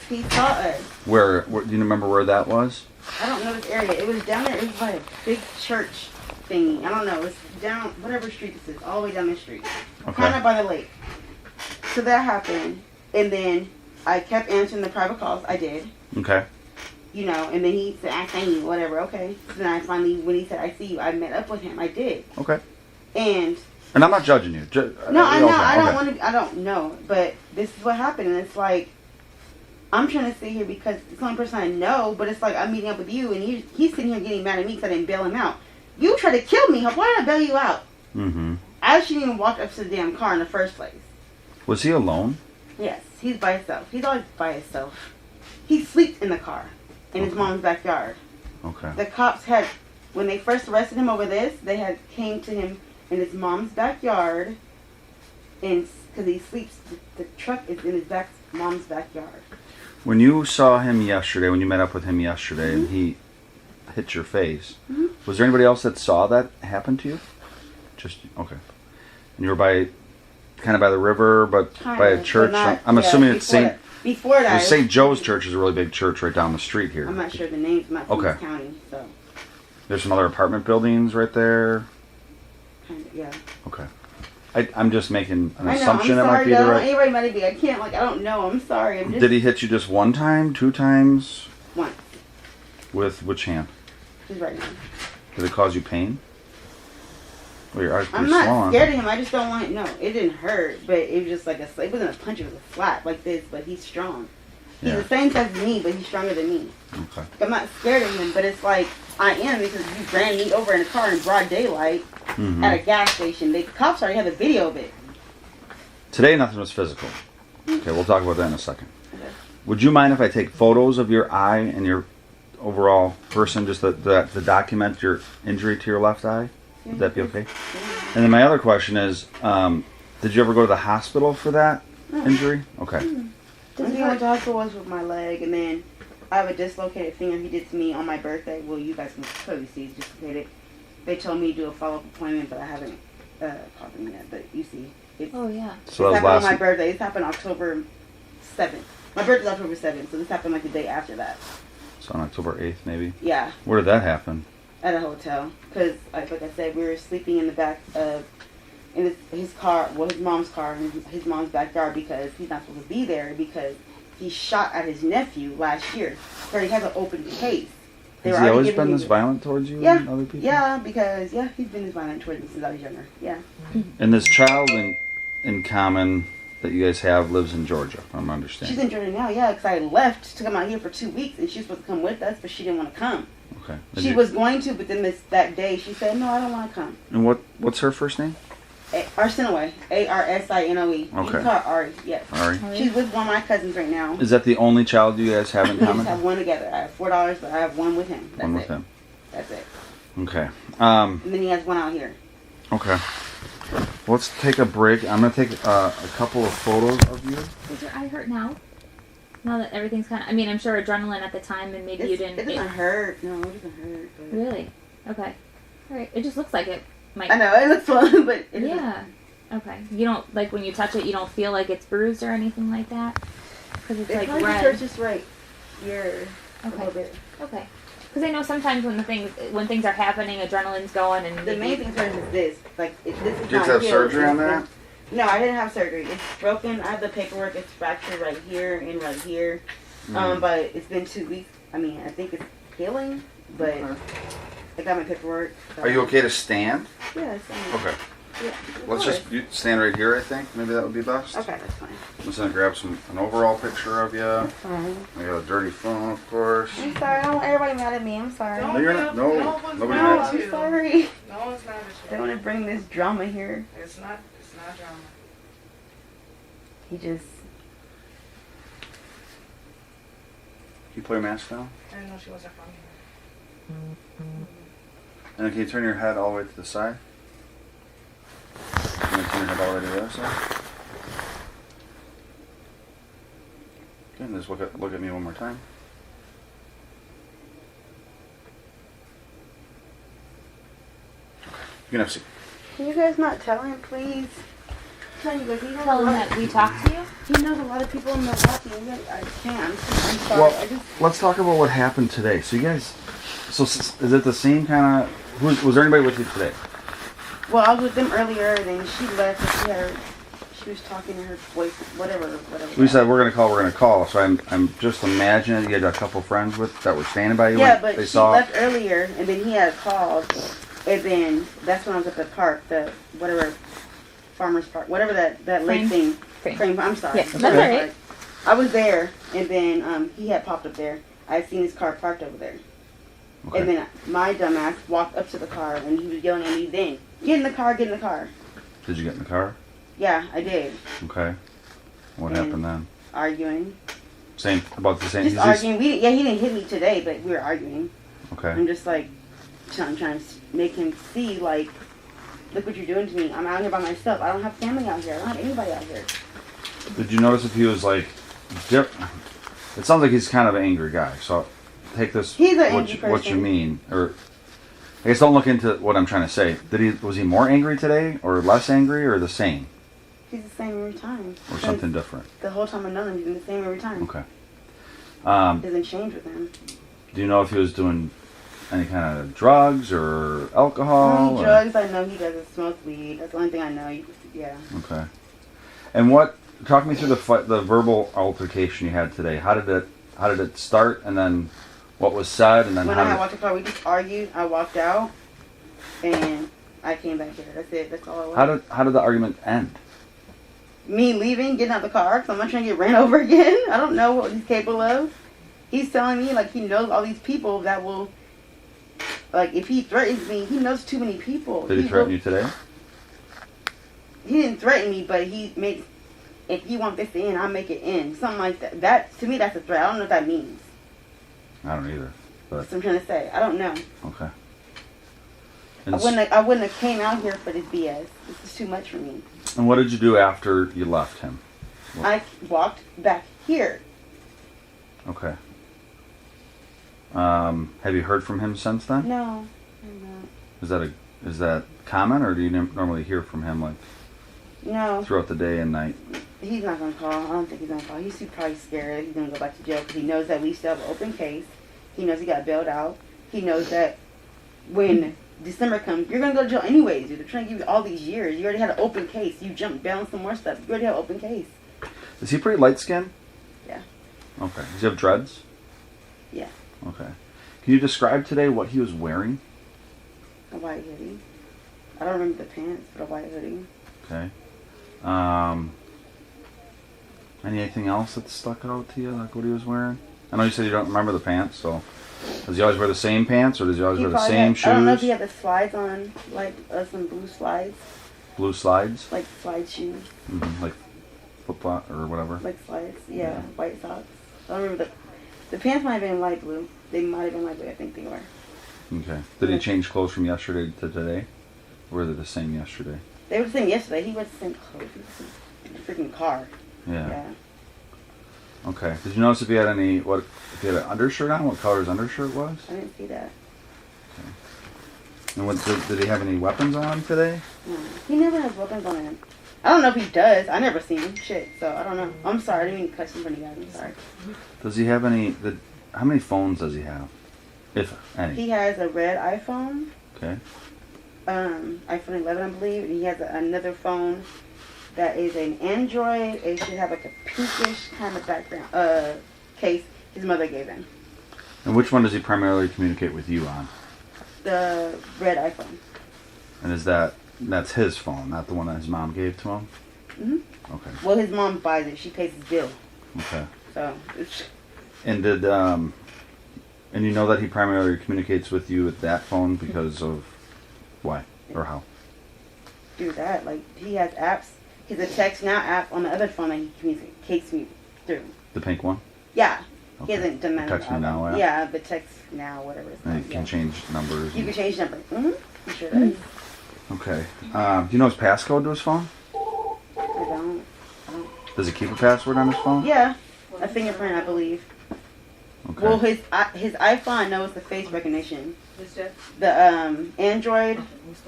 He saw us. Where do you remember where that was? I don't know this area. It was down there. It was like a big church thingy. I don't know. It's down whatever street this is, all the way down the street, kind of by the lake. So that happened, and then I kept answering the private calls. I did. Okay. You know, and then he said, "I see you," whatever. Okay. So then I finally, when he said, "I see you," I met up with him. I did. Okay. And I'm not judging you. No, I know. I don't want to. I don't know. But this is what happened, and it's like I'm trying to sit here because it's the only person I know. But it's like I'm meeting up with you, and he's sitting here getting mad at me because I didn't bail him out. You tried to kill me. Why did I bail you out? Mm-hmm. I shouldn't even walk up to the damn car in the first place. Was he alone? Yes, he's by himself. He's always by himself. He sleeps in the car in his mom's backyard. Okay. The cops had, when they first arrested him over this, they had came to him in his mom's backyard, and because he sleeps, the truck is in his mom's backyard. When you saw him yesterday, when you met up with him yesterday, and he hit your face, was there anybody else that saw that happen to you? Just okay. And you were kind of by the river, but by a church. I'm assuming it's Before that, St. Joe's Church is a really big church right down the street here. I'm not sure the names. I'm not from this county, so. There's some other apartment buildings right there. Kind of, yeah. Okay. I'm just making an I know, assumption I'm it might sorry, be the though. right. Anybody might be. I can't, I don't know. I'm sorry. Did he hit you just one time, 2 times? Once. With which hand? His right hand. Did it cause you pain? Well, your eyes I'm pretty not swollen. scared of him. I just don't want. No, it didn't hurt, but it was just like it wasn't a punch. It was a slap like this. But he's strong. He's the same size as me, but he's stronger than me. Okay. I'm not scared of him, but it's like I am because you ran me over in a car in broad daylight at a gas station. The cops already have a video of it. Today, nothing was physical. Okay, we'll talk about that in a second. Okay. Would you mind if I take photos of your eye and your overall person, just to document your injury to your left eye? Would that be okay? And then my other question is, did you ever go to the hospital for that injury? Okay. The thing I went to the hospital was with my leg, and then I have a dislocated finger he did to me on my birthday. Well, you guys can clearly see it's dislocated. They told me to do a follow-up appointment, but I haven't called them yet. But you see, it's, oh yeah. So this happened on my birthday. This happened October 7th. My birthday's October 7th, so this happened like the day after that. So on October 8th, maybe? Yeah. Where did that happen? At a hotel, because like I said, we were sleeping in the back of his car, well, his mom's car, in his mom's backyard, because he's not supposed to be there because he shot at his nephew last year. So he has an open case. Has he always been this violent towards you and other people? Yeah, because he's been this violent towards me since I was younger. Yeah. And this child in common that you guys have lives in Georgia, if I'm understanding. She's in Georgia now, yeah, because I left to come out here for 2 weeks, and she was supposed to come with us, but she didn't want to come. Okay. She was going to, but then that day she said, no, I don't want to come. And what's her first name? Arsinoe. Arsinoe. You can call her Ari, yes. Ari. She's with one of my cousins right now. Is that the only child you guys have in We common? just have one together. I have $4, but I have one with him. That's One with it. him. That's it. Okay. And then he has one out here. Okay. Let's take a break. I'm going to take a couple of photos of you. Does your eye hurt now? Now that everything's kind of... I mean, I'm sure adrenaline at the time and maybe you didn't... It doesn't hurt. No, it doesn't hurt. But... Really? Okay. All right. It just looks like it might... I know. It looks fun, but... Yeah. Okay. You don't... Like, when you touch it, you don't feel like it's bruised or anything like that? Because it's like red. It just right here. A little bit. Okay. Because I know sometimes when things are happening, adrenaline's going and... The main thing is this. Like, this is not... Did you have surgery on that? No, I didn't have surgery. It's broken. I have the paperwork. It's fractured right here and right here. But it's been 2 weeks. I mean, I think it's healing, but I got my paperwork. So. Are you okay to stand? Yeah, okay. Yeah, Let's just stand right here, I think. Maybe that would be best. Okay, that's fine. I'm just going to grab an overall picture of you. That's fine. I got a dirty phone, of course. I'm sorry. I don't want everybody mad at me. I'm sorry. No, you're not. No, nobody mad at you. I'm sorry. No one's mad at you. They want to bring this drama here. It's not drama. He just... Can you pull your mask down? I didn't know she wasn't from here. And then can you turn your head all the way to the side? And then turn your head all the way to the other side. Okay, and just look at me one more time. You can have a seat. Can you guys not tell him, please? Tell him that we talked to you? He knows a lot of people in Milwaukee. I can't. I'm sorry. Well, let's talk about what happened today. So you guys, is it the same kind of? Was there anybody with you today? Well, I was with them earlier, and then she left. And she was talking to her voice, whatever. We said we're gonna call. So I'm just imagining you had a couple friends that were standing by you. Yeah, when but they she saw. left earlier, and then he had called, and then that's when I was at the park, the whatever farmer's park, whatever that lake thing. Frame. I'm sorry. Yeah, that's all right. I was there, and then he had popped up there. I had seen his car parked over there. Okay. And then my dumbass walked up to the car, and he was yelling at me then, get in the car, get in the car. Did you get in the car? Yeah, I did. Okay. What happened then? Arguing. Same about the same. Just arguing. He didn't hit me today, but we were arguing. Okay. I'm just like trying to make him see, like, look what you're doing to me. I'm out here by myself. I don't have family out here. I don't have anybody out here. Did you notice if he was like, it sounds like he's kind of an angry guy. So take this. He's an angry person. What you mean, or I guess don't look into what I'm trying to say. Was he more angry today, or less angry, or the same? He's the same every time. Or something different. The whole time I've known him, he's been the same every time. Okay. Doesn't change with him. Do you know if he was doing any kind of drugs or alcohol? Drugs, I know he doesn't smoke weed. That's the only thing I know. Yeah. Okay. And talk me through the verbal altercation you had today. How did it start, and then what was said, and then when I walked the car, we just argued. I walked out, and I came back here. That's it. That's all it was. How did the argument end? Me leaving, getting out the car, because I'm not trying to get ran over again. I don't know what he's capable of. He's telling me, like, he knows all these people that will, like, if he threatens me, he knows too many people. Did he threaten you today? He didn't threaten me, but he makes, if you want this to end, I'll make it end. Something like that. That, to me, that's a threat. I don't know what that means. I don't either. But That's what I'm trying to say. I don't know. Okay. I wouldn't have came out here for this BS. This is too much for me. And what did you do after you left him? I walked back here. Okay. Have you heard from him since then? No, I'm not. Is that common, or do you normally hear from him like No. throughout the day and night? He's not going to call. I don't think he's going to call. He's probably scared that he's going to go back to jail because he knows that we still have an open case. He knows he got bailed out. He knows that when December comes, you're going to go to jail anyways, dude. They're trying to give you all these years. You already had an open case. You jumped down some more stuff. You already have an open case. Is he pretty light skinned? Yeah. Okay. Does he have dreads? Yeah. Okay. Can you describe today what he was wearing? A white hoodie. I don't remember the pants, but a white hoodie. Okay. Anything else that stuck out to you, like what he was wearing? I know you said you don't remember the pants, so does he always wear the same pants, or does he always wear the same shoes? I don't know if he had the slides on, like some blue slides. Blue slides? Like slide shoes. Mm-hmm. Like flip-flop or whatever? Like slides, yeah. White socks. I don't remember the pants might have been light blue. They might have been light blue, I think they were. Okay. Did he change clothes from yesterday to today? Or were they the same yesterday? They were the same yesterday. He was the same clothes. He was in a freaking car. Yeah. Okay. Did you notice if he had if he had an undershirt on? What color his undershirt was? I didn't see that. Okay. And did he have any weapons on today? No. He never has weapons on him. I don't know if he does. I never seen him. Shit. So I don't know. I'm sorry. I didn't mean to cut you in front of you guys. I'm sorry. Does he have any? How many phones does he have? If any. He has a red iPhone. Okay. iPhone 11, I believe. And he has another phone that is an Android. It should have like a pinkish kind of background case his mother gave him. And which one does he primarily communicate with you on? The red iPhone. And that's his phone, not the one that his mom gave to him? Mm-hmm. Okay. Well, his mom buys it. She pays his bill. Okay. So. And and you know that he primarily communicates with you with that phone because of why or how? Do that. Like, he has apps. He has a Text Now app on the other phone that he communicates me through. The pink one? Yeah. Okay. He hasn't done that. Text Me Now app? Yeah, the Text Now, whatever it's called. And you can change numbers. You can change numbers. Mm-hmm. He sure does. Okay. Do you know his passcode to his phone? I don't. Does he keep a password on his phone? Yeah. A fingerprint, I believe. Okay. Well, his iPhone, I know it's the face recognition. The Android,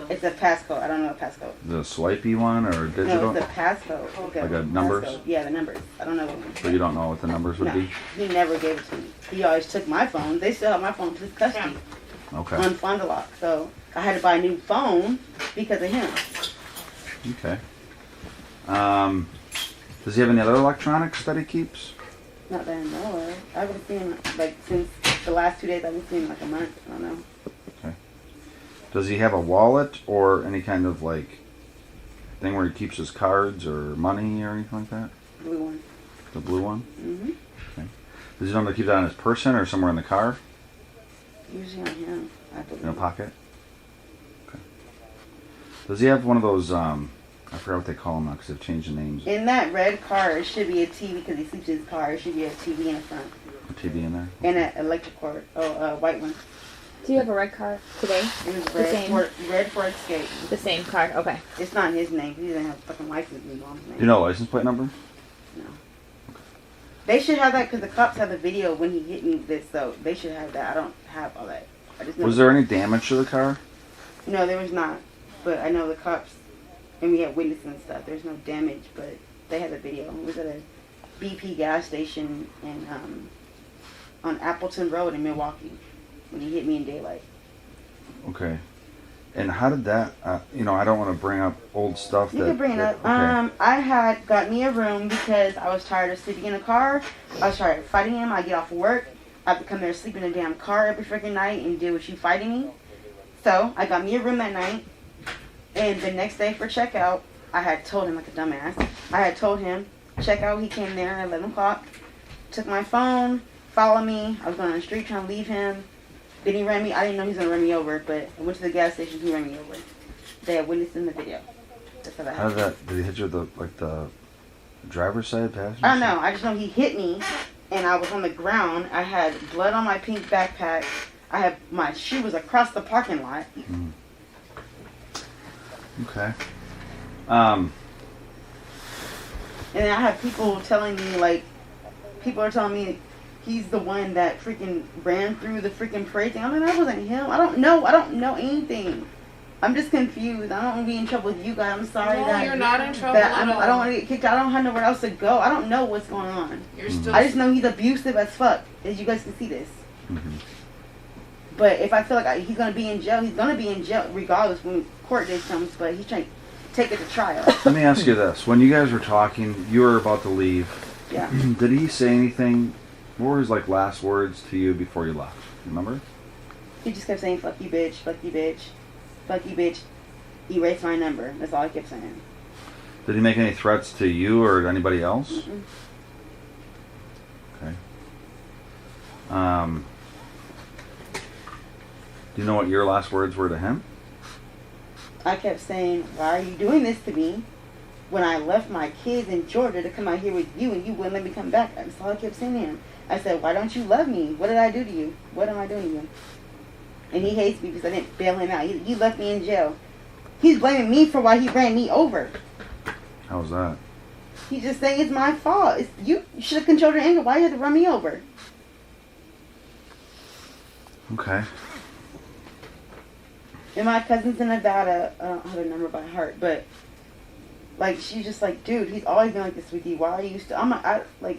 it's a passcode. I don't know a passcode. The swipey one or digital? No, it's a passcode. Like a numbers? Passcode. Yeah, the numbers. I don't know what one. So you don't know what the numbers would be? He never gave it to me. He always took my phone. They still have my phone to his custody. Okay. On Fond du Lac. So I had to buy a new phone because of him. Okay. Does he have any other electronics that he keeps? Not that I know of. I haven't seen him, like, since the last 2 days. I haven't seen him, like, a month. I don't know. Okay. Does he have a wallet or any kind of, like, thing where he keeps his cards or money or anything like that? Blue one. The blue one? Mm-hmm. Okay. Does he normally keep that on his person or somewhere in the car? Usually on him, I believe. In a pocket? Okay. Does he have one of those I forgot what they call them now because they've changed the names. In that red car, it should be a TV because he sleeps in his car. It should be a TV in the front. A TV in there? And an electric cord. Oh, white one. Do you have a red car today? It was The same. red Ford Escape. The same car. Okay. It's not his name. He doesn't have a fucking license in his mom's name. Do you know the license plate number? No. They should have that because the cops have a video when he hit me this, so they should have that. I don't have all that. I just know. Was there any damage to the car? No, there was not. But I know the cops, and we had witnesses and stuff. There's no damage, but they had a video. It was at a BP gas station in on Appleton Road in Milwaukee when he hit me in daylight. Okay. And how did that, I don't want to bring up old stuff. You can bring it up. Okay. I had got me a room because I was tired of sleeping in a car. I was tired of fighting him. I get off of work. I have to come there, sleep in a damn car every freaking night and deal with you fighting me. So I got me a room that night. And the next day for checkout, I had told him like a dumbass. I had told him, checkout, he came there at 11 o'clock. Took my phone, followed me. I was going on the street trying to leave him. Then he ran me. I didn't know he was going to run me over, but I went to the gas station, he ran me over. They had witnessed in the video. That's how that How happened. did he hit you with the driver's side, passenger I don't side? know. I just know he hit me, and I was on the ground. I had blood on my pink backpack. My shoe was across the parking lot. Mm. Okay. And then I have people telling me, people are telling me he's the one that freaking ran through the freaking parade thing. I'm like, that wasn't him. I don't know anything. I'm just confused. I don't want to be in trouble with you guys. I'm sorry that you're not in trouble that at all. I don't want to get kicked out. I don't have nowhere else to go. I don't know what's going on. You're still. I just know he's abusive as fuck, as you guys can see this. Mm-hmm. But if I feel like he's going to be in jail, he's going to be in jail regardless when court day comes, but he's trying to take it to trial. Let me ask you this. When you guys were talking, you were about to leave. Yeah. Did he say anything? What were his last words to you before you left? Remember? He just kept saying, fuck you, bitch, fuck you, bitch, fuck you, bitch, erase my number. That's all he kept saying. Did he make any threats to you or anybody else? Mm-mm. Okay. Do you know what your last words were to him? I kept saying, why are you doing this to me when I left my kids in Georgia to come out here with you and you wouldn't let me come back? That's all I kept saying to him. I said, why don't you love me? What did I do to you? What am I doing to you? And he hates me because I didn't bail him out. You left me in jail. He's blaming me for why he ran me over. How was that? He's just saying it's my fault. You should have controlled your anger. Why you had to run me over? Okay. And my cousin's in Nevada. I don't have her number by heart, but she's just like, dude, he's always been like this with you. Why are you still?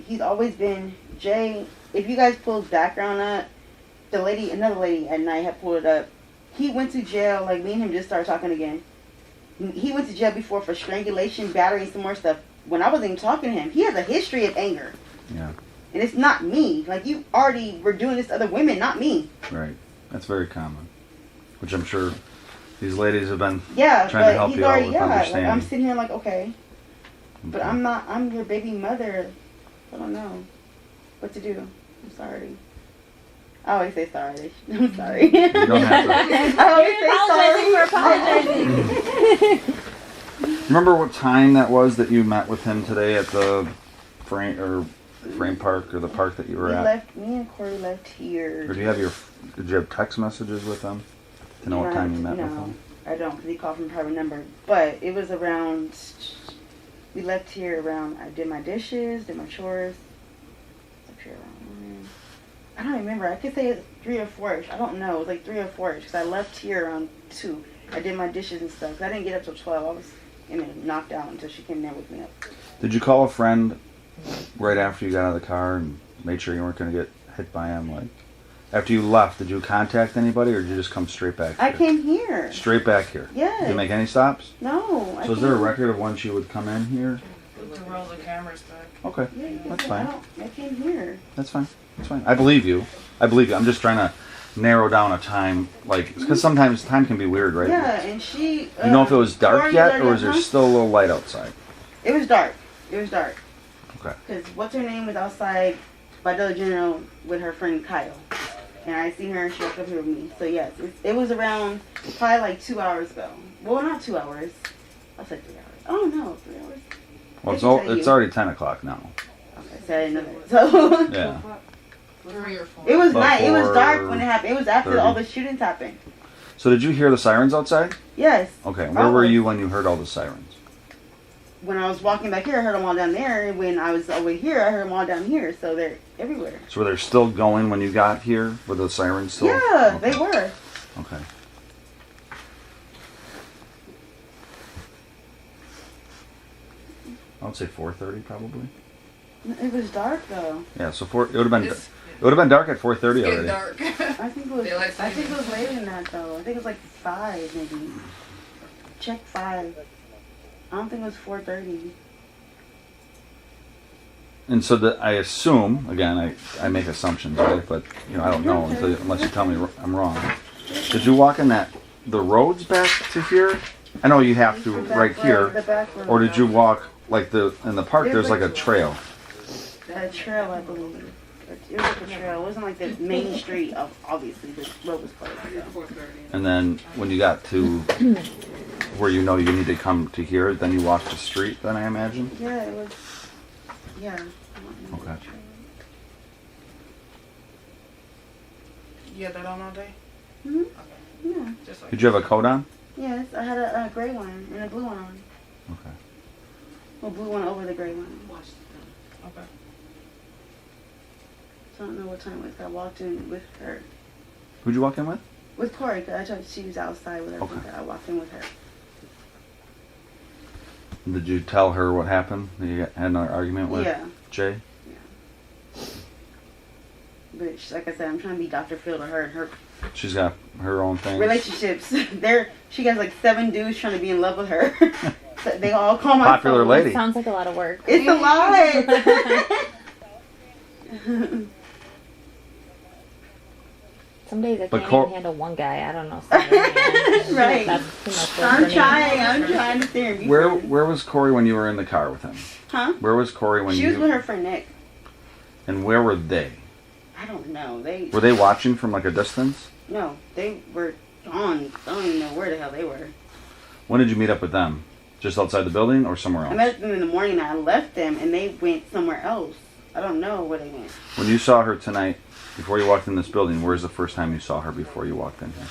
He's always been. Jay, if you guys pull his background up, another lady at night had pulled it up. He went to jail. Me and him just started talking again. He went to jail before for strangulation, battery, and some more stuff. When I wasn't even talking to him, he has a history of anger. Yeah. And it's not me. You already were doing this to other women, not me. Right. That's very common. Which I'm sure these ladies have been Yeah, trying to but help he's you out already, with yeah. understanding. I'm sitting here okay. But I'm your baby mother. I don't know what to do. I'm sorry. I always say sorry. I'm sorry. You don't have to. I always say sorry. Remember what time that was that you met with him today at the Frame Park or the park that you were at? Me and Corey left here. Or did you have text messages with him to know what time you met with him? I don't, because he called from a private number. But it was around. We left here around. I did my dishes, did my chores. Left here around. I don't remember. I could say it's 3 or 4ish. I don't know. It was 3 or 4ish because I left here around 2. I did my dishes and stuff. I didn't get up till 12. I was knocked out until she came there with me up. Did you call a friend right after you got out of the car and made sure you weren't going to get hit by him? After you left, did you contact anybody or did you just come straight back here? I came here. Straight back here? Yes. Did you make any stops? No. So is there a record of when she would come in here? To roll the cameras back. Okay. Yeah, That's fine. I came here. That's fine. That's fine. I believe you. I'm just trying to narrow down a time, because sometimes time can be weird, right? Yeah, and she... You know if it was dark yet, or is there still a little light outside? It was dark. Okay. Okay. Because what's her name was outside by Dollar General with her friend Kyle. And I seen her and she walked up here with me. So yes, it was around probably 2 hours ago. Well, not 2 hours. I'll say 3 hours. Oh no, 3 hours. Well, it's already 10 o'clock now. Okay, so I didn't know that. So Yeah. 3 or 4. it was About night. It was dark 4:30. when it happened. It was after all the shootings happened. So did you hear the sirens outside? Yes. Okay. Where were you when you heard all the sirens? When I was walking back here, I heard them all down there. And when I was over here, I heard them all down here. So they're everywhere. So were they still going when you got here? Were the sirens still? Yeah, they were. Okay. I would say 4:30 probably. It was dark though. Yeah, so it would have been dark at 4:30 already. Dark. I think it was later than that though. I think it was like 5 maybe. Check 5. I don't think it was 4:30. And so I assume, again, I make assumptions, right? But I don't know unless you tell me I'm wrong. Did you walk in the roads back to here? I know you have to right here, or did you walk like in the park? There's like a trail. A trail, I believe. It was like a trail. It wasn't like the main street. Obviously, the road was closed. So. And then when you got to where you need to come to here, then you walked the street. Then I imagine. Yeah, it was. Yeah. Okay. You had that on all day? Mhm. Yeah. Just like Did you have a coat on? Yes, I had a gray one and a blue one on. Okay. Well, blue one over the gray one. Okay. So I don't know what time it was. I walked in with her. Who'd you walk in with? With Corey, because I thought she was outside with everything. Okay. I walked in with her. Did you tell her what happened? That you had an argument with Jay? Yeah. But like I said, I'm trying to be Dr. Phil to her and her She's got her own thing. relationships. She has like 7 dudes trying to be in love with her. So they all call my Popular phone. lady. Sounds like a lot of work. It's a lot. Some days I But can't Cor- even handle one guy. I don't know. Something, Right. That's too much work I'm for me. trying to steer me. Where was Corey when you were in the car with him? Huh? Where was Corey when She was with her friend Nick. And where were they? I don't know. Were they watching from like a distance? No, they were gone. I don't even know where the hell they were. When did you meet up with them? Just outside the building or somewhere I else? met them in the morning and I left them and they went somewhere else. I don't know where they went. When you saw her tonight, before you walked in this building, where's the first time you saw her before you walked in here?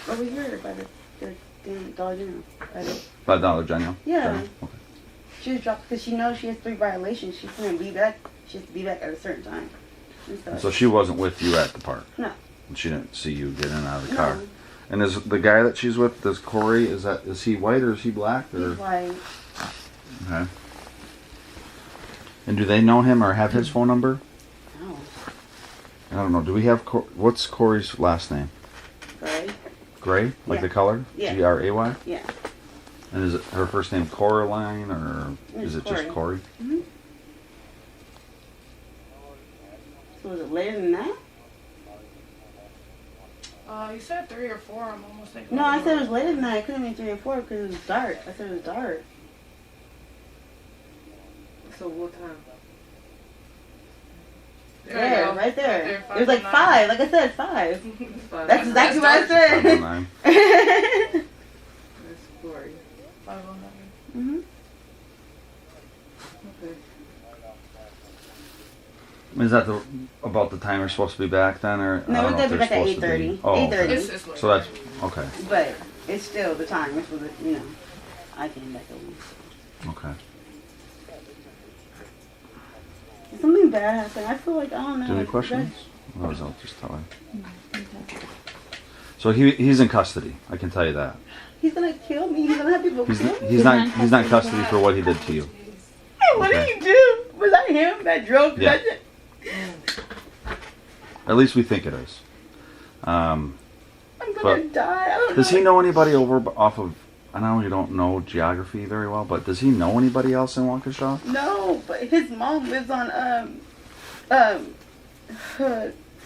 Over here by the Dollar General. By Dollar General? Yeah. Okay. She was dropped because she knows she has 3 violations. She couldn't be back. She has to be back at a certain time. And So she wasn't with you at the park? No. And she didn't see you get in and out of the No. car? And is the guy that she's with, this Corey, is he white or is he black? Or? He's white. Okay. And do they know him or have his phone number? No. I don't know. Do we have what's Corey's last name? Gray. Gray, like Yeah. the color? Yeah. Gray? Yeah. And is it her first name Coraline or It's is it just Corey? Mm-hmm. So was it later than that? You said 3 or 4. I'm almost thinking. No, I said it was later than that. It couldn't be 3 or 4 because it was dark. I said it was dark. So what time? There, right there. Right It was like 5:09. 5. Like I said, 5. 5:09. That's exactly what I said. 5:09. That's Corey. 5:09. Mm-hmm. Okay. Is that about the time you're supposed to be back then, or No, I don't we're know if gonna be they're back at supposed to be? 8:30. Oh, okay. 8:30. So that's okay. But it's still the time. Which was, I came back over. Okay. Something bad happened. I feel like, I don't know. Do you have any questions? Otherwise, I'll just tell him. So he's in custody. I can tell you that. He's gonna kill me. He's gonna have people He's kill me. he's not in custody for what he did to you. Hey, what Okay. did he do? Was that him that drove? Yeah. At least we think it is. I'm gonna But die. I don't does know. he know anybody off of? I know you don't know geography very well, but does he know anybody else in Waukesha? No, but his mom lives on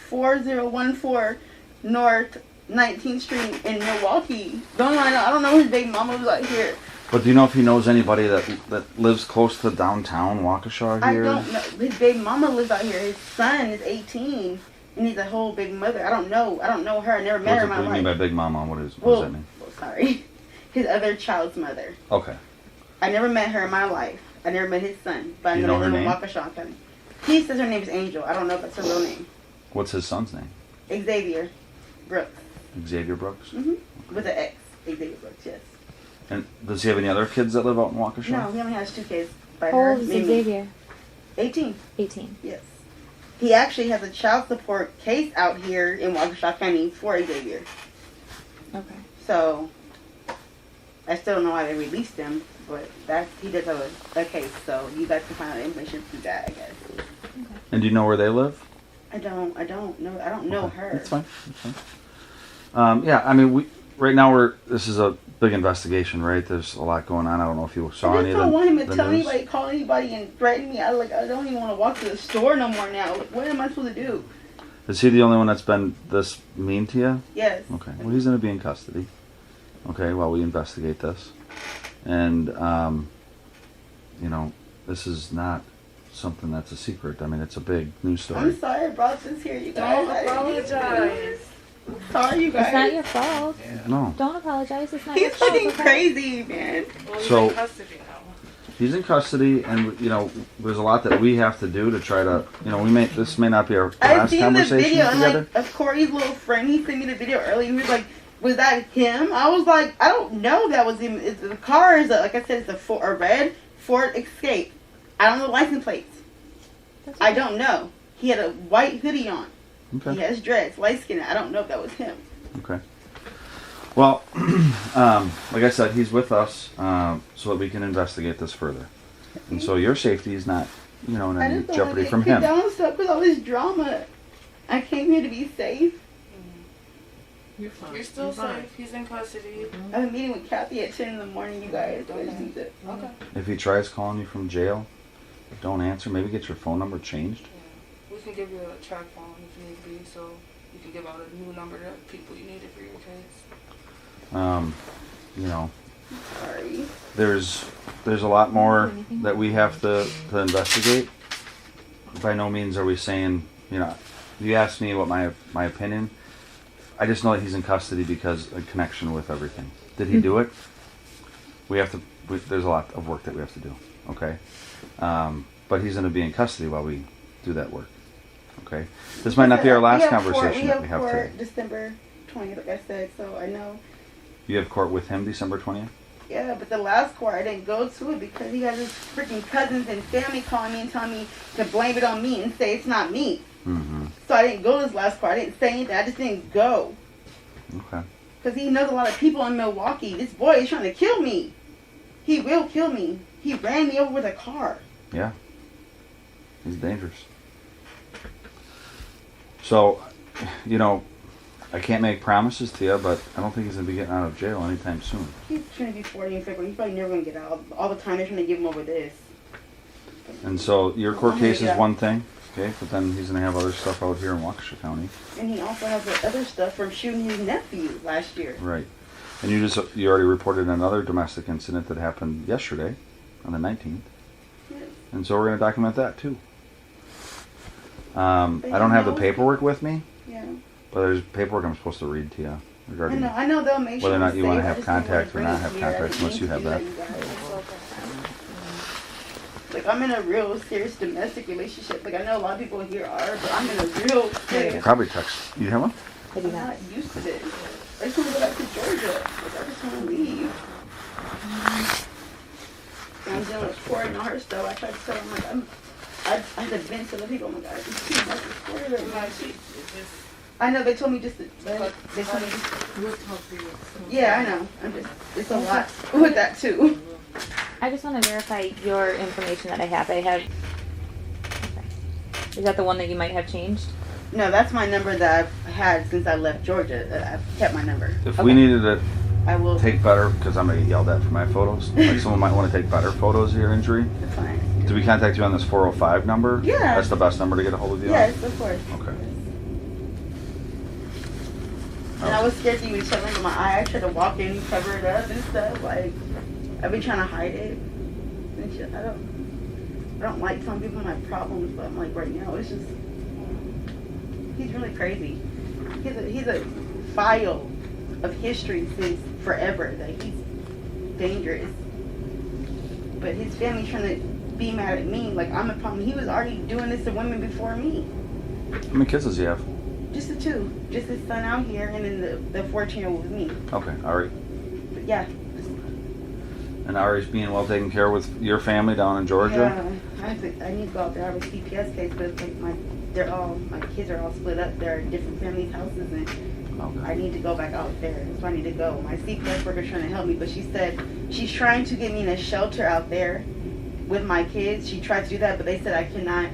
4014 North 19th Street in Milwaukee. I don't know his baby mama was out here. But do you know if he knows anybody that lives close to downtown Waukesha I here? don't know. His baby mama lives out here. His son is 18 and he's a whole big mother. I don't know her. I never met her in my What do you mean life. by Big Mama? What does that mean? Well, sorry. His other child's mother. Okay. I never met her in my life. I never met his son, but I You know know they her live in name? Waukesha County. He says her name is Angel. I don't know if that's her real name. What's his son's name? Xavier Brooks. Xavier Brooks? With an X. Xavier Brooks, yes. And does he have any other kids that live out in Waukesha? No, he only has 2 kids. By How her, old is Mimi. Xavier? 18. 18. Yes. He actually has a child support case out here in Waukesha County for Xavier. Okay. So, I still don't know why they released him, but he does have a case. So, you guys can find out information through that, I guess. And do you know where they live? I don't know. I don't know her. That's fine. That's fine. Yeah, I mean, right now this is a big investigation, right? There's a lot going on. I don't know if you saw I any just of don't want him to the tell news. anybody, call anybody, and threaten me. I don't even want to walk to the store no more now. Like, what am I supposed to do? Is he the only one that's been this mean to you? Yes. Okay. Well, he's going to be in custody. Okay, while we investigate this. And, this is not something that's a secret. I mean, it's a big news story. I'm sorry I brought this here, you guys. Don't apologize. Sorry, you guys. It's not your fault. No. Don't apologize. It's not your He's fault. fucking okay? crazy, man. Well, he's So- in custody now. He's in custody, and there's a lot that we have to do to try to, this may not be our I've last seen the conversation video, and together. of Corey's little friend, he sent me the video early, and he was like, was that him? I was like, I don't know that was him. The car is, like I said, it's a red Ford Escape. I don't know the license plates. I don't know. He had a white hoodie on. Okay. He has dreads, light skin. I don't know if that was him. Okay. Well, like I said, he's with us so that we can investigate this further. And so your safety is not, in I any just don't jeopardy want from to get him. down stuff with all this drama. I came here to be safe. You're fine. You're still safe. He's in custody. I have a meeting with Kathy at 10 in the morning, you guys. I just need to. Okay. If he tries calling you from jail, don't answer. Maybe get your phone number changed. We can give you a track phone if need be, so you can give out a new number to people you need it for your case. Sorry. There's a lot more that we have to investigate. By no means are we saying, you asked me what my opinion. I just know that he's in custody because of connection with everything. Did he do it? There's a lot of work that we have to do. Okay. But he's going to be in custody while we do that work. Okay. This might not be our last conversation that we have today. December 20th, like I said, so I know. You have court with him December 20th? Yeah, but the last court I didn't go to it because he has his freaking cousins and family calling me and telling me to blame it on me and say it's not me. Mm-hmm. So I didn't go to this last court. I didn't say anything. I just didn't go. Okay. Because he knows a lot of people in Milwaukee. This boy is trying to kill me. He will kill me. He ran me over with a car. Yeah. He's dangerous. So, I can't make promises to you, but I don't think he's going to be getting out of jail anytime soon. He's trying to be 40 in February. He's probably never going to get out. All the time they're trying to give him over this. And so your court case is one thing, okay? But then he's going to have other stuff out here in Waukesha County. And he also has the other stuff from shooting his nephew last year. Right. And you already reported another domestic incident that happened yesterday on the 19th. Yes. And so we're going to document that too. I don't have the paperwork with me, Yeah. but there's paperwork I'm supposed to read to you regarding I know they'll make sure whether or not you want to I'm have safe. I just don't contact or wanna not have bring it here. contact unless you have that. Like, I'm in a real serious domestic relationship. Like, I know a lot of people here are, but I'm in a real serious. Probably text. You have one? I'm not used to this. I just want to go back to Georgia. Like, I just want to leave. And I'm dealing with court and all her stuff. I tried to tell them, I had to vent to the people. Oh my God, it's too much with court right now. I know, they told me just to, they told me yeah, I know. It's a lot with that too. I just want to verify your information that I have. Okay. Is that the one that you might have changed? No, that's my number that I've had since I left Georgia. I've kept my number. If we needed to I will take better, because I'm going to get yelled at for my photos, like someone might want to take better photos of your injury. That's fine. Do we contact you on this 405 number? Yeah. That's the best number to get a hold of you on? Yes, of course. Okay. And I was scared to even check under my eye. I tried to walk in, cover it up and stuff. Like, I've been trying to hide it. And shit. I don't like telling people my problems, but I'm like, right now, it's just, he's really crazy. He's a file of history since forever. Like, he's dangerous. but his family trying to be mad at me like I'm the problem. He was already doing this to women before me. How many kids does he have? Just the two. Just his son out here, and then the 14-year-old with me. Okay, Ari. But yeah. And Ari's being well taken care of with your family down in Georgia? Yeah, I need to go out there. I have a CPS case, but it's like my kids are all split up. They're in different families' houses, and I need to go back out there. So I need to go. My CPS worker's trying to help me, but she said she's trying to get me in a shelter out there with my kids. She tried to do that, but they said I cannot.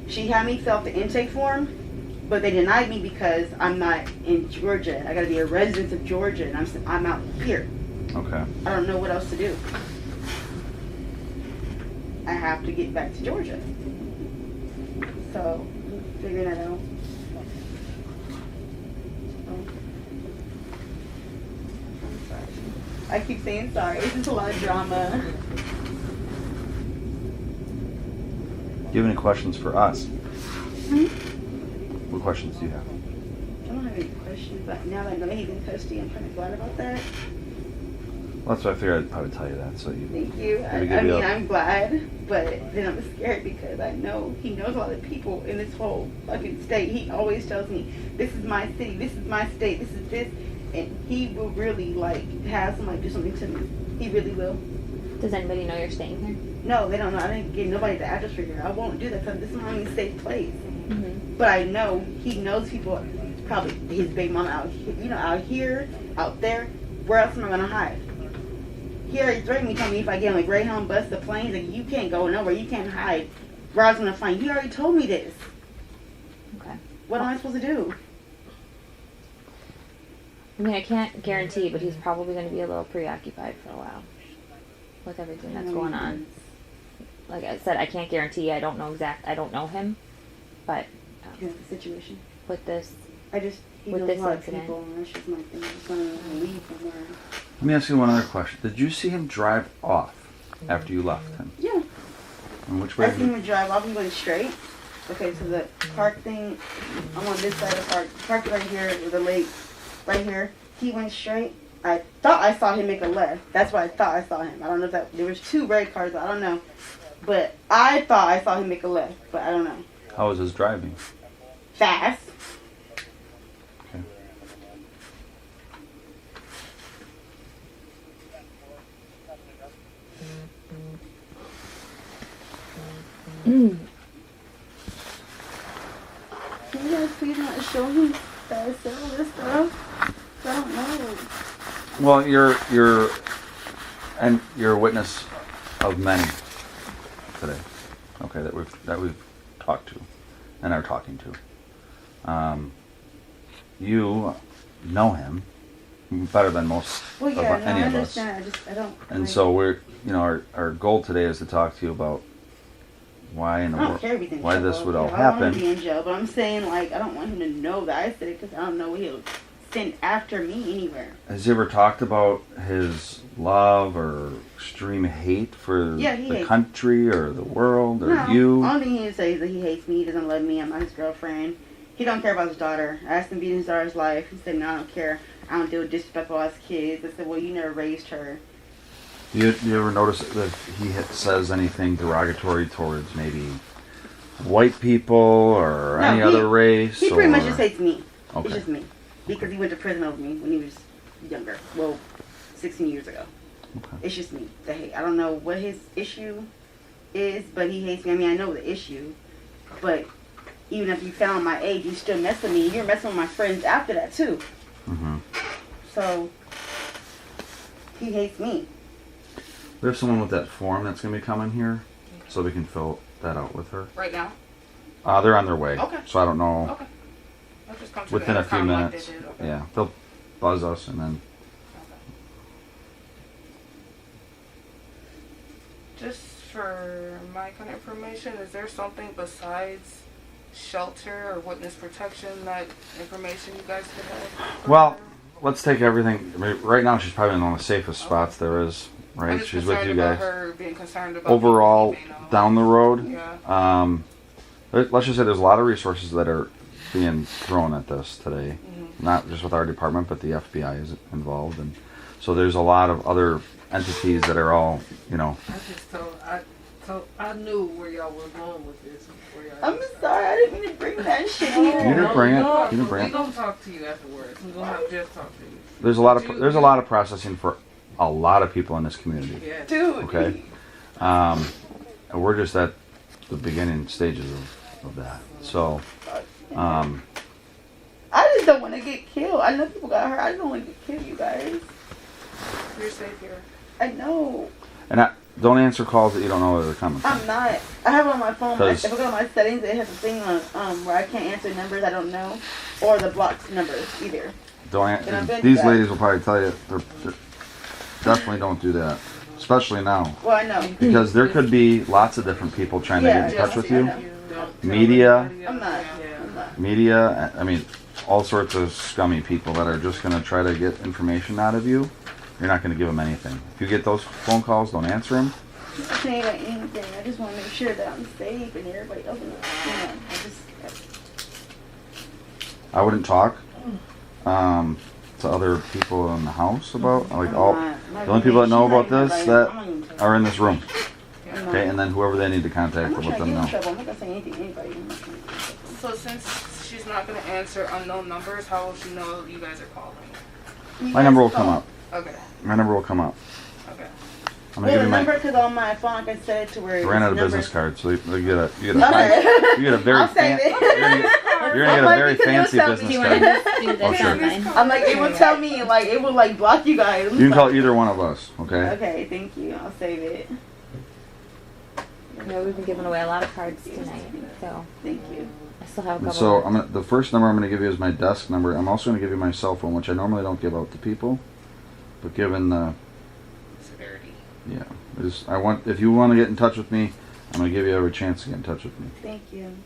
She had me fill out the intake form, but they denied me because I'm not in Georgia. I got to be a resident of Georgia, and I'm out here. Okay. I don't know what else to do. I have to get back to Georgia. So, figuring that out. I'm sorry. I keep saying sorry. It's just a lot of drama. Do you have any questions for us? Hmm? What questions do you have? I don't have any questions, but now that I know he's in custody, I'm kind of glad about that. Well, that's why I figured I would tell you that. So you. Thank you. I mean, I'm glad, but then I'm scared because I know he knows a lot of people in this whole fucking state. He always tells me, this is my city, this is my state, this is this, and he will really, like, have somebody do something to me. He really will. Does anybody know you're staying here? No, they don't know. I didn't give nobody the address for here. I won't do that because this is my only safe place. Mm-hmm. But I know he knows people, probably his baby mama out here, out here, out there. Where else am I going to hide? He already threatened me, telling me if I get on the Greyhound bus, the planes, like, you can't go nowhere, you can't hide. Where I was gonna find you. He already told me this. Okay. What am I supposed to do? I mean, I can't guarantee, but he's probably going to be a little preoccupied for a while with everything that's going on. Like I said, I can't guarantee. I don't know him, but The situation. with this, He with knows this a lot of incident. people, and that's just my thing. I just want to leave from there. Let me ask you one other question. Did you see him drive off after you left him? Yeah. And which way? I seen him drive off. He went straight. Okay, so the park thing, I'm on this side of the park. Park right here with the lake, right here. He went straight. I thought I saw him make a left. That's why I thought I saw him. I don't know if there was two red cars. I don't know, but I thought I saw him make a left, but I don't know. How was his driving? Fast. Can you guys please not show him that some of this stuff? I don't know. Well, you're a witness of many today. Okay, that we've talked to, and are talking to. You know him better than most Well, of yeah, no, any I of us. understand. I don't. And so our goal today is to talk to you about why in the I don't world, care if he's in why jail. this would all I don't want happen. him to be in jail, but I'm saying, like, I don't want him to know that I said it because I don't know what he'll send after me anywhere. Has he ever talked about his love or extreme hate for Yeah, he the hates- country or the world or No, you? only thing he would say is that he hates me, he doesn't love me, I'm not his girlfriend. He don't care about his daughter. I asked him to be in his daughter's life. He said, no, I don't care. I don't deal with disrespectful ass kids. I said, well, you never raised her. You ever notice that he says anything derogatory towards maybe white people or No, any other race? He pretty much or- just hates me. Okay. It's just me. Because he went to prison over me when he was younger. Well, 16 years ago. Okay. It's just me. The hate. I don't know what his issue is, but he hates me. I mean, I know the issue. But even if you found my age, you still mess with me. You're messing with my friends after that, too. Mm-hmm. So, he hates me. There's someone with that form that's going to be coming here, so we can fill that out with her. Right now? They're on their way. Okay. So I don't know. Okay. I'll just come to Within the a few intercom like minutes. they did. Okay. Yeah, they'll buzz us and then. Just for my kind of information, is there something besides shelter or witness protection that information you guys could have? Well, let's take everything. I mean, right now, she's probably in one of the safest spots there is. I'm Right, just she's with concerned you about guys. her being concerned about Overall, people he may know. down the road, Yeah. let's just say there's a lot of resources that are being thrown at this today. Mm-hmm. Not just with our department, but the FBI is involved, and so there's a lot of other entities that are all, you know. I knew where y'all were going with this. I'm sorry, I didn't mean to bring that shit here. You didn't bring it. You didn't bring We're it. gonna talk to you afterwards. We're gonna have Jeff talk to you. There's a lot of processing for a lot of people in this community. Yes. Dude. Okay. And we're just at the beginning stages of that. So, I just don't want to get killed. I know people got hurt. I don't want to get killed, you guys. You're safe here. I know. and don't answer calls that you don't know where they're coming from. I'm not. I have it on my phone. If 'Cause- I go to my settings, it has a thing on where I can't answer numbers I don't know, or the blocked numbers either. And I've been These to that. ladies will probably tell you they're definitely don't do that, especially now. Well, I know. Because there could be lots of different people trying to get in touch with you. Media, I'm not. media, I mean, all sorts of scummy people that are just going to try to get information out of you. You're not going to give them anything. If you get those phone calls, don't answer them. I can't about anything. I just want to make sure that I'm safe and everybody else is. I wouldn't talk to other people in the house about, like, all the only people that know about this that are in this room. Okay, and then whoever they need to contact will let them know. I'm not gonna say anything to anybody. So since she's not gonna answer unknown numbers, how will she know you guys are calling? My number will come up. Okay. My number will come up. Okay. I'm Well, gonna give the you my. number, because on my phone I can set it to where I ran out of numbers- business cards, so you get a Okay. you get a very I'll save fancy. it. You're gonna get a very fancy It'll tell business me. card. Oh, sure. I'm like, it will tell me, like, it will, like, block you guys. You can call either one of us, okay? Okay, thank you. I'll save it. Yeah, we've been giving away a lot of cards tonight, so. Thank you. I still have a And couple. so the first number I'm gonna give you is my desk number. I'm also gonna give you my cell phone, which I normally don't give out to people, but given the severity, yeah, if you want to get in touch with me, I'm gonna give you every chance to get in touch with me. Thank you.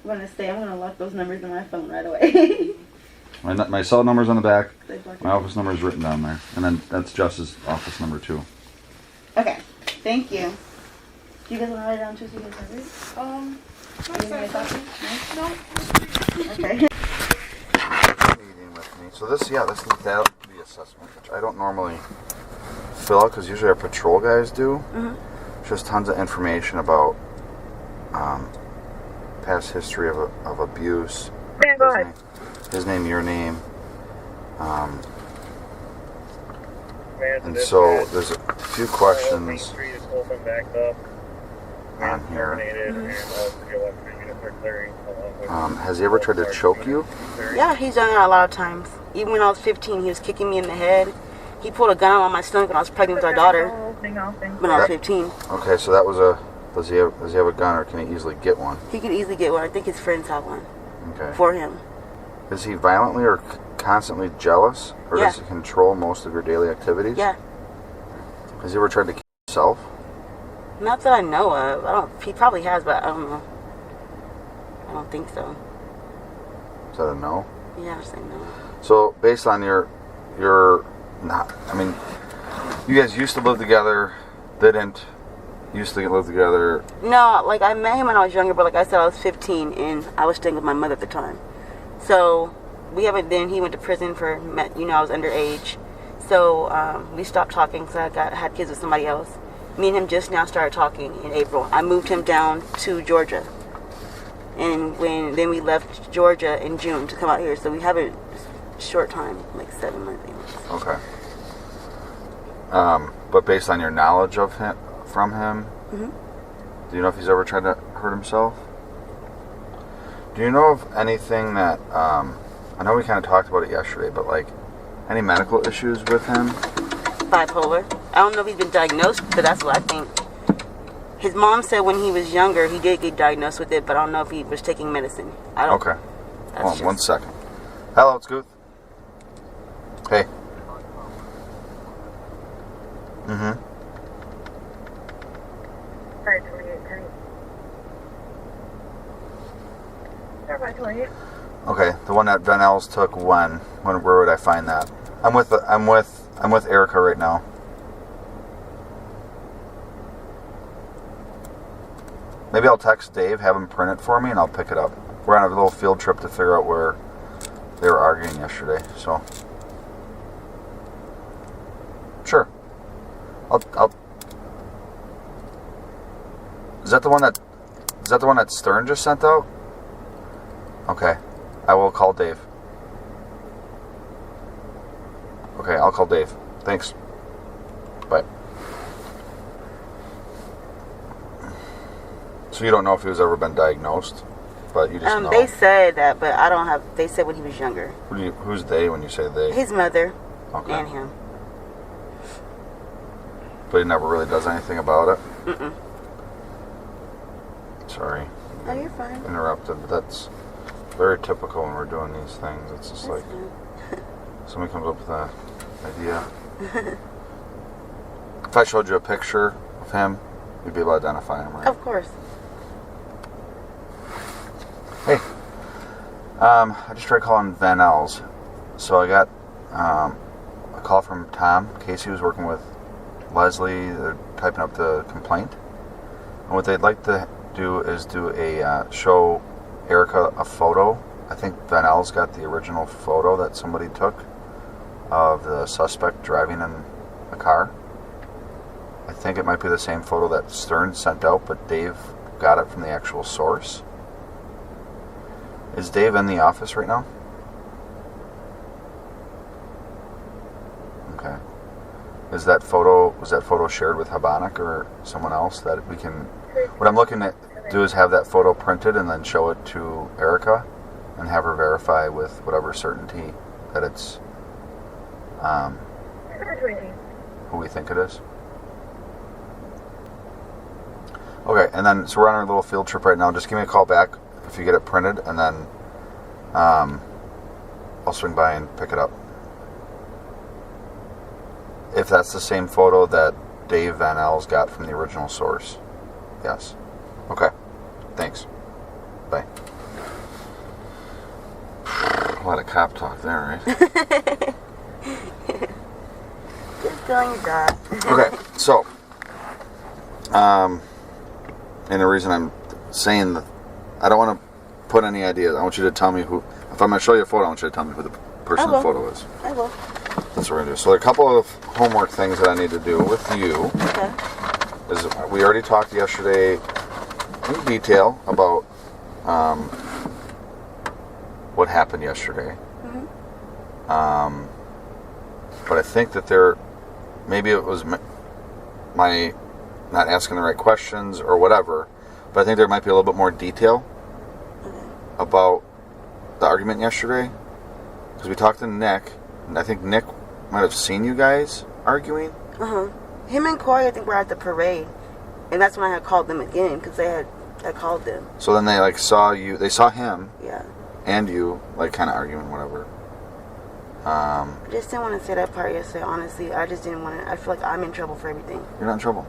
I'm gonna say I'm gonna lock those numbers in my phone right away. My cell number's on the back. They block My it. office number is written down there, and then that's Jess's office number too. Okay, thank you. Do you guys want to write it down too so you guys have it? You want me to copy? No? Okay. Meeting with me. So this needs the assessment, which I don't normally fill out because usually our patrol guys do. Just tons of information about past history of abuse. Yeah, go ahead. His name, your name. And so there's a few questions on here. Has he ever tried to choke you? Yeah, he's done that a lot of times. Even when I was 15, he was kicking me in the head. He pulled a gun on my stomach when I was pregnant with our daughter. When I was 15. Okay, so that was does he have a gun, or can he easily get one? He can easily get one. I think his friends have one Okay. for him. Is he violently or constantly jealous, or Yeah. does he control most of your daily activities? Yeah. Has he ever tried to kill himself? Not that I know of. He probably has, but I don't know. I don't think so. Is that a no? Yeah, I'm saying no. So based on your I mean, you guys used to live together, didn't used to live together. No, like I met him when I was younger, but like I said, I was 15 and I was staying with my mother at the time. So we haven't. Then he went to prison for, I was underage. So we stopped talking because I had kids with somebody else. Me and him just now started talking in April. I moved him down to Georgia, and then we left Georgia in June to come out here. So we have a short time, like 7 months. Okay. But based on your knowledge of him, from him, do you know if he's ever tried to hurt himself? Do you know of anything that, I know we kind of talked about it yesterday, but like any medical issues with him? Bipolar. I don't know if he's been diagnosed, but that's what I think. His mom said when he was younger, he did get diagnosed with it, but I don't know if he was taking medicine. I don't. Okay. Hold on 1 second. Hello, it's Guth. Hey. Okay, the one that Darrell's took when? Where would I find that? I'm with Erika right now. Maybe I'll text Dave, have him print it for me, and I'll pick it up. We're on a little field trip to figure out where they were arguing yesterday, so. Sure. I'll. Is that the one that Stern just sent out? Okay. I will call Dave. Okay, I'll call Dave. Thanks. Bye. So you don't know if he was ever been diagnosed, but you just know. They said that, but I don't have. They said when he was younger. Who's they when you say they? His mother. Okay. And him. But he never really does anything about it. Mm-mm. Sorry. Oh, you're fine. Interrupted, but that's very typical when we're doing these things. It's just That's like somebody comes up with an idea. If I showed you a picture of him, you'd be able to identify him, right? Of course. Hey, I just tried calling Van L's. So I got a call from Tom. Casey was working with Leslie. They're typing up the complaint. And what they'd like to do is show Erika a photo. I think Van L's got the original photo that somebody took of the suspect driving in a car. I think it might be the same photo that Stern sent out, but Dave got it from the actual source. Is Dave in the office right now? Okay. Was that photo shared with Habonic or someone else that we can... What I'm looking to do is have that photo printed and then show it to Erika and have her verify with whatever certainty that it's who we think it is. Okay, and then, so we're on our little field trip right now. Just give me a call back if you get it printed, and then I'll swing by and pick it up. If that's the same photo that Dave Van L's got from the original source. Yes. Okay. Thanks. Bye. A lot of cop talk there, right? Just doing your job. Okay, so, and the reason I'm saying that I don't want to put any ideas. I want you to tell me who. If I'm going to show you a photo, I want you to tell me who the person in the photo is. I will. That's what we're going to do. So there are a couple of homework things that I need to do with you. Okay. We already talked yesterday in detail about what happened yesterday. Mm-hmm. But I think that maybe it was my not asking the right questions or whatever, but I think there might be a little bit more detail about the argument yesterday. Because we talked to Nick, and I think Nick might have seen you guys arguing. Uh-huh. Him and Corey, I think, were at the parade. And that's when I had called them again, because I called them. So then they, saw you, they saw him. Yeah. And you, kind of arguing, whatever. I just didn't want to say that part yesterday, honestly. I just didn't want to. I feel like I'm in trouble for everything. You're not in trouble.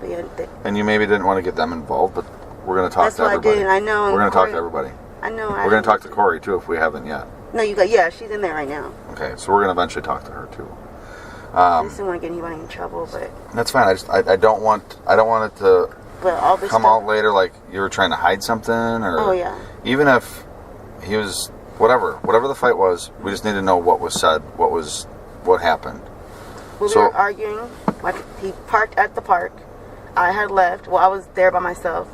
But yeah, and you maybe didn't want to get them involved, but we're going to talk to everybody. That's what I did, I know. We're going to talk to everybody. I know. We're going to talk to Corey, too, if we haven't yet. No, yeah, she's in there right now. Okay, so we're going to eventually talk to her, too. I just didn't want to get anybody in trouble, but... That's fine. I don't want it to come out later like you were trying to hide something, or... Oh, yeah. Even if he was... Whatever the fight was, we just need to know what was said, what happened. We were arguing. He parked at the park. I had left. Well, I was there by myself.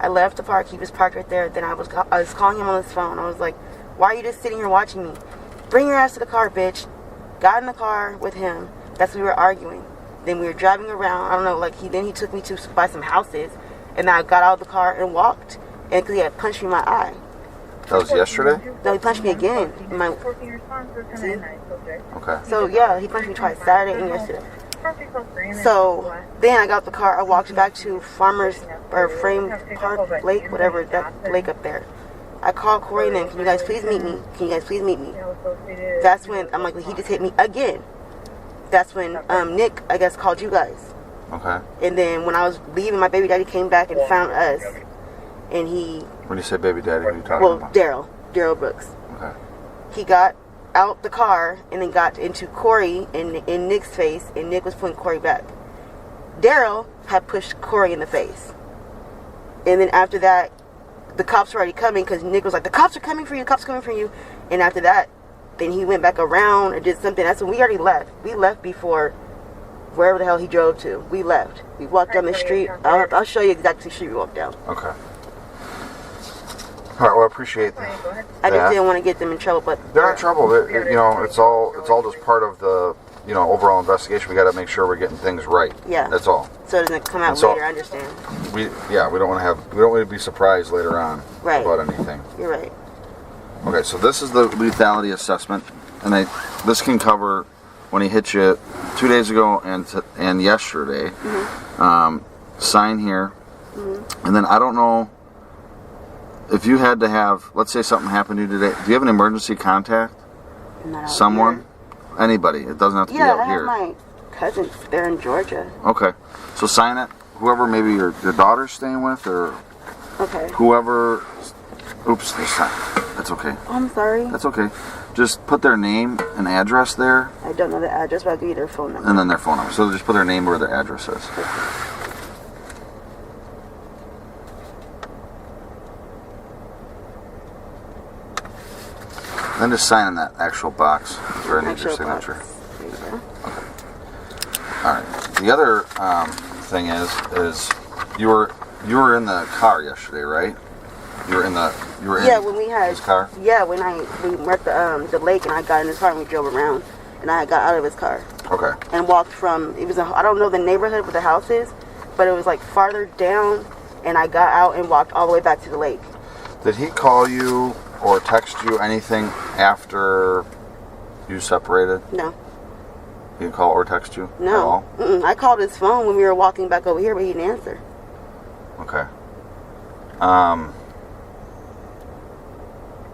I left the park. He was parked right there. Then I was calling him on his phone. I was like, "Why are you just sitting here watching me? Bring your ass to the car, bitch." Got in the car with him. That's when we were arguing. Then we were driving around. I don't know. Then he took me to buy some houses, and I got out of the car and walked. And because he had punched me in my eye. That was yesterday? No, he punched me again. See? Okay. So, yeah, he punched me twice, Saturday and yesterday. So, then I got out the car, I walked back to Frame Park Lake, whatever, that lake up there. I called Corey and then, can you guys please meet me? That's when, I'm like, he just hit me again. That's when Nick, I guess, called you guys. Okay. And then when I was leaving, my baby daddy came back and found us. And he... When you say baby daddy, who are you talking about? Darrell Brooks. Okay. He got out the car and then got into Corey in Nick's face, and Nick was pulling Corey back. Darrell had pushed Corey in the face. And then after that, the cops were already coming because Nick was like, "The cops are coming for you, the cops are coming for you." And after that, then he went back around or did something. That's when we already left. We left before wherever the hell he drove to. We left. We walked down the street. I'll show you exactly the street we walked down. Okay. All right. Well, I appreciate that. I just didn't want to get them in trouble, but they're not in trouble. It's all just part of the overall investigation. We got to make sure we're getting things right. Yeah. That's all. So it doesn't come out later. I understand. We don't want to be surprised later on about anything. You're right. Okay, so this is the lethality assessment, and this can cover when he hit you 2 days ago and yesterday. Mm-hmm. Sign here, Mm-hmm. and then I don't know if you had to have, let's say something happened to you today. Do you have an emergency contact? Not Someone? here. Anybody? It doesn't have to be Yeah, out I have here. my cousins there in Georgia. Okay, so sign it. Whoever maybe your daughter's staying with, or Okay. whoever. Oops, this time. That's okay. Oh, I'm sorry. That's okay. Just put their name and address there, I don't know the address, but I'll give you their phone number. and then their phone number. So just put their name where their address is. Then just sign in that actual box where I need your signature. There you go. All right. The other thing is you were in the car yesterday, right? You were in When we had his car. Yeah, when we were at the lake and I got in his car and we drove around and I got out of his car. Okay. And walked from I don't know the neighborhood where the house is, but it was like farther down, and I got out and walked all the way back to the lake. Did he call you or text you anything after you separated? No. He didn't call or text you? No. At all? Mm-mm. I called his phone when we were walking back over here, but he didn't answer. Okay.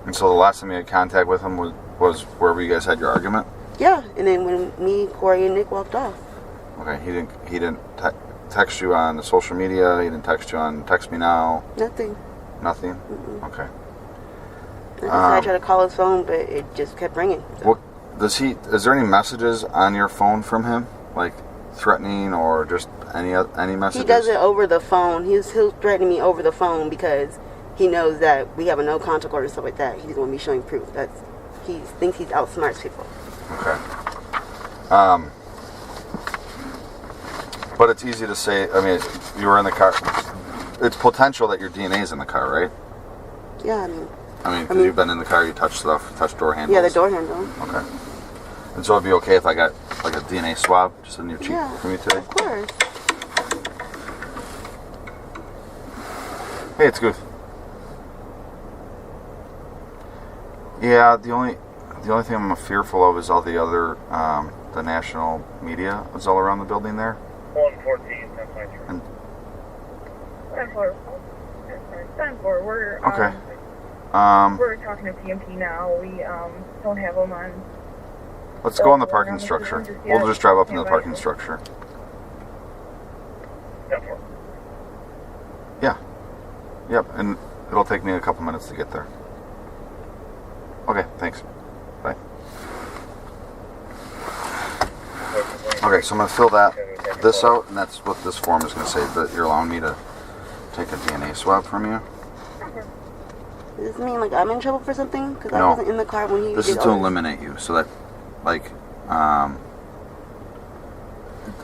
And so the last time you had contact with him was wherever you guys had your argument? Yeah, and then when me, Corey, and Nick walked off. Okay, he didn't text you on the social media, he didn't text you on Text Me Now? Nothing. Nothing? Mm-mm. Okay. I tried to call his phone, but it just kept ringing. So. Is there any messages on your phone from him? Like threatening or just any messages? He does it over the phone. He'll threaten me over the phone because he knows that we have a no contact order and stuff like that. He's going to be showing proof. He thinks he's outsmarts people. Okay. But it's easy to say, I mean, you were in the car. It's potential that your DNA is in the car, right? Yeah, I mean, because you've been in the car, you touched stuff, touched door handles. Yeah, the door handle. Okay. And so it'd be okay if I got like a DNA swab just in your cheek from you today? Of course. Hey, it's Guth. Yeah, the only thing I'm fearful of is all the other, the national media is all around the building there. 114, that's my turn. We're talking to PMP now. We don't have them on. Let's go on the parking structure. We'll just drive up into the parking structure. Yeah. Yep, and it'll take me a couple minutes to get there. Okay, thanks. Bye. Okay, so I'm going to fill this out, and that's what this form is going to say, that you're allowing me to take a DNA swab from you. Does this mean like I'm in trouble for something? Because No. I wasn't in the car when he This did is all to this. eliminate you, so that, like,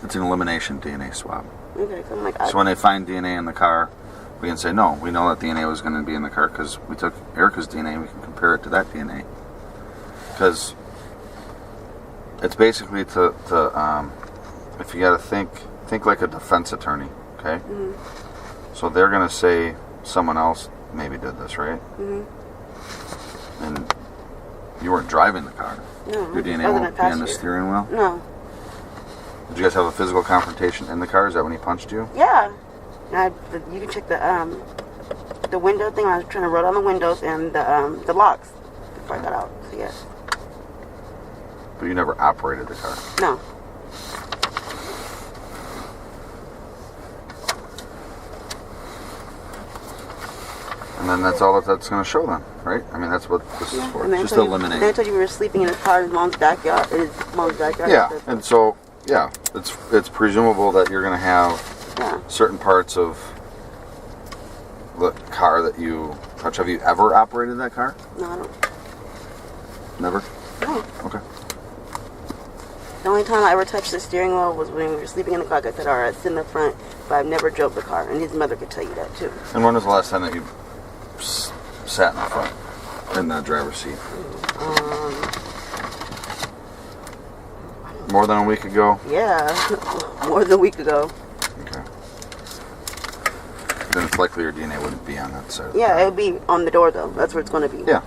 it's an elimination DNA swab. Okay, so I'm like, So when they find DNA in the car, we can say, no, we know that DNA was going to be in the car because we took Erika's DNA and we can compare it to that DNA. Because it's basically to if you got to think like a defense attorney, okay? Mm-hmm. So they're going to say someone else maybe did this, right? Mm-hmm. And you weren't driving the car. No, Your DNA I wasn't a won't be on the passenger. steering wheel? No. Did you guys have a physical confrontation in the car? Is that when he punched you? Yeah. You can check the window thing. I was trying to roll down the windows and the locks before I got out. So yes. But you never operated the car? No. And then that's all that's going to show then, right? I mean, that's what this is for. And then Just I to told you- eliminate. Then I told you we were sleeping in his car in his mom's backyard. Yeah, and so, yeah, it's presumable that you're going to have certain parts of the car that you touch. Have you ever operated that car? No, I don't. Never? No. Okay. The only time I ever touched the steering wheel was when we were sleeping in the car. Like I said, all right, sit in the front, but I've never drove the car, and his mother could tell you that too. And when was the last time that you sat in the front, in the driver's seat? More than a week ago? Yeah, more than a week ago. Okay. Then it's likely your DNA wouldn't be on that side. Yeah, it would be on the door though. That's where it's going to be. Yeah.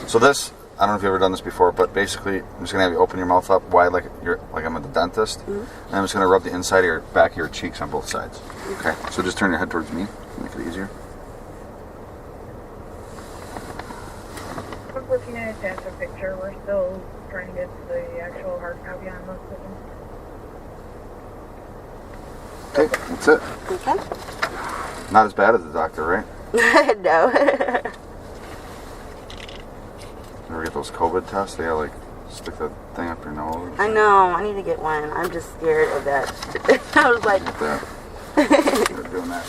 So this, I don't know if you've ever done this before, but basically, I'm just gonna have you open your mouth up wide, like I'm at the dentist, and I'm just gonna rub the inside of your back of your cheeks on both sides. Okay. So just turn your head towards me, make it easier. Unfortunately, I sent a picture. We're still trying to get the actual hard copy on most of them. Okay, that's it. Okay. Not as bad as the doctor, right? No. Ever get those COVID tests? They like stick that thing up your nose. I know. I need to get one. I'm just scared of that. I was like. Get that. You're doing that.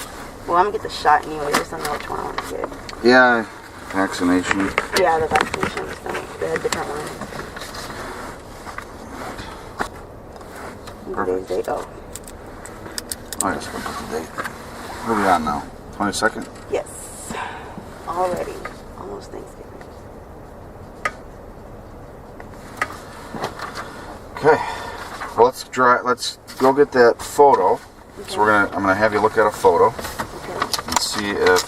Well, I'm gonna get the shot anyway. Just don't know which one I want to get. Yeah, vaccination. Yeah, the vaccination. They had different ones. Today's date. Oh. Oh, I just looked at the date. What are we on now? 22nd? Yes. Already. Almost Thanksgiving. Okay. Well, let's go get that photo. Okay. So I'm gonna have you look at a photo and see if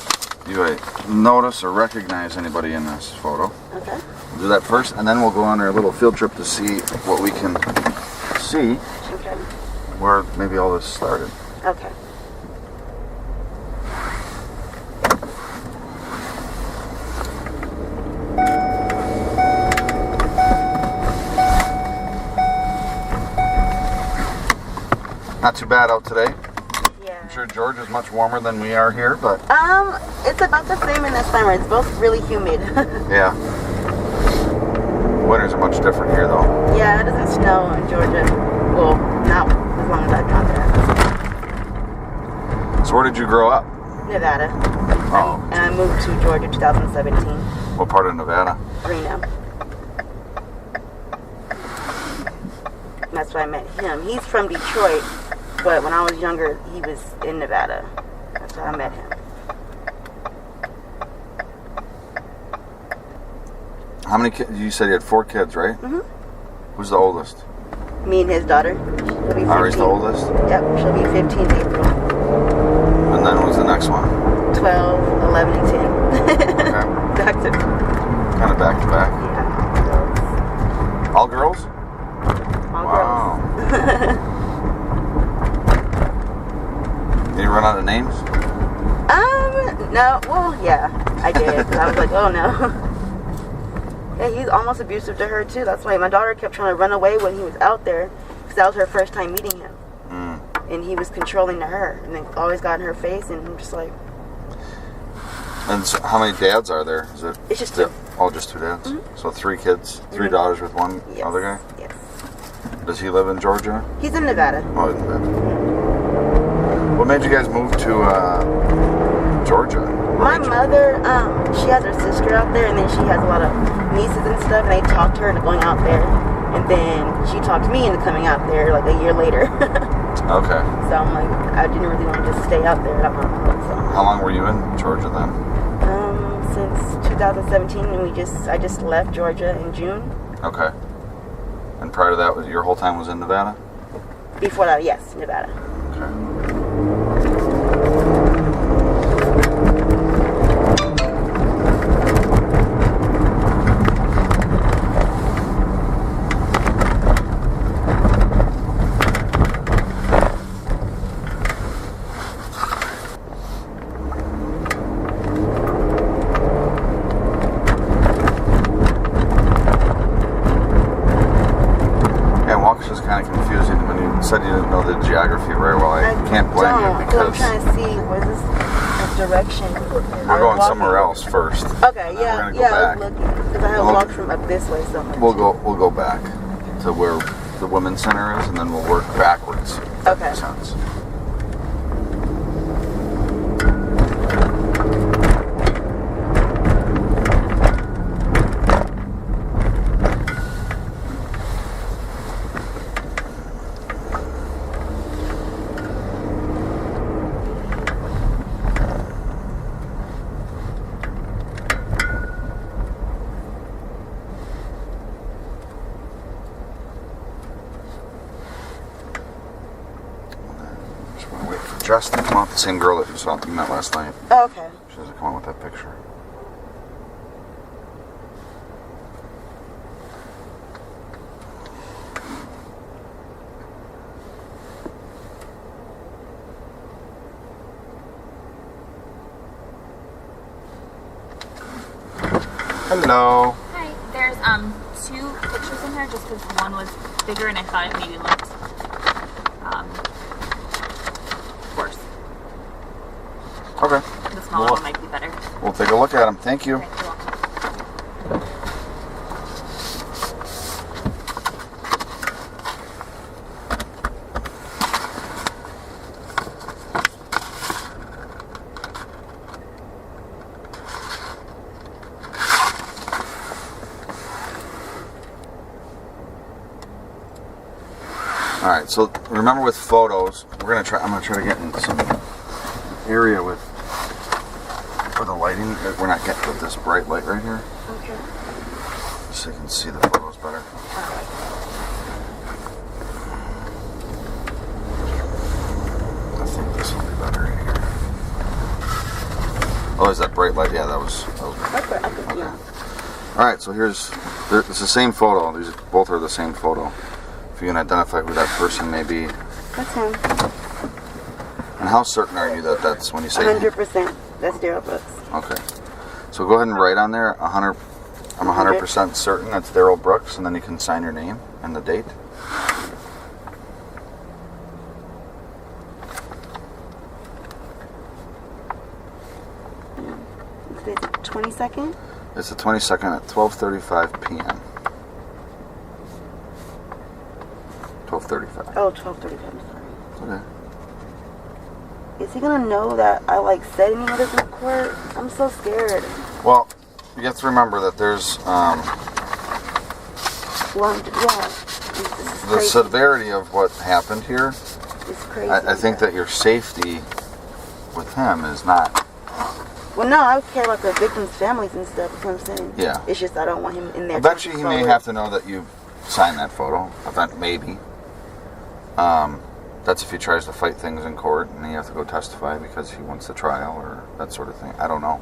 you notice or recognize anybody in this photo. Okay. We'll do that first, and then we'll go on our little field trip to see what we can see. Okay. Where maybe all this started. Okay. Not too bad out today. Yeah. I'm sure Georgia's much warmer than we are here, but it's about the same in the summer. It's both really humid. yeah. Winters are much different here, though. Yeah, it doesn't snow in Georgia. Well, not as long as I've gone there. So where did you grow up? Nevada. Oh. And I moved to Georgia 2017. What part of Nevada? Reno. And that's where I met him. He's from Detroit, but when I was younger, he was in Nevada. That's where I met him. How many kids? You said you had 4 kids, right? Mm-hmm. Who's the oldest? Me and his daughter. She'll be 15. Ari's the oldest? Yep, she'll be 15 in April. And then what's the next one? 12, 11, and 10. Okay. Back to kind of back to back. Yeah. All girls? All wow. girls. Did you run out of names? No. Well, yeah, I did. I was like, oh no. Yeah, he's almost abusive to her too. That's why my daughter kept trying to run away when he was out there, because that was her first time meeting him. And he was controlling to her, and then always got in her face, and I'm just like. And so how many dads are there? Is it? It's just 2. Oh, just 2 dads. Mm-hmm. So 3 kids, 3 daughters with one other guy. Yes. Does he live in Georgia? He's in Nevada. Oh, in Nevada. What made you guys move to Georgia? My mother, she has her sister out there, and then she has a lot of nieces and stuff, and they talked her into going out there, and then she talked me into coming out there like a year later. Okay. So I'm like, I didn't really want to just stay out there. So. How long were you in Georgia then? Since 2017, and I just left Georgia in June. Okay. And prior to that, your whole time was in Nevada? Before that, yes, Nevada. Okay. Waukesha's kind of confusing when you said you didn't know the geography very well. I can't blame you because I'm trying to see where's this direction. We're going somewhere else first. Okay, yeah, we're gonna go yeah. back. I was looking because I have walked from up this way so much. We'll go back to where the women's center is, and then we'll work backwards. Okay. Makes sense. dressed to come out, the same girl that you met last night. Oh, okay. She doesn't come out with that picture. Hello. Hi. There's 2 pictures in here just because one was bigger and I thought it maybe looked worse. Okay. The smaller one might be better. We'll take a look at them. Thank you. Okay, you're welcome. All right. So remember, with photos, I'm gonna try to get in some area with the lighting that we're not getting with this bright light right here. Okay. So you can see the photos better. I think this will be better right here. Oh, is that bright light? Yeah, that was Okay, I can, yeah. All right, so it's the same photo. These both are the same photo. If you can identify who that person may be. That's him. And how certain are you that that's when you say 100%. That's Darrell Brooks. Okay. So go ahead and write on there 100. I'm 100% certain that's Darrell Brooks, and then you can sign your name and the date. Is it the 22nd? It's the 22nd at 12:35 p.m. 12:35. Oh, 12:35. I'm sorry. Okay. Is he gonna know that I said any of this in court? I'm so scared. Well, you have to remember that there's the severity of what happened here. It's crazy. I think that your safety with him is not. Well, no, I care about the victims' families and stuff. That's what I'm saying. Yeah. It's just I don't want him in there. I bet you he may have to know that you signed that photo. Maybe. That's if he tries to fight things in court and you have to go testify because he wants the trial or that sort of thing. I don't know.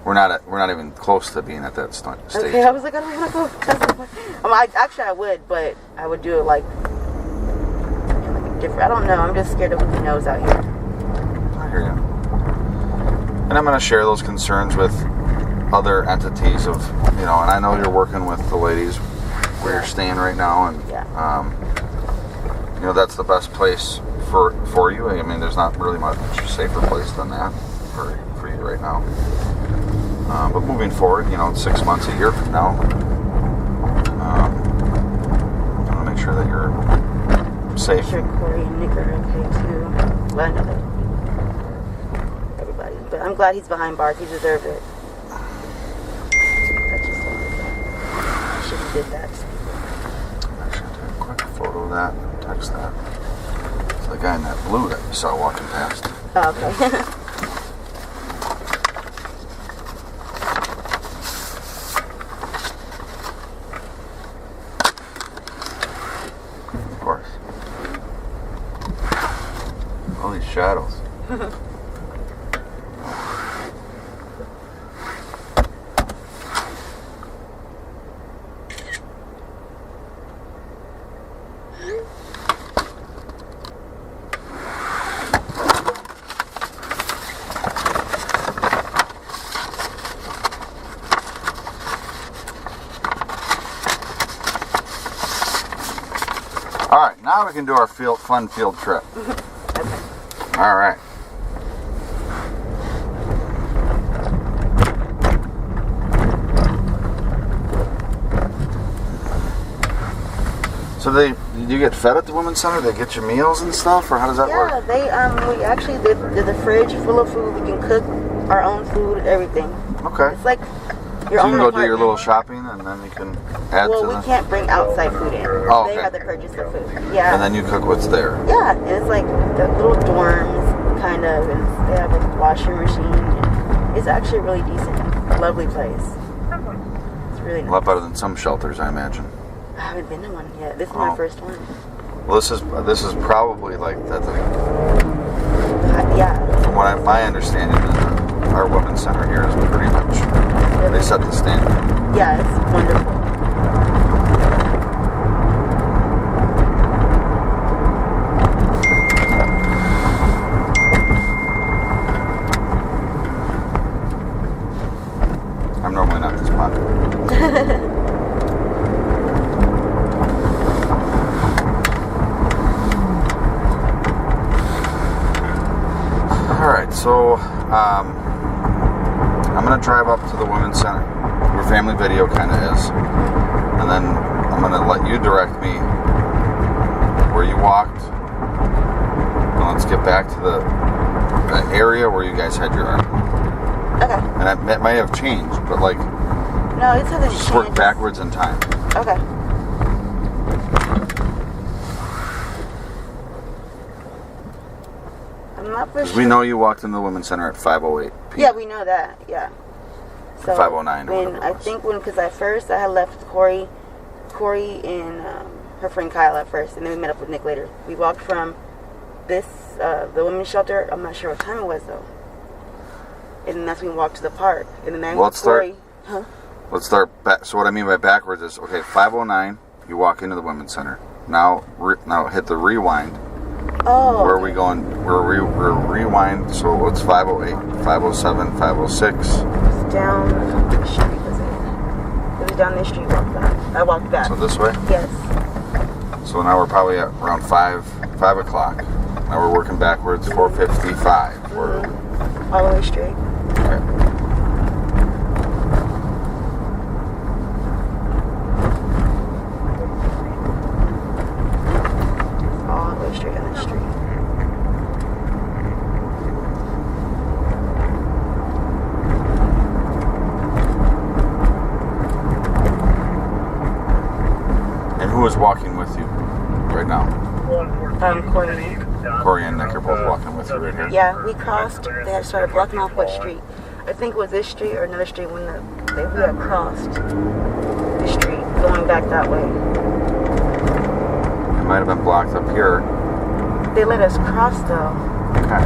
We're not even close to being at that stage. Okay, I was like, I don't want to go testify. Actually, I would, but I would do it different. I don't know. I'm just scared of what he knows out here. I hear you. And I'm going to share those concerns with other entities of, and I know you're working with the ladies where you're staying right now, and that's the best place for you. I mean, there's not really much safer place than that for you right now. But moving forward, 6 months, a year from now, I want to make sure that you're safe. I'm sure Corey and Nick are okay too. Well, I know that everybody, but I'm glad he's behind bars. He deserved it. That's just what I should have did that. Actually, I'll take a quick photo of that. Text that. It's the guy in that blue that you saw walking past. Oh, okay. Of course. All these shadows. Now we can do our fun field trip. All right. So did you get fed at the Women's Center? They get your meals and stuff, or how does that work? Yeah, they we actually did the fridge full of food. We can cook our own food, everything. Okay. It's like so you can go do your little shopping, and then you can add to we can't bring outside food in. Oh, okay. They have to purchase the food. Yeah. And then you cook what's there. Yeah, and it's like the little dorms, kind of, and they have a washing machine. And it's actually a really decent, lovely place. It's really nice. A lot better than some shelters, I imagine. I haven't been to one yet. This is my first one. Well, this is probably like that. Yeah. From what my understanding, our women's center here is pretty much, they set the standard. Yeah, it's wonderful. I'm normally not this popular. Alright, so I'm going to drive up to the Women's Center, where Family Video kind of is, and then I'm going to let you direct me where you walked, and let's get back to the area where you guys had your argument. Okay. And it might have changed, but like, No, it hasn't just changed. work backwards in time. Okay. I'm not for Because sure. we know you walked into the Women's Center at 5:08 p.m. Yeah, we know that. Yeah. So 5:09 or when I think because at first I had left Corey and her friend Kyle at first, and then we met up with Nick later. We walked from the women's shelter. I'm not sure what time it was though. And then that's when we walked to the park. And then Well, let's Corey. start. Let's start back. So what I mean by backwards is, okay, 5:09, you walk into the Women's Center. Now hit the rewind. Oh. Where are we going? We're rewind. So what's 5:08, 5:07, 5:06? It's down the street, was it? It was down this street. I walked back. So this way? Yes. So now we're probably at around 5 o'clock. Now we're working backwards, 4:55. We're all the way straight. Okay. All the way straight on the street. And who is walking with you right now? Corey. Corey and Nick are both walking with you right here. Yeah, we crossed. They had started blocking off what street? I think it was this street or another street when we had crossed the street going back that way. It might have been blocked up here. They let us cross though. Okay.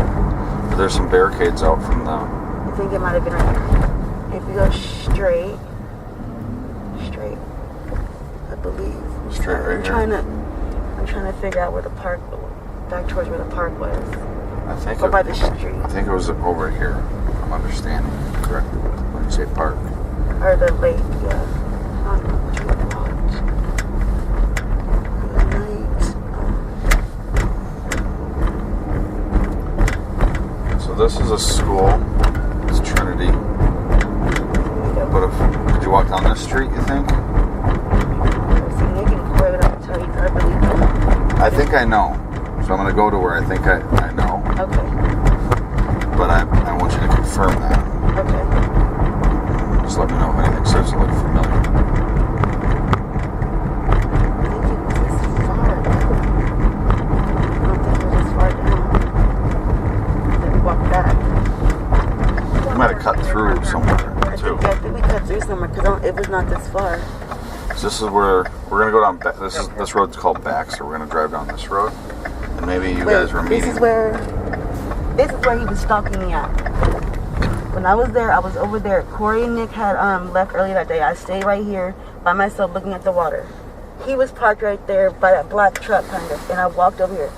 But there's some barricades out from the. I think it might have been right here. If you go straight, I believe. Straight right here. I'm trying to figure out where the park, back towards where the park was. I think. Or by the street. I think it was over here. If I'm understanding correctly. When you say park. Or the lake, yeah. I don't know which one it was. So this is a school. It's Trinity. But did you walk down this street, you think? I think I know. So I'm going to go to where I think I know. Okay. But I want you to confirm that. Okay. Just let me know if anything starts to look familiar. We might have cut through somewhere, too. I think we cut through somewhere because it was not this far. So this is where we're going to go down. This road's called back, so we're going to drive down this road. And maybe you guys were meeting. This is where he was stalking me at. When I was there, I was over there. Corey and Nick had left early that day. I stayed right here by myself looking at the water. He was parked right there by that black truck kind of, and I walked over here.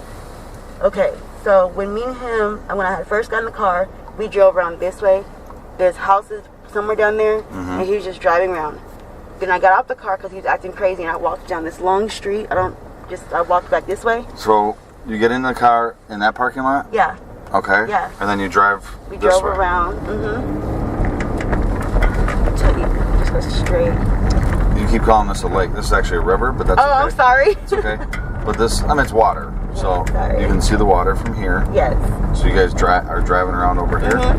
Okay, so when me and him, when I had first got in the car, we drove around this way. There's houses somewhere down there, and he was just driving around. Then I got out the car because he was acting crazy, and I walked down this long street. I walked back this way. So you get in the car in that parking lot? Yeah. Okay. Yeah. And then you drive We this drove way. around. Until you just go straight. You keep calling this a lake. This is actually a river, but that's okay. I'm sorry. It's okay. But this, it's water. So you can see the water from here. Yes. So you guys are driving around over here? I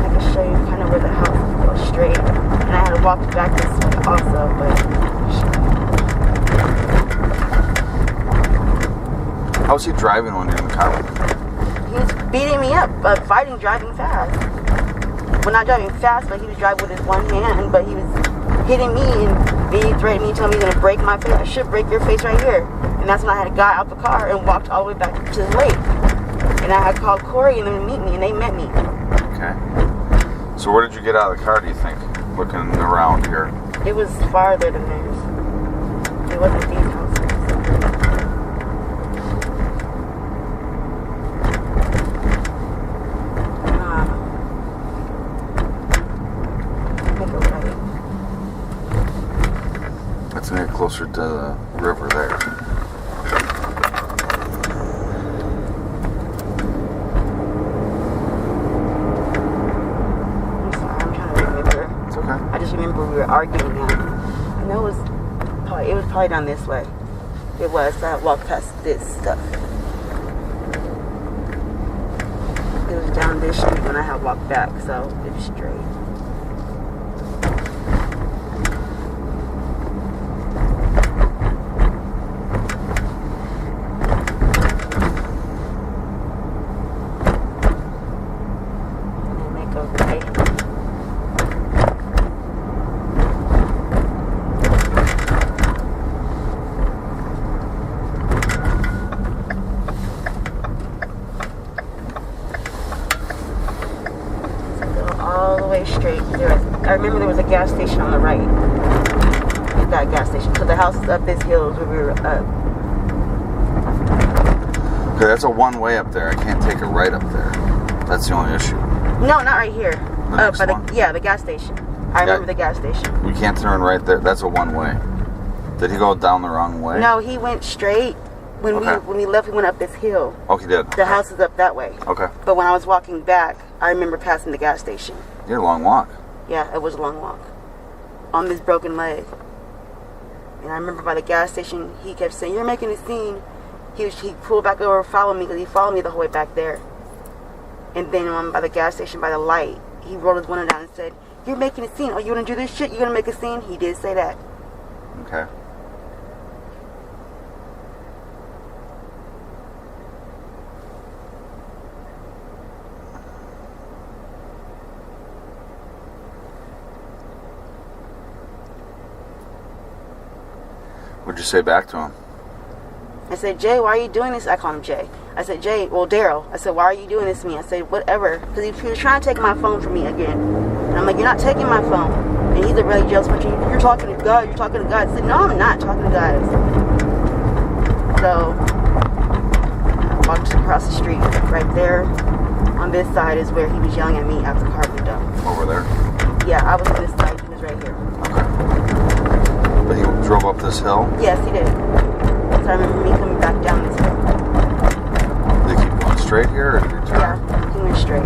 can show you kind of where the house goes straight. And I had to walk back this way also, but... How's he driving when you're in the car with him? He was beating me up, fighting, driving fast. Well, not driving fast, but he was driving with his one hand, but he was hitting me and he threatened me, telling me he's going to break my face. I should break your face right here. And that's when I had got out the car and walked all the way back to the lake. And I had called Corey and them to meet me, and they met me. Okay. So where did you get out of the car, do you think? Looking around here. It was farther than theirs. It wasn't these houses. Let's get closer to the river there. I just remember we were arguing now. I know it was probably down this way. It was. So I walked past this stuff. It was down this street when I had walked back, so it was straight. I remember there was a gas station on the right. That gas station. So the house is up this hill where we were up. Okay, that's a one-way up there. I can't take a right up there. That's the only issue. No, not right here. By the gas station. I remember the gas station. We can't turn right there. That's a one-way. Did he go down the wrong way? No, he went straight. When we left, we went up this hill. Oh, he did. The house is up that way. Okay. But when I was walking back, I remember passing the gas station. You had a long walk. Yeah, it was a long walk. On this broken leg. And I remember by the gas station, he kept saying, "You're making a scene." He pulled back over and followed me because he followed me the whole way back there. And then by the gas station, by the light, he rolled his window down and said, "You're making a scene. Oh, you want to do this shit? You're going to make a scene?" He did say that. Okay. What'd you say back to him? I said, "Jay, why are you doing this?" I call him Jay. I said, "Jay, well, Darrell." I said, "Why are you doing this to me?" I said, "Whatever." Because he was trying to take my phone from me again. And I'm like, "You're not taking my phone." And he's a really jealous person. "You're talking to God. You're talking to God." I said, "No, I'm not talking to God." So I walked across the street. Right there on this side is where he was yelling at me after the car was done. Over there? Yeah, I was on this side. He was right here. Okay. But he drove up this hill? Yes, he did. So I remember me coming back down this hill. Did he keep going straight here, or did he turn? Yeah, he went straight. I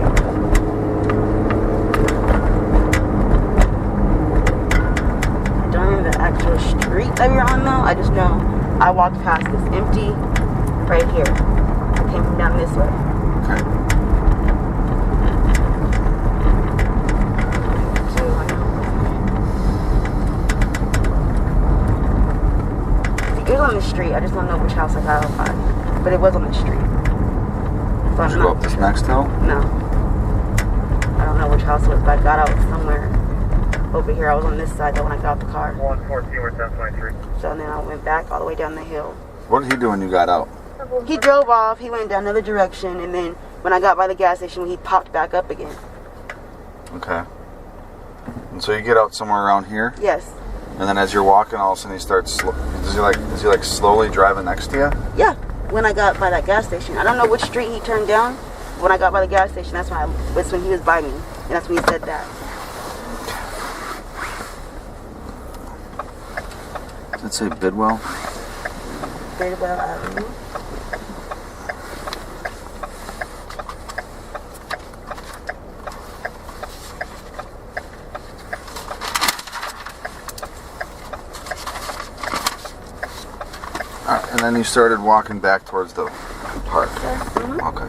don't remember the actual street that we were on though. I just know I walked past this empty right here. I came from down this way. Okay. It was on the street. I just don't know which house I got out by. But it was on the street. So Did you go up this next hill? No. I don't know which house it was, but I got out somewhere over here. I was on this side though when I got out the car. 114, we're 1023. So then I went back all the way down the hill. What did he do when you got out? He drove off. He went down another direction. And then when I got by the gas station, he popped back up again. Okay. And so you get out somewhere around here? Yes. And then as you're walking, all of a sudden he starts. Is he like slowly driving next to you? Yeah. When I got by that gas station, I don't know which street he turned down. When I got by the gas station, that's when he was by me, and that's when he said that. Does it say Bidwell? Bidwell Avenue. And then you started walking back towards the park. Mm-hmm. Okay.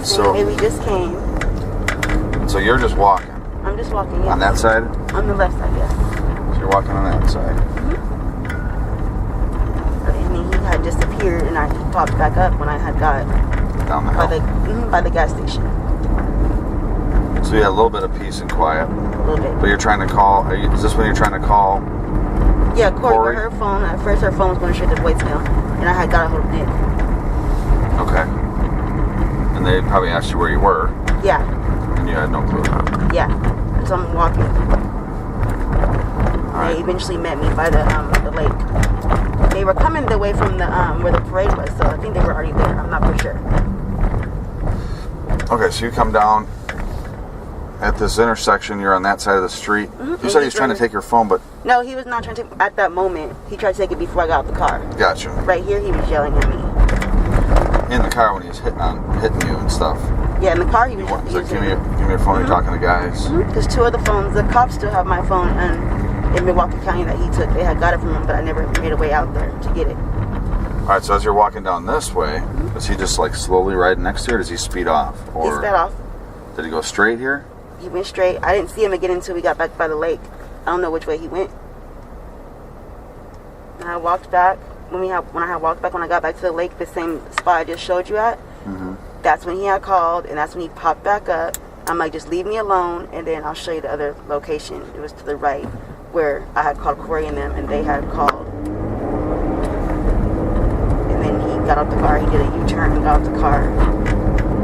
So we just came. So you're just walking? I'm just walking. Yeah. On that side? On the left side, yes. So you're walking on that side. Mm-hmm. And then he had disappeared, and he popped back up when I had got down the hill by the gas station. So you had a little bit of peace and quiet. A little bit. But you're trying to call. Is this when you're trying to call? Yeah, Corey, but her phone, at first her phone was going straight to voicemail, and I had got a hold of it. Okay. And they probably asked you where you were, Yeah, and you had no clue. yeah. So I'm walking. Alright. They eventually met me by the lake. They were coming the way from the where the parade was, so I think they were already there. I'm not for sure. Okay, so you come down at this intersection. You're on that side of the street. Mm-hmm. You said he was trying to take your phone, but No, he was not trying to. At that moment, he tried to take it before I got out the car. gotcha. Right here, he was yelling at me. In the car when he was hitting you and stuff. Yeah, in the car, he was. He's like, give me your phone. You're talking to guys. There's two other phones. The cops still have my phone in Milwaukee County that he took. They had got it from him, but I never made a way out there to get it. All right, so as you're walking down this way, is he just like slowly riding next to you, or does he speed off? Or He sped off. Did he go straight here? He went straight. I didn't see him again until we got back by the lake. I don't know which way he went. And I walked back. When I got back to the lake, the same spot I just showed you at, that's when he had called, and that's when he popped back up. I'm like, just leave me alone, and then I'll show you the other location. It was to the right, where I had called Corey and them, and they had called. And then he got out the car. He did a U-turn and got out the car.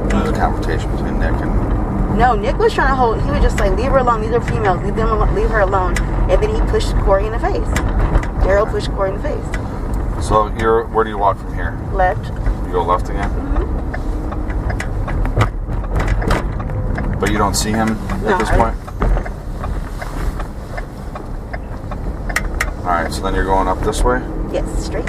There was a confrontation between Nick and... No, Nick was trying to hold. He was just like, leave her alone. These are females. Leave her alone. And then he pushed Corey in the face. Darrell pushed Corey in the face. So where do you walk from here? Left. You go left again? But you don't see him at this point? Alright, so then you're going up this way? Yes, straight.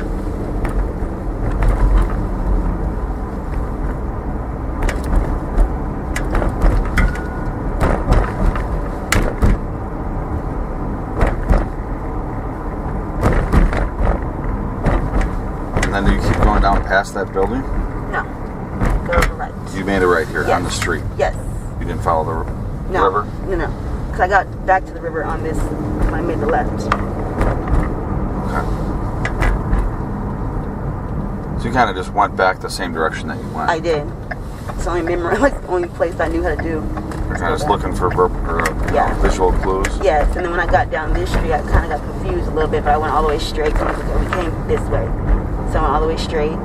And then do you keep going down past that building? No. Go to the right. You made it right here Yes. on the street? Yes. You didn't follow the river? No. Because I got back to the river on this when I made the left. Okay. So you kind of just went back the same direction that you went? I did. It's the only memory, like the only place I knew how to do. You're kind of just looking for visual clues? Yes, and then when I got down this street, I kind of got confused a little bit, but I went all the way straight. So we came this way. So I went all the way straight.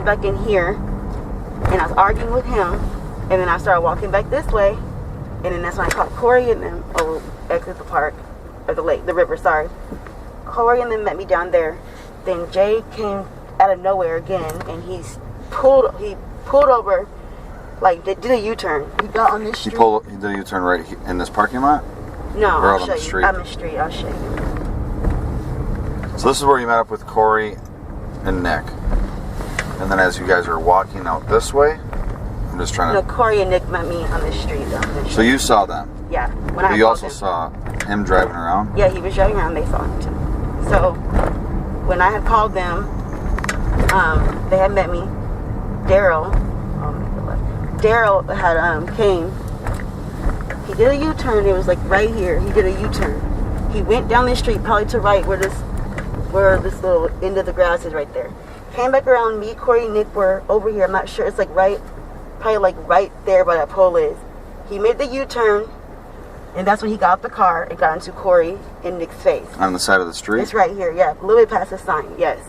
Back in here, and I was arguing with him, and then I started walking back this way, and then that's when I caught Corey and them exit the park, or the lake, the river, sorry. Corey and them met me down there. Then Jay came out of nowhere again, and he pulled over, like did a U-turn. He got on this street. He did a U-turn right in this parking lot? No, or I'll on show the you. street? I'm in the street. I'll show you. So this is where you met up with Corey and Nick. And then as you guys are walking out this way, I'm just trying to... No, Corey and Nick met me on the street. So you saw them? Yeah. But you also saw him driving around? Yeah, he was driving around. They saw him too. So when I had called them, they had met me. Darrell had came. He did a U-turn. It was like right here. He did a U-turn. He went down this street, probably to right where this little end of the grass is right there. Came back around. Me, Corey, and Nick were over here. I'm not sure. It's like probably like right there where that pole is. He made the U-turn, and that's when he got out the car and got into Corey and Nick's face. On the side of the street? It's right here, yeah. A little bit past the sign, yes.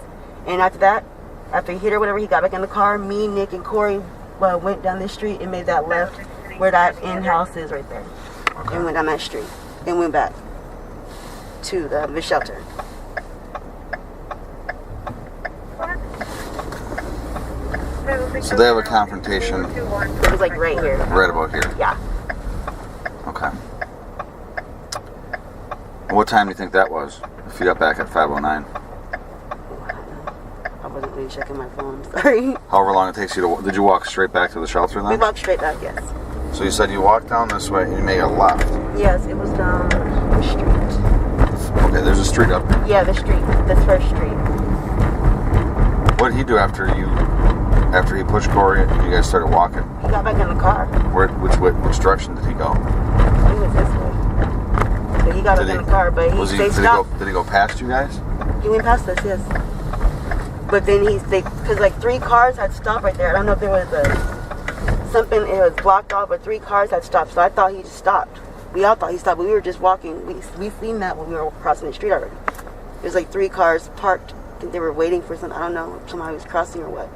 And after that, after he hit her, whatever, he got back in the car. Me, Nick, and Corey went down this street and made that left where that end house is right there. Okay. And went down that street and went back to the shelter. So they have a confrontation. It was like right here. Right about here. Yeah. Okay. What time do you think that was? If you got back at 5:09. I wasn't really checking my phone. Sorry. However long it takes you to. Did you walk straight back to the shelter then? We walked straight back. Yes. So you said you walked down this way and you made a left. Yes, it was down the street. Okay, there's a street up here. Yeah, the street. This first street. What did he do after he pushed Corey and you guys started walking? He got back in the car. Which direction did he go? He was this way. But he got back in the car, but they stopped. Did he go past you guys? He went past us, yes. But then because like 3 cars had stopped right there. I don't know if there was something, it was blocked off, but 3 cars had stopped. So I thought he just stopped. We all thought he stopped, but we were just walking. We seen that when we were crossing the street already. There's like 3 cars parked. I think they were waiting for something. I don't know if somebody was crossing or what.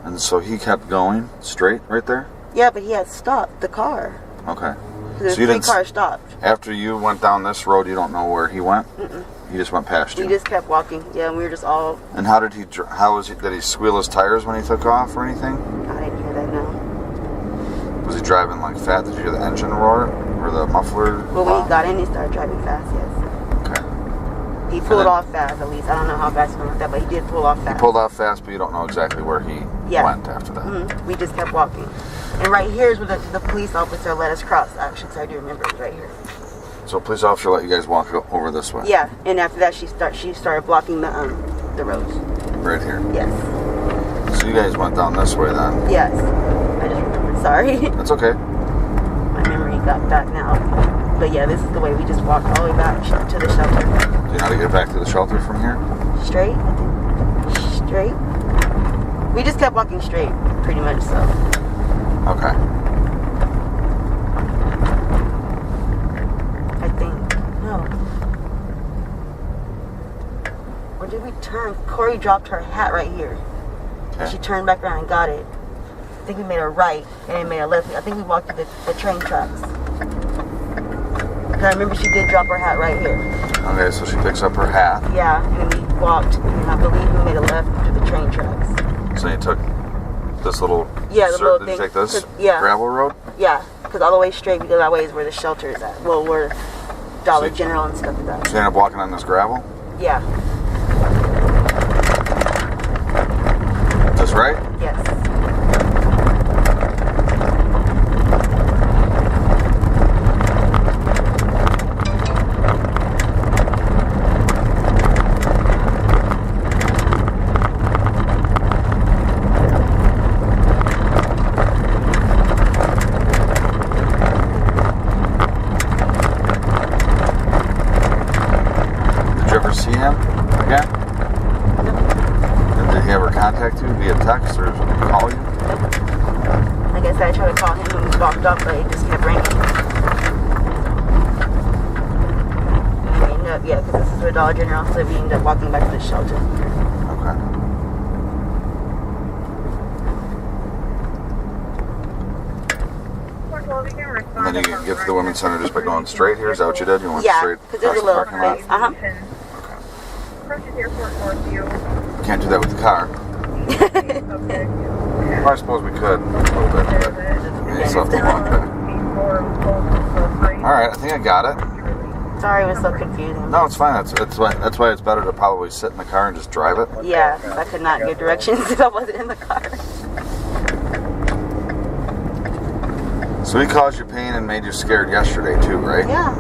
And so he kept going straight right there? Yeah, but he had stopped the car. Okay. So 3 cars stopped. After you went down this road, you don't know where he went? Mm-mm. He just went past you? He just kept walking. Yeah, and we were just all... And did he squeal his tires when he took off or anything? I didn't hear that, no. Was he driving like fast? Did you hear the engine roar? Or the muffler? Well, when he got in, he started driving fast, yes. Okay. He pulled off fast, at least. I don't know how fast he went with that, but he did pull off fast. He pulled off fast, but you don't know exactly where he went after that. Mm-hmm. We just kept walking. And right here is where the police officer let us cross, actually, so I do remember it right here. So a police officer let you guys walk over this way? Yeah, and after that she started blocking the roads. Right here? Yes. So you guys went down this way then? Yes. I just remembered. Sorry. That's okay. My memory got back now. But yeah, this is the way we just walked all the way back to the shelter. Do you know how to get back to the shelter from here? Straight, I think. Straight. We just kept walking straight, pretty much so. Okay. I think. No. Or did we turn? Corey dropped her hat right here. Okay. And she turned back around and got it. I think we made a right and then made a left. I think we walked through the train tracks. I remember she did drop her hat right here. Okay, so she picks up her hat. Yeah, and then we walked, and I believe we made a left through the train tracks. So you took this little... Yeah, the little Did thing. you take this Yeah. gravel road? Yeah, because all the way straight, we go that way is where the shelter is at. Well, where Dollar General and stuff is at. So you ended up walking on this gravel? Yeah. Is this right? Yes. Did you ever see him again? And did he ever contact you via text or call you? Like I said, I tried to call him and we walked up, but he just kept ringing. And we ended up, yeah, because this is where Dollar General, so we ended up walking back to the shelter. Okay. And then you can get to the women's center just by going straight here? Is that what you did? You went straight because there's a across little the parking fence. lot? Can't do that with the car. Well, I suppose we could a little bit, but you still have to walk back. Alright, I think I got it. Sorry, it was so confusing. No, it's fine. That's why it's better to probably sit in the car and just drive it. Yeah, I could not give directions if I wasn't in the car. So he caused you pain and made you scared yesterday too, right? Yeah.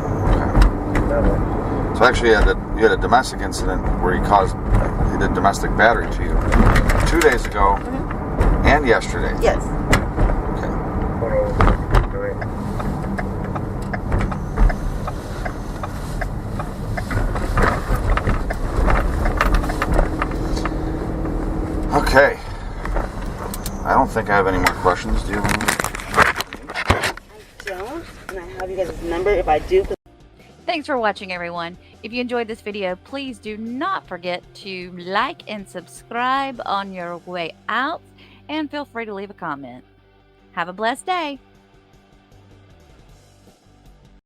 Okay. So actually you had a domestic incident where he did domestic battery to you 2 days ago and yesterday. Yes. Okay. I don't think I have any more questions. Do you? I don't, and I have you guys' number if I do. Thanks for watching, everyone. If you enjoyed this video, please do not forget to like and subscribe on your way out, and feel free to leave a comment. Have a blessed day.